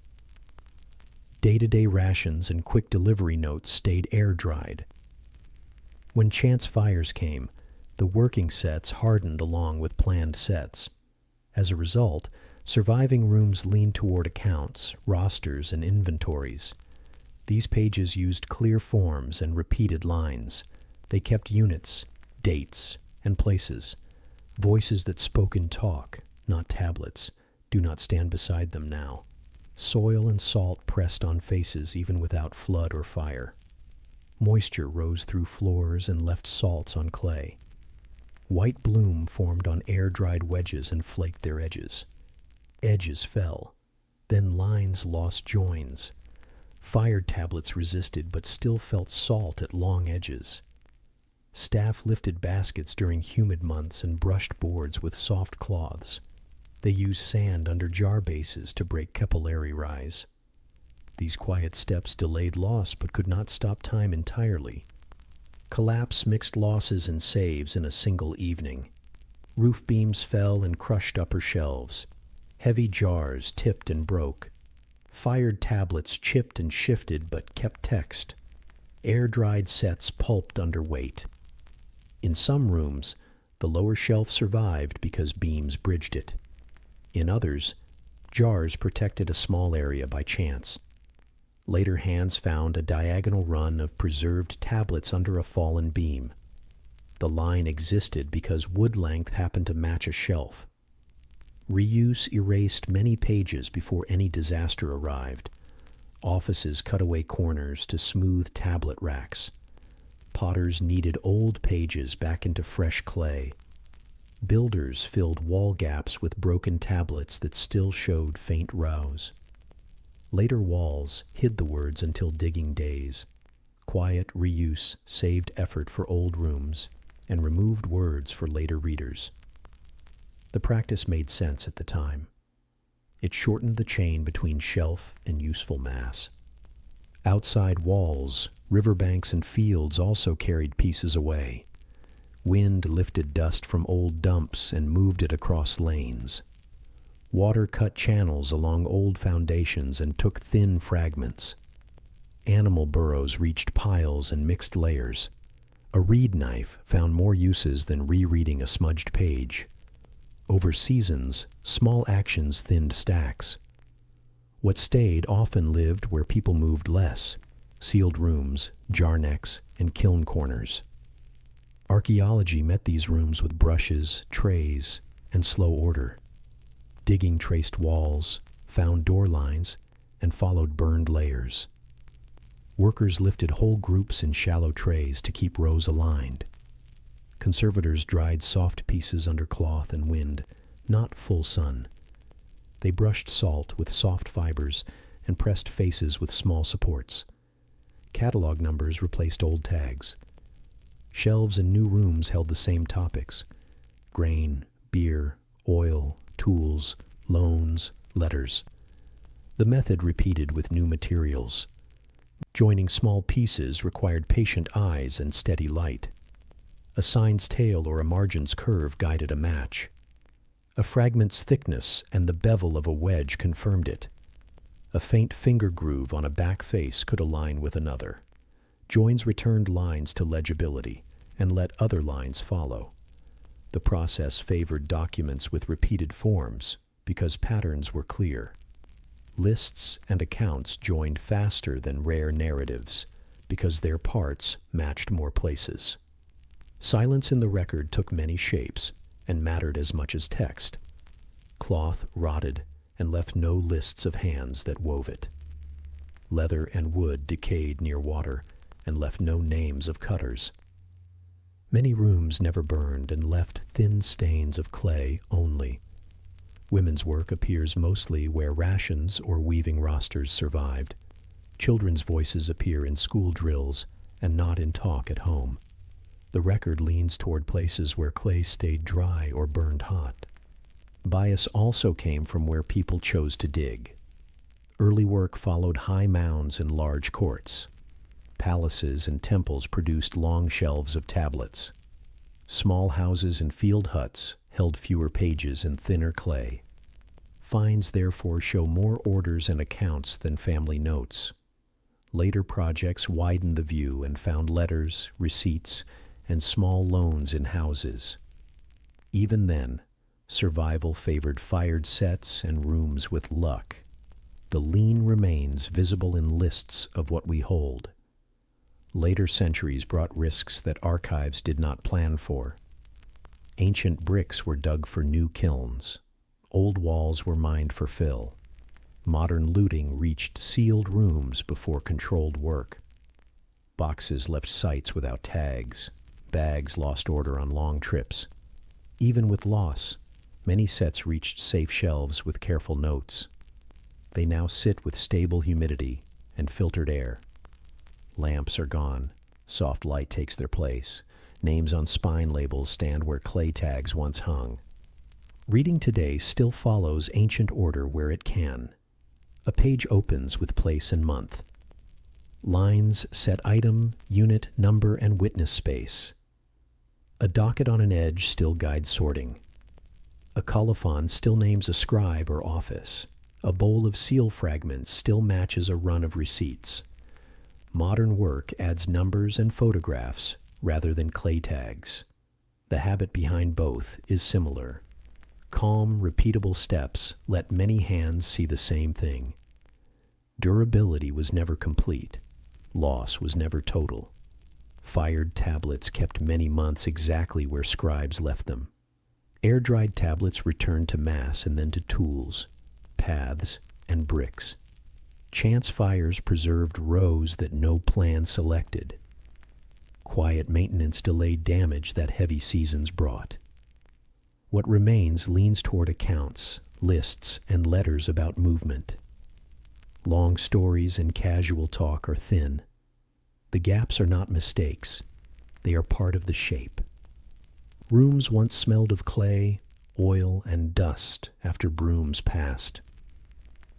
Day-to-day rations and quick delivery notes stayed air-dried. When chance fires came, the working sets hardened along with planned sets. As a result, surviving rooms leaned toward accounts, rosters, and inventories. These pages used clear forms and repeated lines. They kept units, dates, and places. Voices that spoke in talk, not tablets, do not stand beside them now. Soil and salt pressed on faces even without flood or fire. Moisture rose through floors and left salts on clay. White bloom formed on air-dried wedges and flaked their edges. Edges fell. Then lines lost joins. Fired tablets resisted but still felt salt at long edges. Staff lifted baskets during humid months and brushed boards with soft cloths. They used sand under jar bases to break capillary rise. These quiet steps delayed loss but could not stop time entirely. Collapse mixed losses and saves in a single evening. Roof beams fell and crushed upper shelves. Heavy jars tipped and broke. Fired tablets chipped and shifted but kept text. Air-dried sets pulped under weight. In some rooms, the lower shelf survived because beams bridged it. In others, jars protected a small area by chance. Later hands found a diagonal run of preserved tablets under a fallen beam. The line existed because wood length happened to match a shelf. Reuse erased many pages before any disaster arrived. Offices cut away corners to smooth tablet racks. Potters kneaded old pages back into fresh clay. Builders filled wall gaps with broken tablets that still showed faint rows. Later walls hid the words until digging days. Quiet reuse saved effort for old rooms and removed words for later readers. The practice made sense at the time. It shortened the chain between shelf and useful mass. Outside walls, riverbanks, and fields also carried pieces away. Wind lifted dust from old dumps and moved it across lanes. Water cut channels along old foundations and took thin fragments. Animal burrows reached piles and mixed layers. A reed knife found more uses than rereading a smudged page. Over seasons, small actions thinned stacks. What stayed often lived where people moved less: sealed rooms, jar necks, and kiln corners. Archaeology met these rooms with brushes, trays, and slow order. Digging traced walls, found door lines, and followed burned layers. Workers lifted whole groups in shallow trays to keep rows aligned. Conservators dried soft pieces under cloth and wind, not full sun. They brushed salt with soft fibers and pressed faces with small supports. Catalog numbers replaced old tags. Shelves in new rooms held the same topics: grain, beer, oil, tools, loans, letters. The method repeated with new materials. Joining small pieces required patient eyes and steady light. A sign's tail or a margin's curve guided a match. A fragment's thickness and the bevel of a wedge confirmed it. A faint finger groove on a back face could align with another. Joins returned lines to legibility and let other lines follow. The process favored documents with repeated forms because patterns were clear. Lists and accounts joined faster than rare narratives because their parts matched more places. Silence in the record took many shapes and mattered as much as text. Cloth rotted and left no lists of hands that wove it. Leather and wood decayed near water and left no names of cutters. Many rooms never burned and left thin stains of clay only. Women's work appears mostly where rations or weaving rosters survived. Children's voices appear in school drills and not in talk at home. The record leans toward places where clay stayed dry or burned hot. Bias also came from where people chose to dig. Early work followed high mounds and large courts. Palaces and temples produced long shelves of tablets. Small houses and field huts held fewer pages and thinner clay. Finds therefore show more orders and accounts than family notes. Later projects widened the view and found letters, receipts, and small loans in houses. Even then, survival favored fired sets and rooms with luck. The lean remains visible in lists of what we hold. Later centuries brought risks that archives did not plan for. Ancient bricks were dug for new kilns. Old walls were mined for fill. Modern looting reached sealed rooms before controlled work. Boxes left sites without tags. Bags lost order on long trips. Even with loss, many sets reached safe shelves with careful notes. They now sit with stable humidity and filtered air. Lamps are gone. Soft light takes their place. Names on spine labels stand where clay tags once hung. Reading today still follows ancient order where it can. A page opens with place and month. Lines set item, unit, number, and witness space. A docket on an edge still guides sorting. A colophon still names a scribe or office. A bowl of seal fragments still matches a run of receipts. Modern work adds numbers and photographs rather than clay tags. The habit behind both is similar. Calm, repeatable steps let many hands see the same thing. Durability was never complete. Loss was never total. Fired tablets kept many months exactly where scribes left them. Air-dried tablets returned to mass and then to tools, paths, and bricks. Chance fires preserved rows that no plan selected. Quiet maintenance delayed damage that heavy seasons brought. What remains leans toward accounts, lists, and letters about movement. Long stories and casual talk are thin. The gaps are not mistakes. They are part of the shape. Rooms once smelled of clay, oil, and dust after brooms passed.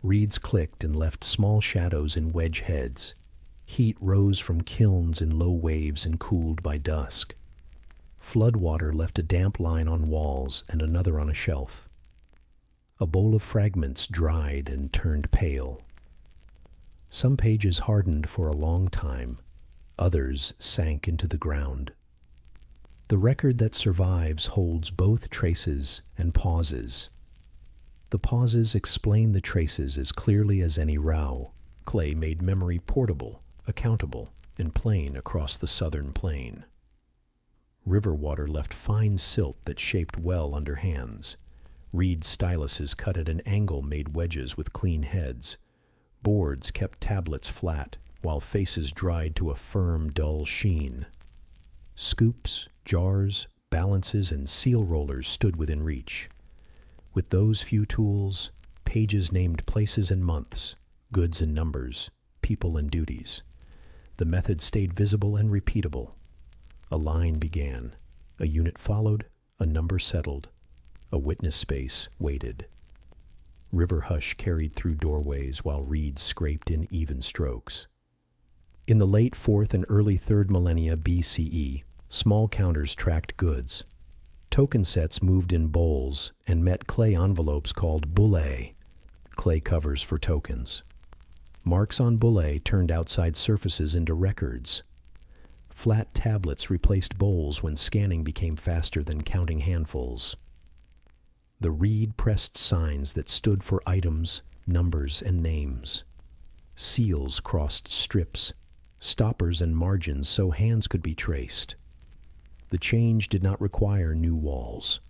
Reeds clicked and left small shadows in wedge heads. Heat rose from kilns in low waves and cooled by dusk. Floodwater left a damp line on walls and another on a shelf. A bowl of fragments dried and turned pale. Some pages hardened for a long time. Others sank into the ground. The record that survives holds both traces and pauses. The pauses explain the traces as clearly as any row. Clay made memory portable, accountable, and plain across the southern plain. River water left fine silt that shaped well under hands. Reed styluses cut at an angle made wedges with clean heads. Boards kept tablets flat, while faces dried to a firm, dull sheen. Scoops, jars, balances, and seal rollers stood within reach. With those few tools, pages named places and months, goods and numbers, people and duties. The method stayed visible and repeatable. A line began. A unit followed. A number settled. A witness space waited. River hush carried through doorways while reeds scraped in even strokes. In the late 4th and early 3rd millennia BCE, small counters tracked goods. Token sets moved in bowls and met clay envelopes called bullae, clay covers for tokens. Marks on bullae turned outside surfaces into records. Flat tablets replaced bowls when scanning became faster than counting handfuls. The reed pressed signs that stood for items, numbers, and names. Seals crossed strips, stoppers and margins so hands could be traced. The change did not require new walls.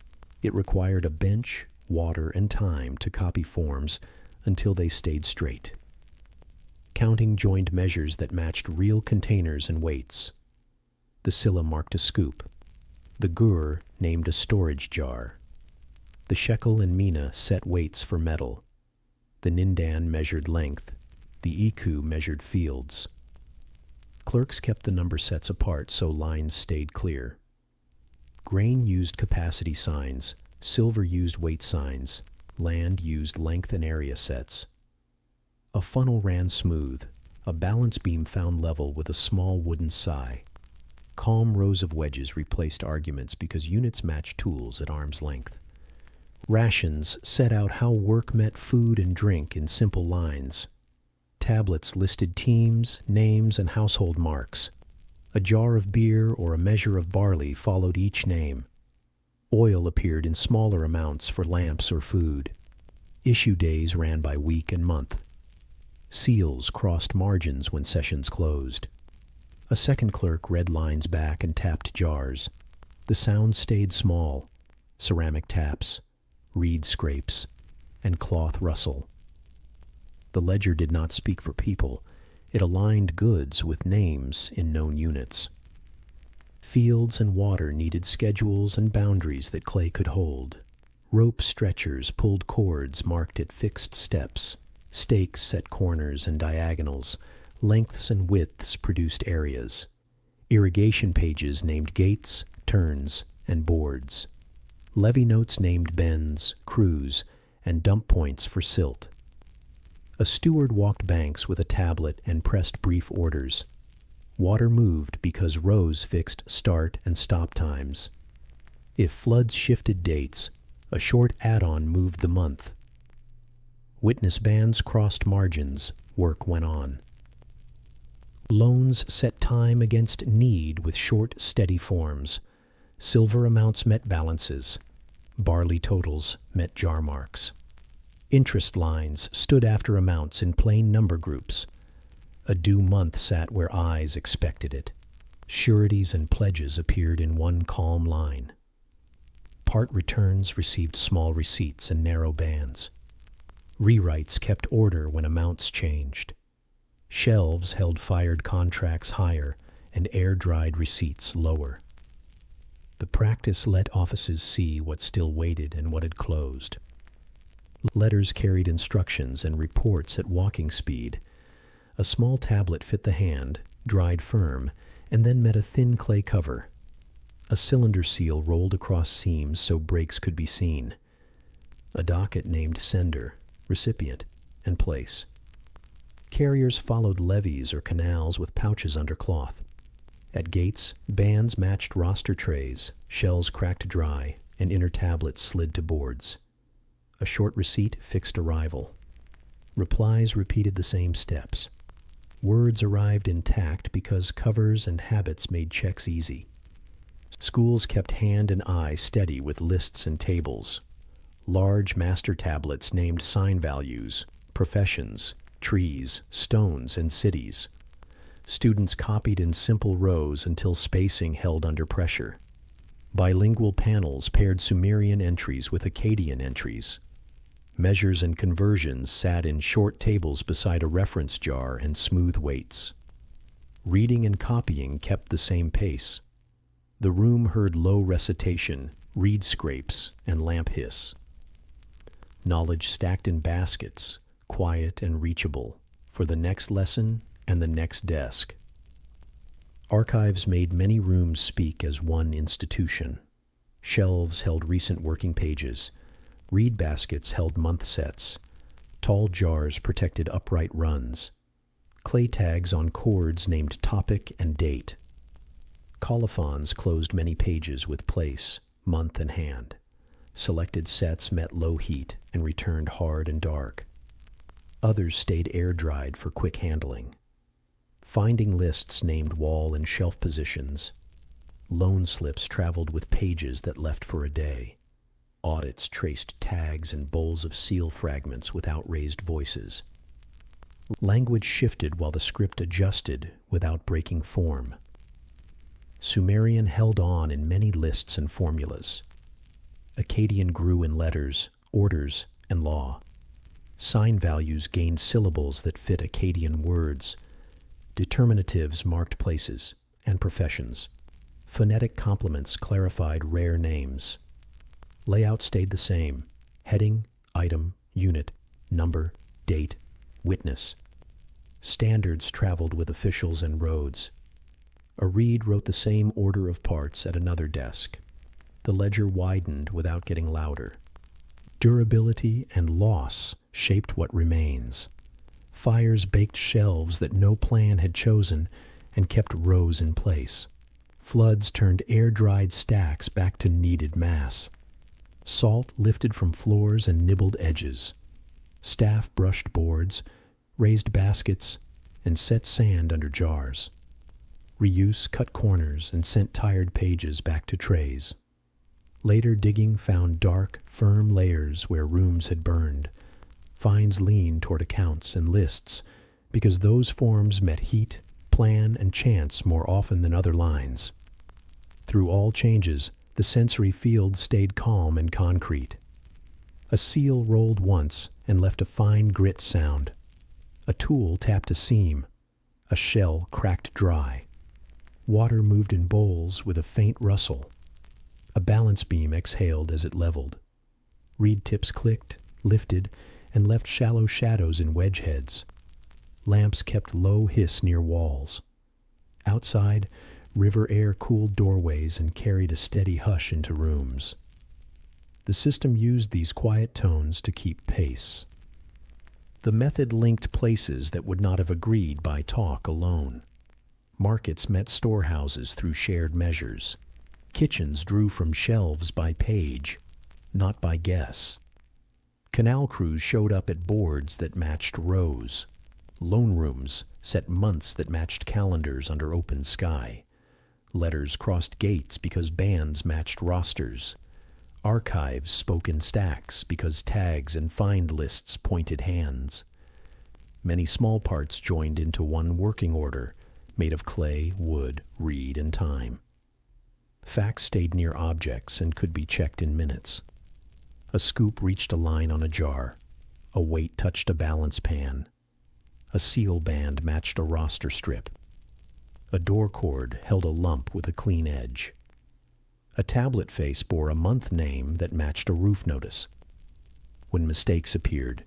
It required a bench, water, and time to copy forms until they stayed straight. Counting joined measures that matched real containers and weights. The silla marked a scoop. The gur named a storage jar. The shekel and mina set weights for metal. The nindan measured length. The iku measured fields. Clerks kept the number sets apart so lines stayed clear. Grain used capacity signs. Silver used weight signs. Land used length and area sets. A funnel ran smooth. A balance beam found level with a small wooden sigh. Calm rows of wedges replaced arguments because units matched tools at arm's length. Rations set out how work met food and drink in simple lines. Tablets listed teams, names, and household marks. A jar of beer or a measure of barley followed each name. Oil appeared in smaller amounts for lamps or food. Issue days ran by week and month. Seals crossed margins when sessions closed. A second clerk read lines back and tapped jars. The sound stayed small. Ceramic taps, reed scrapes, and cloth rustle. The ledger did not speak for people. It aligned goods with names in known units. Fields and water needed schedules and boundaries that clay could hold. Rope stretchers pulled cords marked at fixed steps. Stakes set corners and diagonals. Lengths and widths produced areas. Irrigation pages named gates, turns, and boards. Levy notes named bends, crews, and dump points for silt. A steward walked banks with a tablet and pressed brief orders. Water moved because rows fixed start and stop times. If floods shifted dates, a short add-on moved the month. Witness bands crossed margins, work went on. Loans set time against need with short, steady forms. Silver amounts met balances. Barley totals met jar marks. Interest lines stood after amounts in plain number groups. A due month sat where eyes expected it. Sureties and pledges appeared in one calm line. Part returns received small receipts and narrow bands. Rewrites kept order when amounts changed. Shelves held fired contracts higher and air-dried receipts lower. The practice let offices see what still waited and what had closed. Letters carried instructions and reports at walking speed. A small tablet fit the hand, dried firm, and then met a thin clay cover. A cylinder seal rolled across seams so breaks could be seen. A docket named sender, recipient, and place. Carriers followed levees or canals with pouches under cloth. At gates, bands matched roster trays, shells cracked dry, and inner tablets slid to boards. A short receipt fixed arrival. Replies repeated the same steps. Words arrived intact because covers and habits made checks easy. Schools kept hand and eye steady with lists and tables. Large master tablets named sign values, professions, trees, stones, and cities. Students copied in simple rows until spacing held under pressure. Bilingual panels paired Sumerian entries with Akkadian entries. Measures and conversions sat in short tables beside a reference jar and smooth weights. Reading and copying kept the same pace. The room heard low recitation, reed scrapes, and lamp hiss. Knowledge stacked in baskets, quiet and reachable, for the next lesson and the next desk. Archives made many rooms speak as one institution. Shelves held recent working pages. Reed baskets held month sets. Tall jars protected upright runs. Clay tags on cords named topic and date. Colophons closed many pages with place, month, and hand. Selected sets met low heat and returned hard and dark. Others stayed air-dried for quick handling. Finding lists named wall and shelf positions. Loan slips traveled with pages that left for a day. Audits traced tags and bowls of seal fragments without raised voices. Language shifted while the script adjusted without breaking form. Sumerian held on in many lists and formulas. Akkadian grew in letters, orders, and law. Sign values gained syllables that fit Akkadian words. Determinatives marked places and professions. Phonetic complements clarified rare names. Layout stayed the same: heading, item, unit, number, date, witness. Standards traveled with officials and roads. A reed wrote the same order of parts at another desk. The ledger widened without getting louder. Durability and loss shaped what remains. Fires baked shelves that no plan had chosen and kept rows in place. Floods turned air-dried stacks back to kneaded mass. Salt lifted from floors and nibbled edges. Staff brushed boards, raised baskets, and set sand under jars. Reuse cut corners and sent tired pages back to trays. Later digging found dark, firm layers where rooms had burned. Finds leaned toward accounts and lists because those forms met heat, plan, and chance more often than other lines. Through all changes, the sensory field stayed calm and concrete. A seal rolled once and left a fine grit sound. A tool tapped a seam. A shell cracked dry. Water moved in bowls with a faint rustle. A balance beam exhaled as it leveled. Reed tips clicked, lifted, and left shallow shadows in wedge heads. Lamps kept low hiss near walls. Outside, river air cooled doorways and carried a steady hush into rooms. The system used these quiet tones to keep pace. The method linked places that would not have agreed by talk alone. Markets met storehouses through shared measures. Kitchens drew from shelves by page, not by guess. Canal crews showed up at boards that matched rows. Loan rooms set months that matched calendars under open sky. Letters crossed gates because bands matched rosters. Archives spoke in stacks because tags and find lists pointed hands. Many small parts joined into one working order, made of clay, wood, reed, and time. Facts stayed near objects and could be checked in minutes. A scoop reached a line on a jar. A weight touched a balance pan. A seal band matched a roster strip. A door cord held a lump with a clean edge. A tablet face bore a month name that matched a roof notice. When mistakes appeared,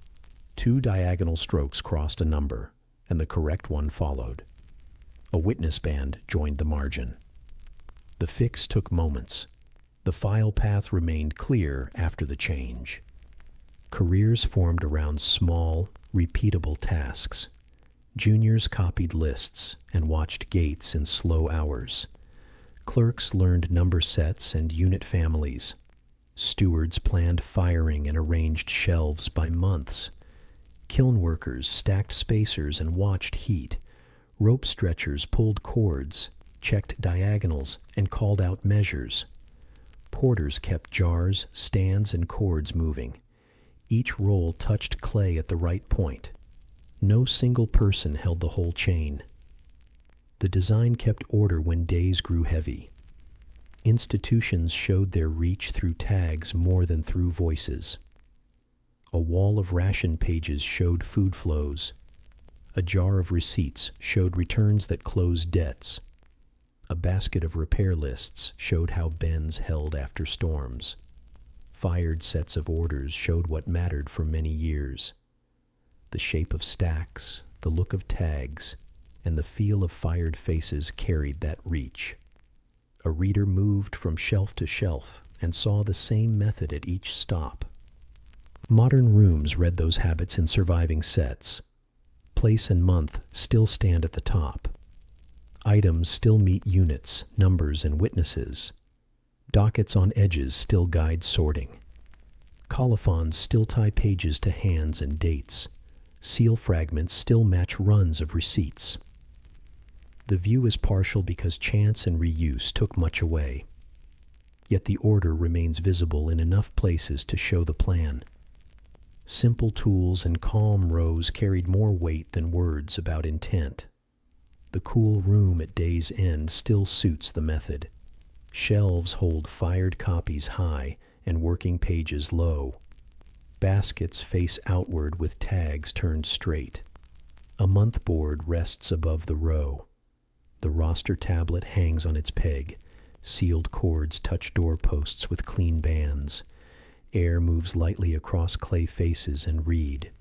2 diagonal strokes crossed a number, and the correct one followed. A witness band joined the margin. The fix took moments. The file path remained clear after the change. Careers formed around small, repeatable tasks. Juniors copied lists and watched gates in slow hours. Clerks learned number sets and unit families. Stewards planned firing and arranged shelves by months. Kiln workers stacked spacers and watched heat. Rope stretchers pulled cords, checked diagonals, and called out measures. Porters kept jars, stands, and cords moving. Each roll touched clay at the right point. No single person held the whole chain. The design kept order when days grew heavy. Institutions showed their reach through tags more than through voices. A wall of ration pages showed food flows. A jar of receipts showed returns that closed debts. A basket of repair lists showed how bends held after storms. Fired sets of orders showed what mattered for many years. The shape of stacks, the look of tags, and the feel of fired faces carried that reach. A reader moved from shelf to shelf and saw the same method at each stop. Modern rooms read those habits in surviving sets. Place and month still stand at the top. Items still meet units, numbers, and witnesses. Dockets on edges still guide sorting. Colophons still tie pages to hands and dates. Seal fragments still match runs of receipts. The view is partial because chance and reuse took much away. Yet the order remains visible in enough places to show the plan. Simple tools and calm rows carried more weight than words about intent. The cool room at day's end still suits the method. Shelves hold fired copies high and working pages low. Baskets face outward with tags turned straight. A month board rests above the row. The roster tablet hangs on its peg. Sealed cords touch doorposts with clean bands. Air moves lightly across clay faces and read.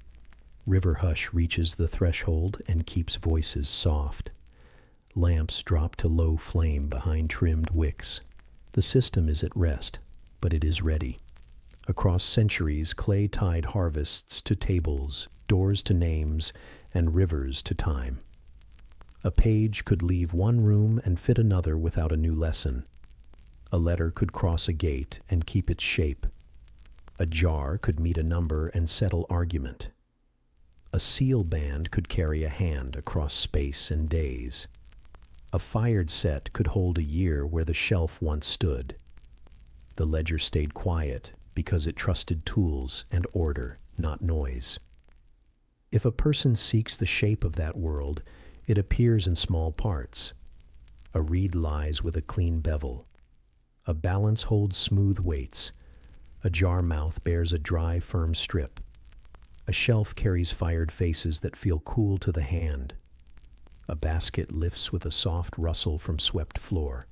River hush reaches the threshold and keeps voices soft. Lamps drop to low flame behind trimmed wicks. The system is at rest, but it is ready. Across centuries, clay tied harvests to tables, doors to names, and rivers to time. A page could leave one room and fit another without a new lesson. A letter could cross a gate and keep its shape. A jar could meet a number and settle argument. A seal band could carry a hand across space and days. A fired set could hold a year where the shelf once stood. The ledger stayed quiet because it trusted tools and order, not noise. If a person seeks the shape of that world, it appears in small parts. A reed lies with a clean bevel. A balance holds smooth weights. A jar mouth bears a dry, firm strip. A shelf carries fired faces that feel cool to the hand. A basket lifts with a soft rustle from swept floor.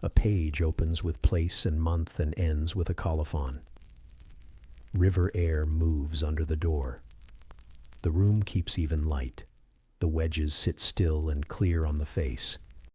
A page opens with place and month and ends with a colophon. River air moves under the door. The room keeps even light. The wedges sit still and clear on the face.